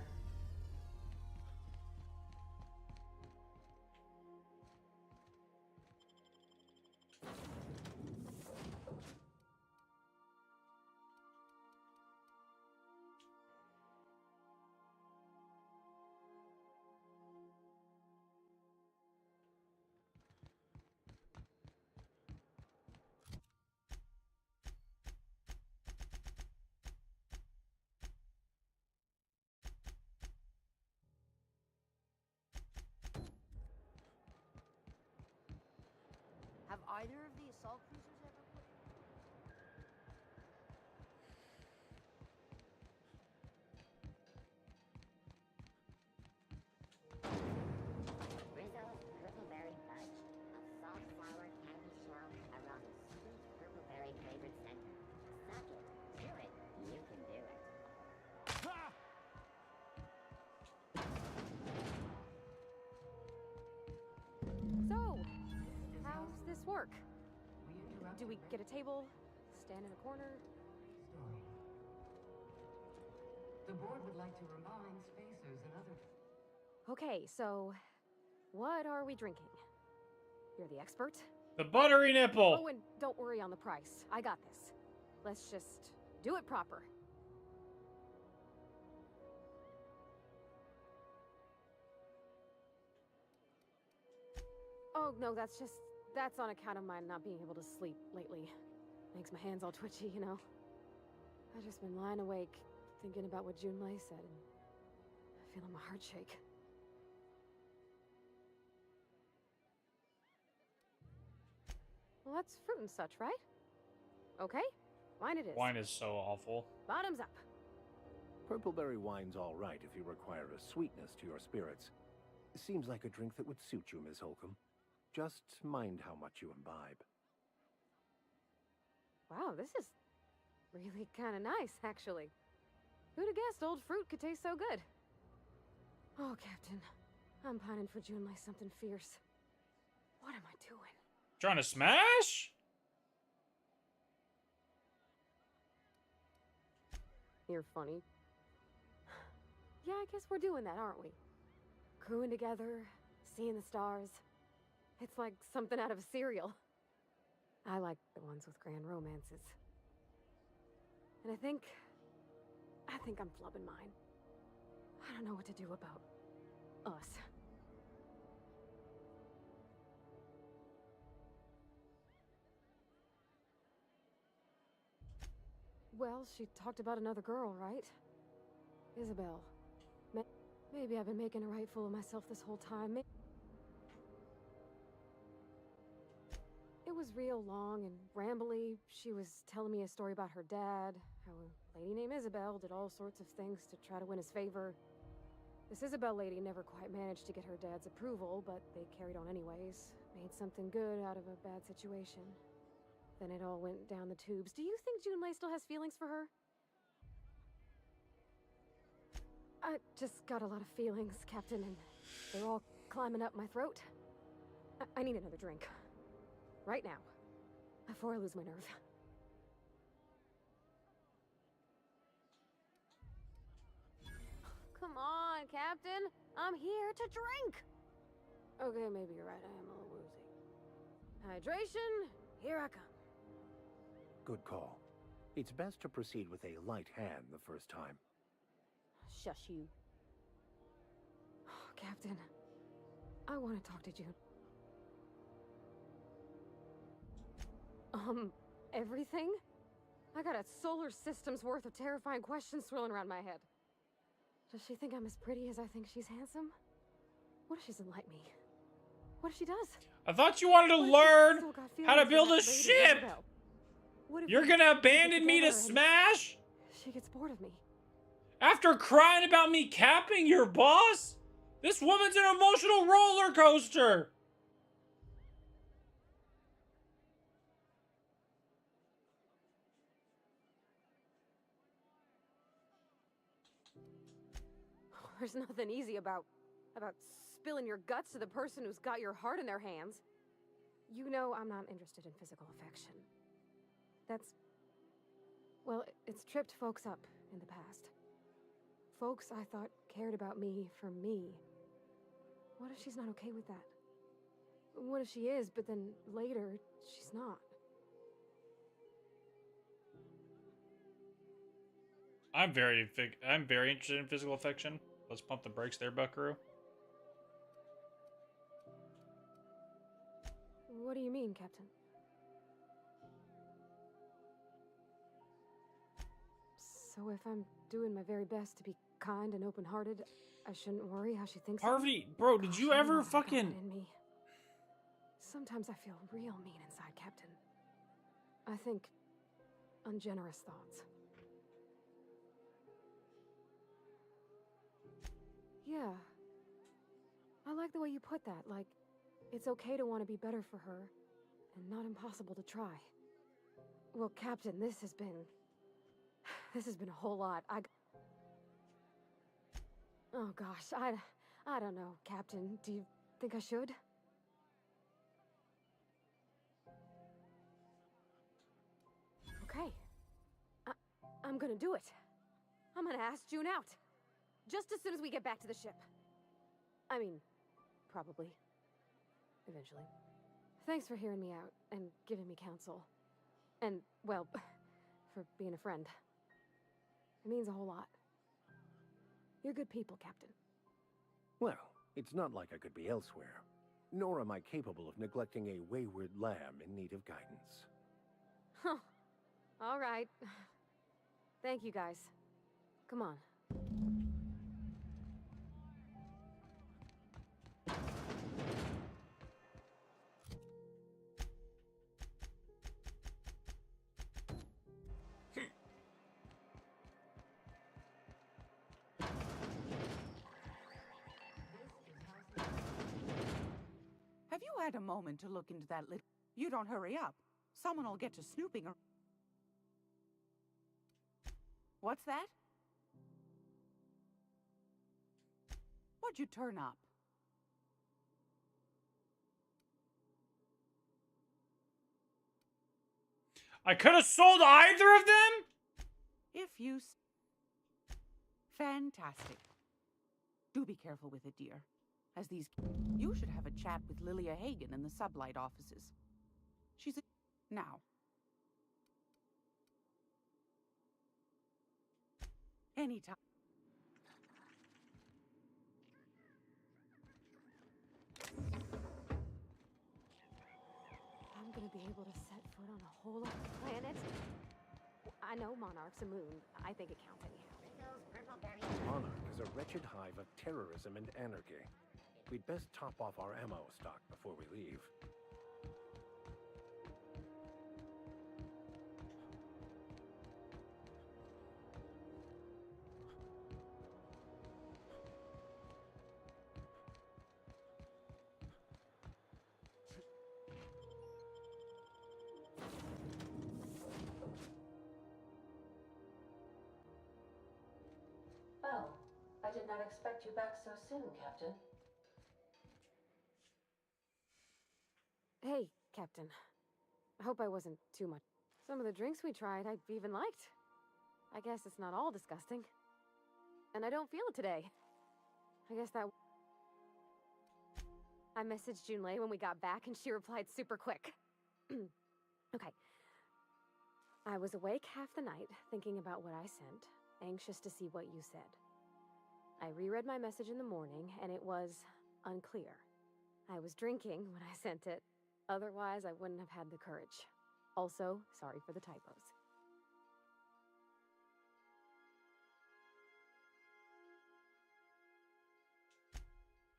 Have either of the assault cruisers ever put... Rizzo's purple-berry fudge. A soft-sour candy shell around a sweet purple-berry flavored center. Suck it. Do it. You can do it. So, how's this this work? We interrupt Do we get a table? Stand in a corner? story. The board would like to remind spacers and other... Okay, so what are we drinking? You're the expert. The buttery nipple. Oh, and don't worry on the price. I got this. Let's just do it proper. Oh, no, that's on account of my not being able to sleep lately. Makes my hands all twitchy, you know? I've just been lying awake, thinking about what Junlei said, and feeling my heart shake. Well, that's fruit and such, right? Okay, wine it is. Wine is so awful. Bottoms up. Purpleberry wine's all right if you require a sweetness to your spirits. Seems like a drink that would suit you, Miss Holcomb. Just mind how much you imbibe. Wow, this is really kind of nice, actually. Who'd have guessed old fruit could taste so good? Oh, Captain, I'm pining for Junlei something fierce. What am I doing? Trying to smash? You're funny. Yeah, I guess we're doing that, aren't we? Crewing together, seeing the stars. It's like something out of a serial. I like the ones with grand romances. And I think I'm flubbing mine. I don't know what to do about us. Well, she talked about another girl, right? Isabel. Maybe I've been making a right fool of myself this whole time. It was real long and rambly. She was telling me a story about her dad, how a lady named Isabel did all sorts of things to try to win his favor. This Isabel lady never quite managed to get her dad's approval, but they carried on anyways. Made something good out of a bad situation. Then it all went down the tubes. Do you think Junlei still has feelings for her? I just got a lot of feelings, Captain, and they're all climbing up my throat. I need another drink. Right now. Before I lose my nerve. Come on, Captain. I'm here to drink. Okay, maybe you're right. I am a little woozy. Hydration, here I come. Good call. It's best to proceed with a light hand the first time. Shush you. Oh, Captain, I want to talk to June. Everything? I got a solar system's worth of terrifying questions swirling around my head. Does she think I'm as pretty as I think she's handsome? What if she doesn't like me? What if she does? I thought you wanted to learn how to build a ship! You're gonna abandon me to smash? She gets bored of me. After crying about me capping your boss? This woman's an emotional roller coaster! There's nothing easy about spilling your guts to the person who's got your heart in their hands. You know I'm not interested in physical affection. Well, it's tripped folks up in the past. Folks I thought cared about me for me. What if she's not okay with that? What if she is, but then later, she's not? I'm very interested in physical affection. Let's pump the brakes there, buckaroo. What do you mean, Captain? So if I'm doing my very best to be kind and open-hearted, I shouldn't worry how she thinks Harvey, of me? bro, did you ever know I got fucking... that in me. Sometimes I feel real mean inside, Captain. I think ungenerous thoughts. Yeah. I like the way you put that, like, it's okay to want to be better for her, and not impossible to try. Well, Captain, this has been a whole lot. Oh gosh, I don't know, Captain. Do you think I should? I'm gonna do it. I'm gonna ask June out. Just as soon as we get back to the ship. I mean, probably. Eventually. Thanks for hearing me out and giving me counsel. And, well, for being a friend. It means a whole lot. You're good people, Captain. Well, it's not like I could be elsewhere. Nor am I capable of neglecting a wayward lamb in need of guidance. Huh. All right. Thank you, guys. Come on. Have you had a moment to look into that little... You don't hurry up. Someone will get to snooping or... What's that? What'd you turn up? I could have sold either of them? If you... Fantastic. Do be careful with it, dear. As these... You should have a chat with Lilia Hagen in the sublight offices. She's a... Now. Anytime. I'm gonna be able to set foot on a whole other planet? I know Monarch's a moon. I think it counts anyhow. Monarch is a wretched hive of terrorism and anarchy. We'd best top off our ammo stock before we leave. Oh, I did not expect you back so soon, Captain. Hey, Captain. I hope I wasn't too much. Some of the drinks we tried, I even liked. I guess it's not all disgusting. And I don't feel it today. I guess that... I messaged Junlei when we got back, and she replied super quick. Okay. I was awake half the night, thinking about what I sent, anxious to see what you said. I reread my message in the morning, and it was unclear. I was drinking when I sent it. Otherwise, I wouldn't have had the courage. Also, sorry for the typos.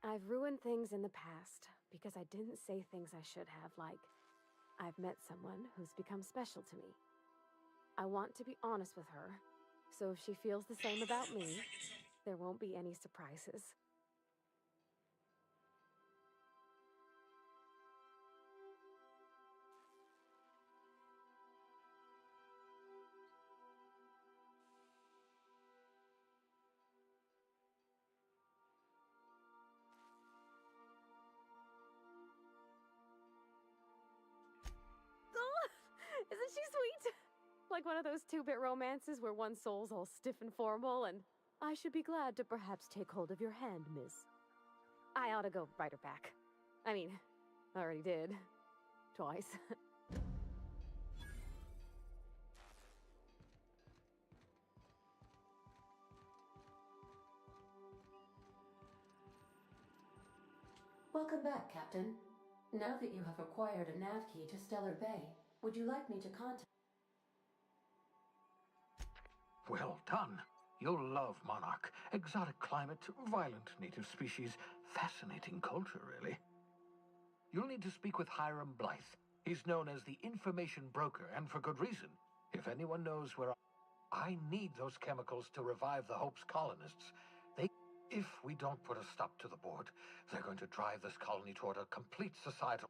I've ruined things in the past because I didn't say things I should have, like, I've met someone who's become special to me. I want to be honest with her, so if she feels the same about me, there won't be any surprises. Isn't she sweet? Like one of those two-bit romances where one soul's all stiff and formal and, I should be glad to perhaps take hold of your hand, miss. I ought to go write her back. I mean, I already did. Twice. Welcome back, Captain. Now that you have acquired a nav key to Stellar Bay, would you like me to contact... Well done. You'll love Monarch. Exotic climate, violent native species, fascinating culture, really. You'll need to speak with Hiram Blythe. He's known as the information broker, and for good reason. If anyone knows where I need those chemicals to revive the Hope's colonists, if we don't put a stop to the board, they're going to drive this colony toward a complete societal...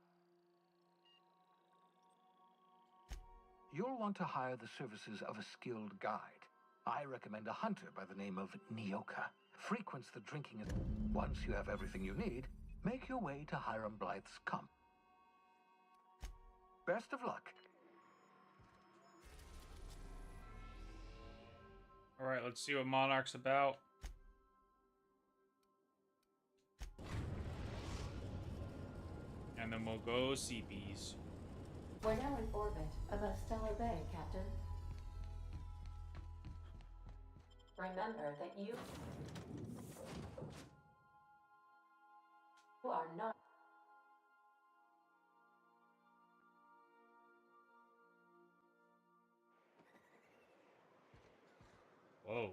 You'll want to hire the services of a skilled guide. I recommend a hunter by the name of Nyoka. Frequents the drinking... Once you have everything you need, make your way to Hiram Blythe's camp. Best of luck. Alright, let's see what Monarch's about. And then we'll go CPs. We're now in orbit above Stellar Bay, Captain. Remember that you are not. Whoa.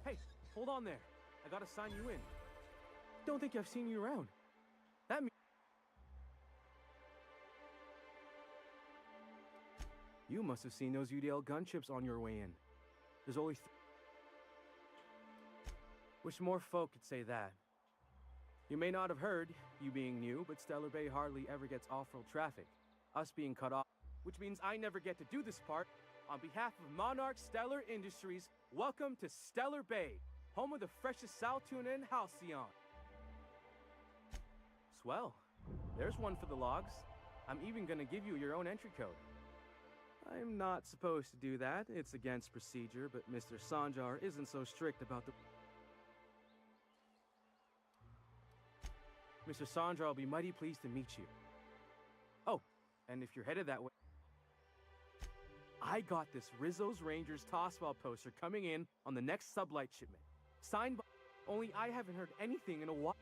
Hey, hold on there. I gotta sign you in. Don't think I've seen you around. That means you must have seen those UDL gunships on your way in. There's only wish more folk could say that. You may not have heard, you being new, but Stellar Bay hardly ever gets off-road traffic. Us being cut off, which means I never get to do this part. On behalf of Monarch Stellar Industries, welcome to Stellar Bay, home of the freshest sow tuna and halcyon. Swell. There's one for the logs. I'm even gonna give you your own entry code. I'm not supposed to do that. It's against procedure, but Mr. Sanjar isn't so strict about the... Mr. Sanjar will be mighty pleased to meet you. Oh, and if you're headed that way... I got this Rizzo's Rangers Tossball poster coming in on the next sublight shipment. Signed by... Only I haven't heard anything in a while.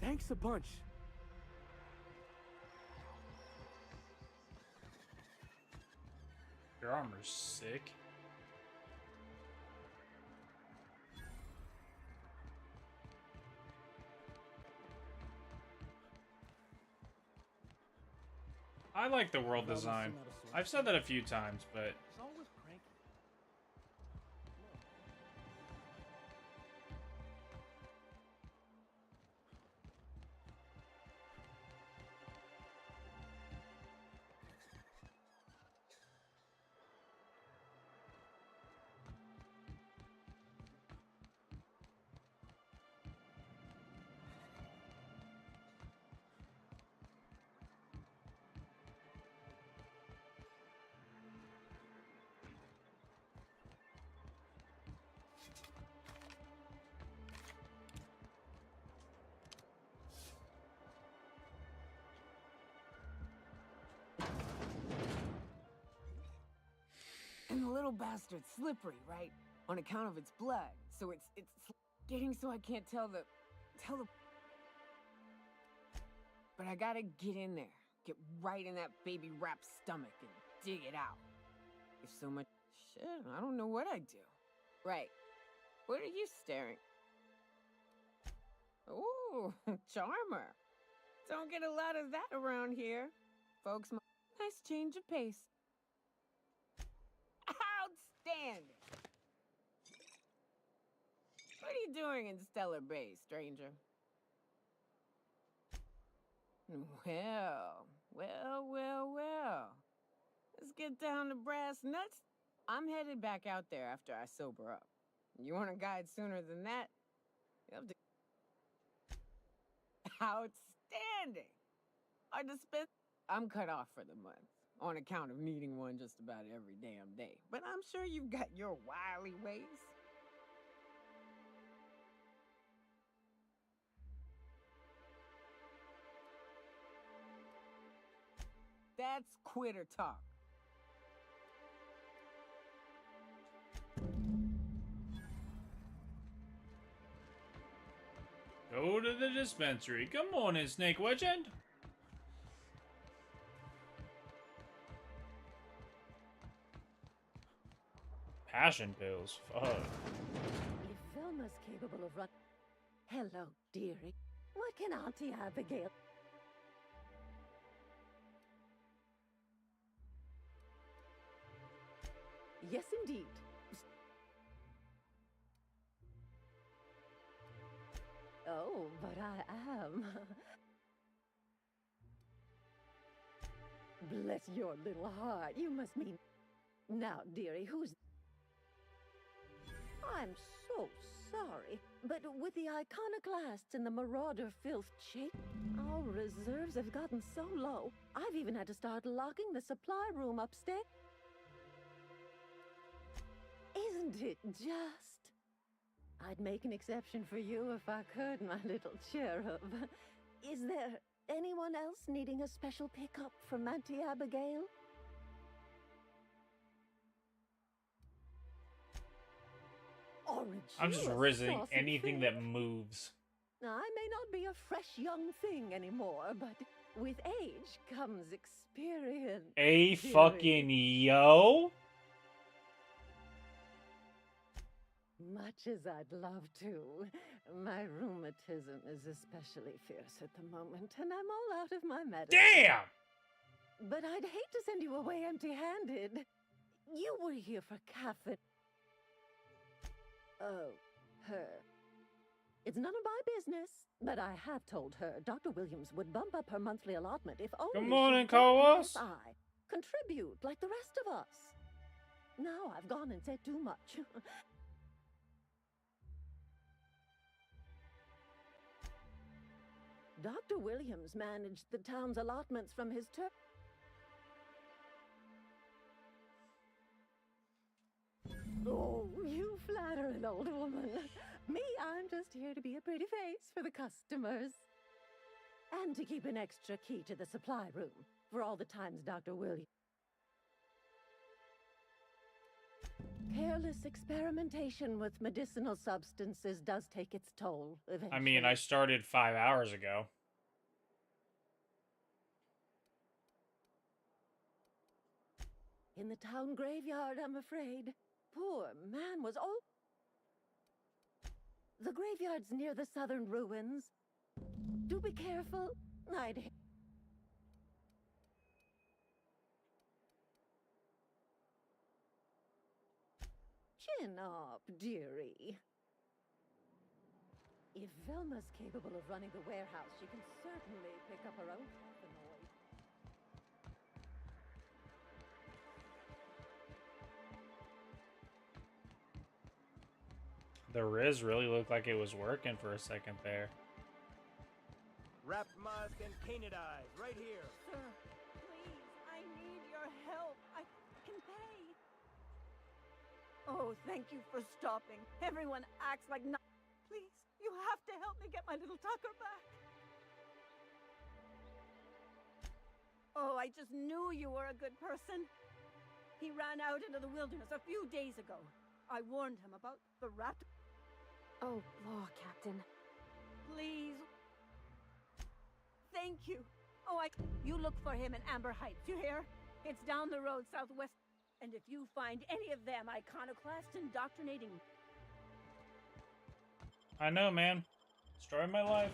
Thanks a bunch. Your armor's sick. I like the world design. I've said that a few times, but And the little bastard's slippery, right? On account of its blood. So it's getting so I can't tell the... But I gotta get in there. Get right in that baby rap's stomach and dig it out. If so much... Shit, I don't know what I'd do. Right. What are you staring? Ooh, charmer. Don't get a lot of that around here. Folks, nice change of pace. Outstanding! What are you doing in Stellar Bay, stranger? Well. Let's get down to brass nuts. I'm headed back out there after I sober up. You want a guide sooner than that? You'll have to... Outstanding! I dispense... I'm cut off for the month, on account of needing one just about every damn day. But I'm sure you've got your wily ways. That's quitter talk. go to the dispensary. Good morning, Snake Legend. Passion pills. Fuck. If Velma's capable of run... Hello, dearie. What can Auntie Abigail... Yes, indeed. Oh, but I am. Bless your little heart. You must mean... Now, dearie, who's... I'm so sorry, but with the iconoclasts and the marauder filth our reserves have gotten so low, I've even had to start locking the supply room upstairs. Isn't it just? I'd make an exception for you if I could, my little cherub. Is there anyone else needing a special pickup from Auntie Abigail? Orange, I'm just risking anything that moves. I may not be a fresh young thing anymore, but with age comes experience. A fucking yo? Much as I'd love to, my rheumatism is especially fierce at the moment, and I'm all out of my medicine. Damn! But I'd hate to send you away empty-handed. You were here for Catherine. Oh, her. It's none of my business, but I have told her Dr. Williams would bump up her monthly allotment if only Good morning, she'd Carlos. contribute like the rest of us. Now I've gone and said too much. Dr. Williams managed the town's allotments from his turn. Oh, you flatter an old woman. Me, I'm just here to be a pretty face for the customers. And to keep an extra key to the supply room for all the times Dr. Williams. Careless experimentation with medicinal substances does take its toll eventually. I mean, I started 5 hours ago. In the town graveyard, I'm afraid. Poor man was old. The graveyard's near the southern ruins. Do be careful. I'd... Chin up, dearie. If Velma's capable of running the warehouse, she can certainly pick up her own noise. The Riz really looked like it was working for a second there. Wrapped musk and painted eyes, right here. Sir, please, I need your help. I can pay. Oh, thank you for stopping. Everyone acts like no. Please, you have to help me get my little Tucker back. Oh, I just knew you were a good person. He ran out into the wilderness a few days ago. I warned him about the raptor. Oh, law, Captain. Please. Thank you. Oh, you look for him in Amber Heights, you hear? It's down the road southwest. And if you find any of them iconoclasts indoctrinating... I know, man. Story of my life.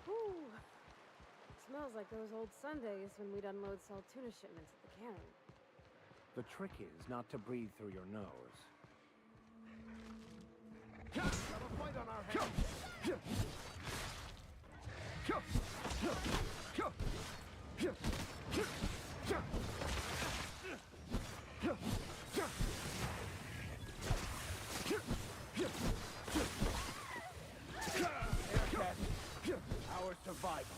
Ooh. Smells like those old Sundays when we'd unload salt tuna shipments at the cannery. The trick is not to breathe through your nose. Got a fight on our hands. Our survival.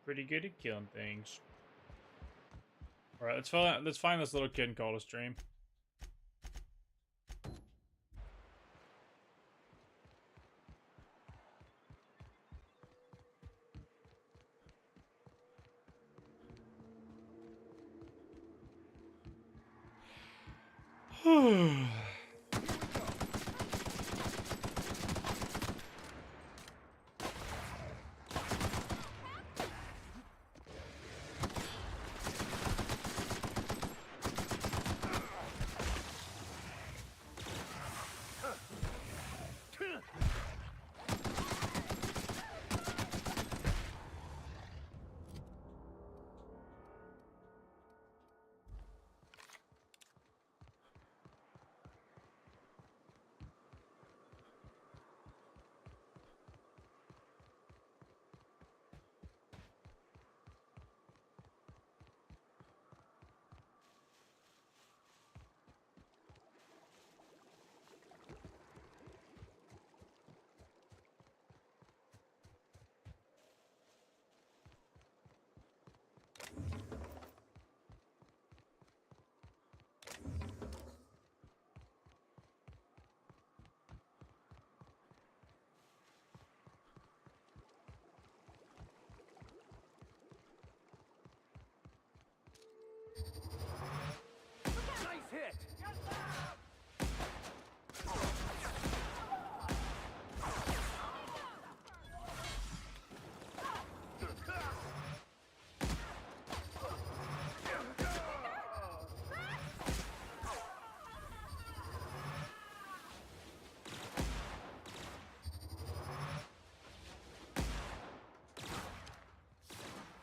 Pretty good at killing things. Alright, let's find this little kid and call a stream.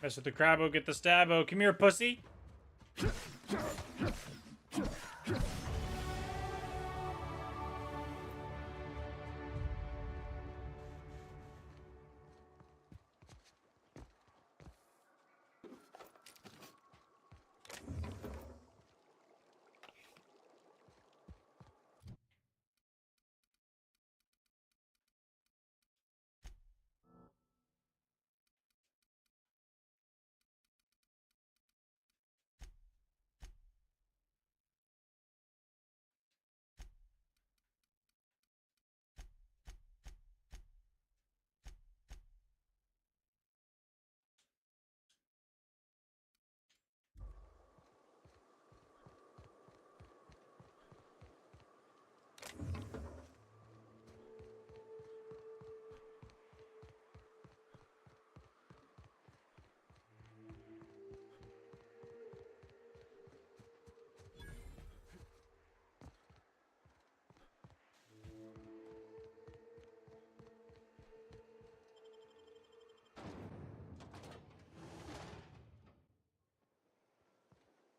Mess with the crabbo, get the stabbo. Come here, pussy.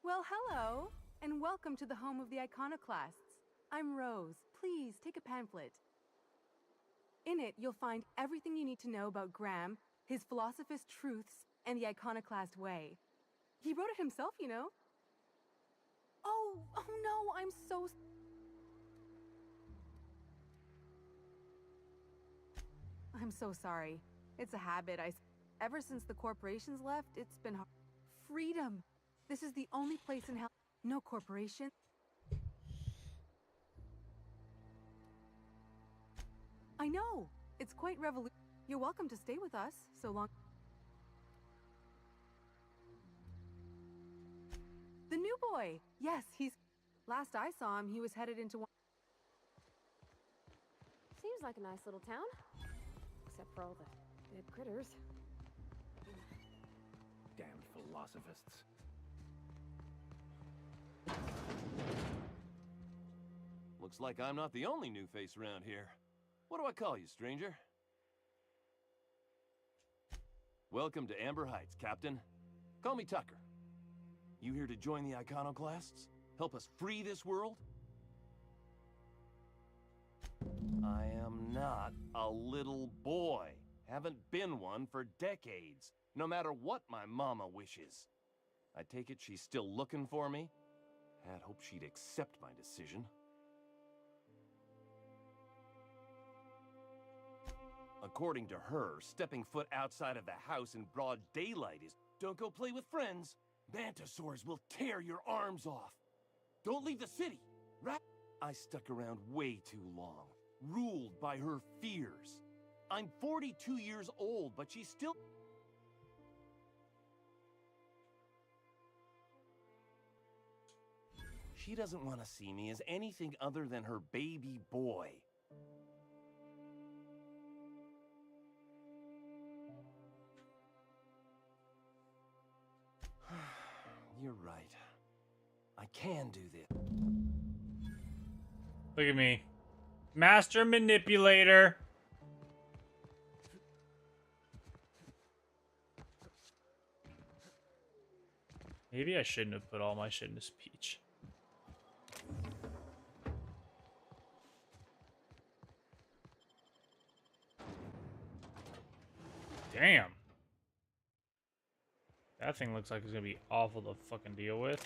Well, hello, and welcome to the home of the iconoclasts. I'm Rose. Please take a pamphlet. In it, you'll find everything you need to know about Graham, his philosophist truths, and the iconoclast way. He wrote it himself, you know. Oh no, I'm so... I'm so sorry. It's a habit. Ever since the corporations left, it's been hard. Freedom! This is the only place in hell. No corporation. I know! It's quite revolutionary. You're welcome to stay with us, so long. The new boy! Yes, he's... Last I saw him, he was headed into one... Seems like a nice little town. Except for all the dead critters. Damn philosophists. Looks like I'm not the only new face around here. What do I call you, stranger? Welcome to Amber Heights, Captain. Call me Tucker. You here to join the iconoclasts? Help us free this world? I am not a little boy. Haven't been one for decades, no matter what my mama wishes. I take it she's still looking for me? Had hoped she'd accept my decision. According to her, stepping foot outside of the house in broad daylight is... Don't go play with friends. Mantisaurs will tear your arms off. Don't leave the city. Right? I stuck around way too long, ruled by her fears. I'm 42 years old, but she's still... She doesn't want to see me as anything other than her baby boy. You're right. I can do this. Look at me. Master manipulator. Maybe I shouldn't have put all my shit into speech. Damn. That thing looks like it's gonna be awful to fucking deal with.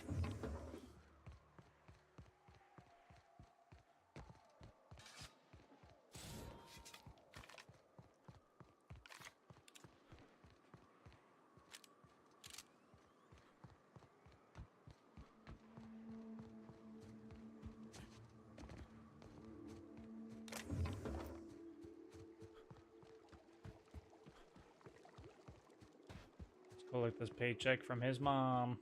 Collect this paycheck from his mom.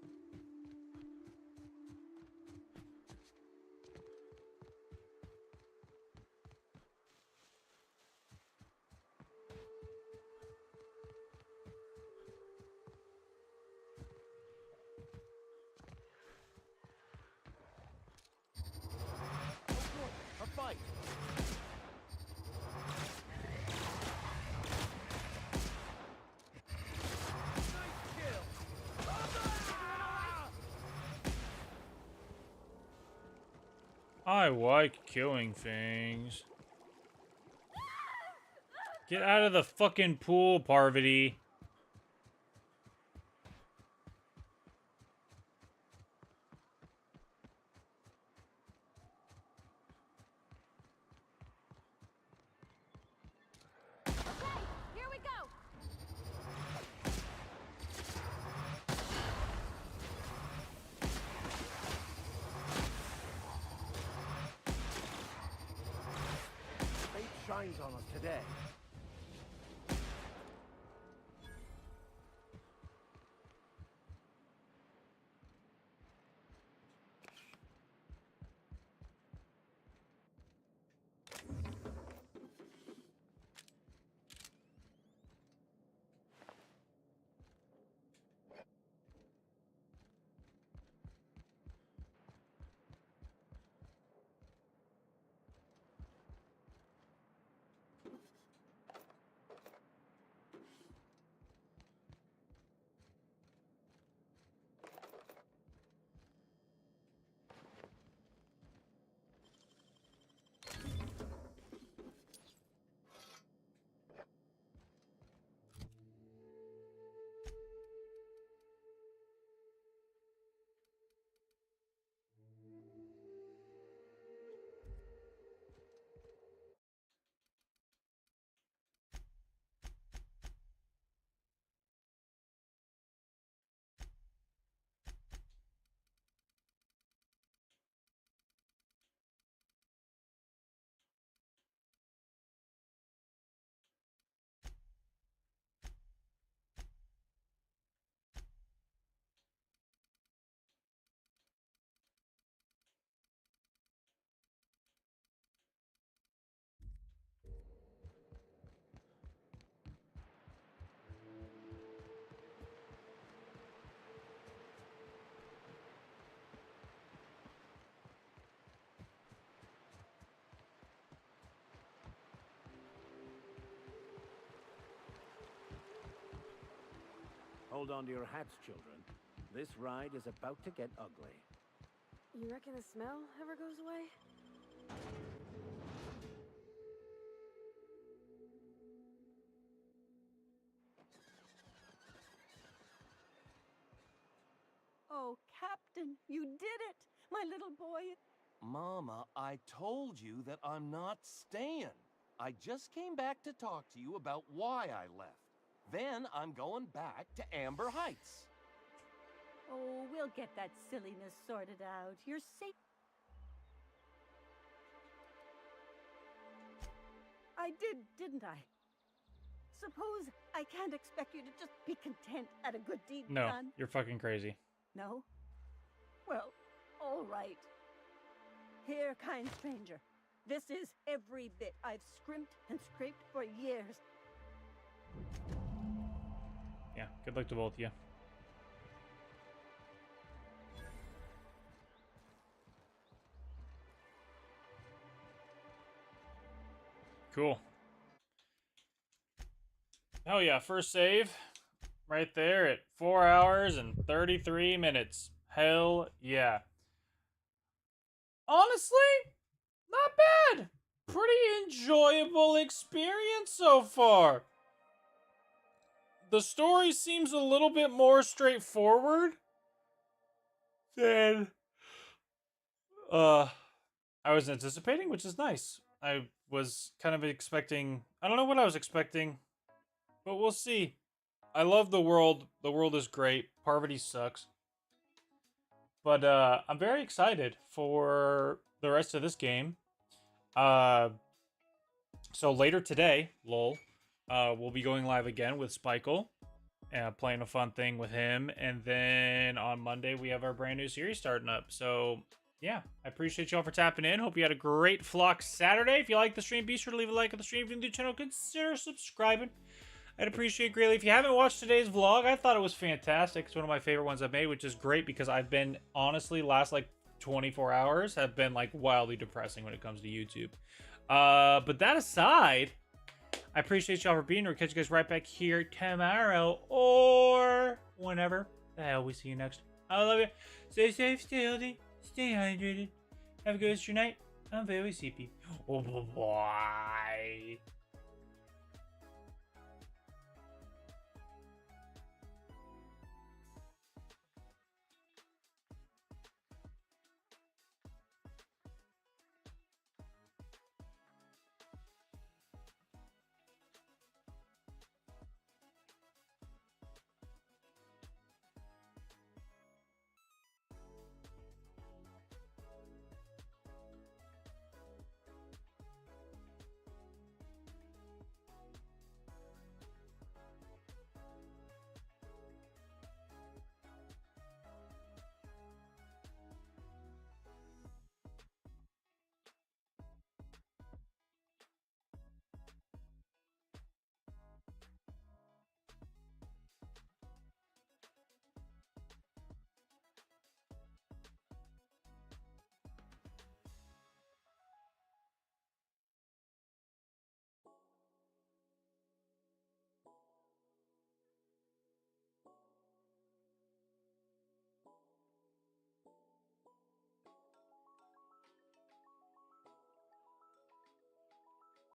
A fight. Nice kill. I like killing things. Get out of the fucking pool, Parvati. Here we go! Fate shines on us today. Hold on to your hats, children. This ride is about to get ugly. You reckon the smell ever goes away? Oh, Captain, you did it! My little boy. Mama, I told you that I'm not staying. I just came back to talk to you about why I left. Then I'm going back to Amber Heights. Oh, we'll get that silliness sorted out. You're safe. I did, didn't I? Suppose I can't expect you to just be content at a good deed No, done. you're fucking crazy. No? Well, all right. Here, kind stranger. This is every bit I've scrimped and scraped for years. Yeah, good luck to both of you. Cool. Oh yeah, first save. Right there at 4 hours and 33 minutes. Hell yeah. Honestly, not bad. Pretty enjoyable experience so far. The story seems a little bit more straightforward than I was anticipating, which is nice. I was kind of expecting, I don't know what I was expecting, but we'll see. I love the world. The world is great. Parvati sucks. But I'm very excited for the rest of this game. So later today, lol, we'll be going live again with Spikle, playing a fun thing with him. And then on Monday, we have our brand new series starting up. So yeah, I appreciate y'all for tapping in. Hope you had a great Flock Saturday. If you like the stream, be sure to leave a like on the stream. If you're new to the channel, consider subscribing. I'd appreciate it greatly. If you haven't watched today's vlog, I thought it was fantastic. It's one of my favorite ones I've made, which is great because I've been, honestly, last like 24 hours have been like wildly depressing when it comes to YouTube. But that aside, I appreciate y'all for being here. Catch you guys right back here tomorrow or whenever the hell we see you next. I love you. Stay safe, stay healthy, stay hydrated. Have a good rest of your night. I'm very sleepy. Oh boy.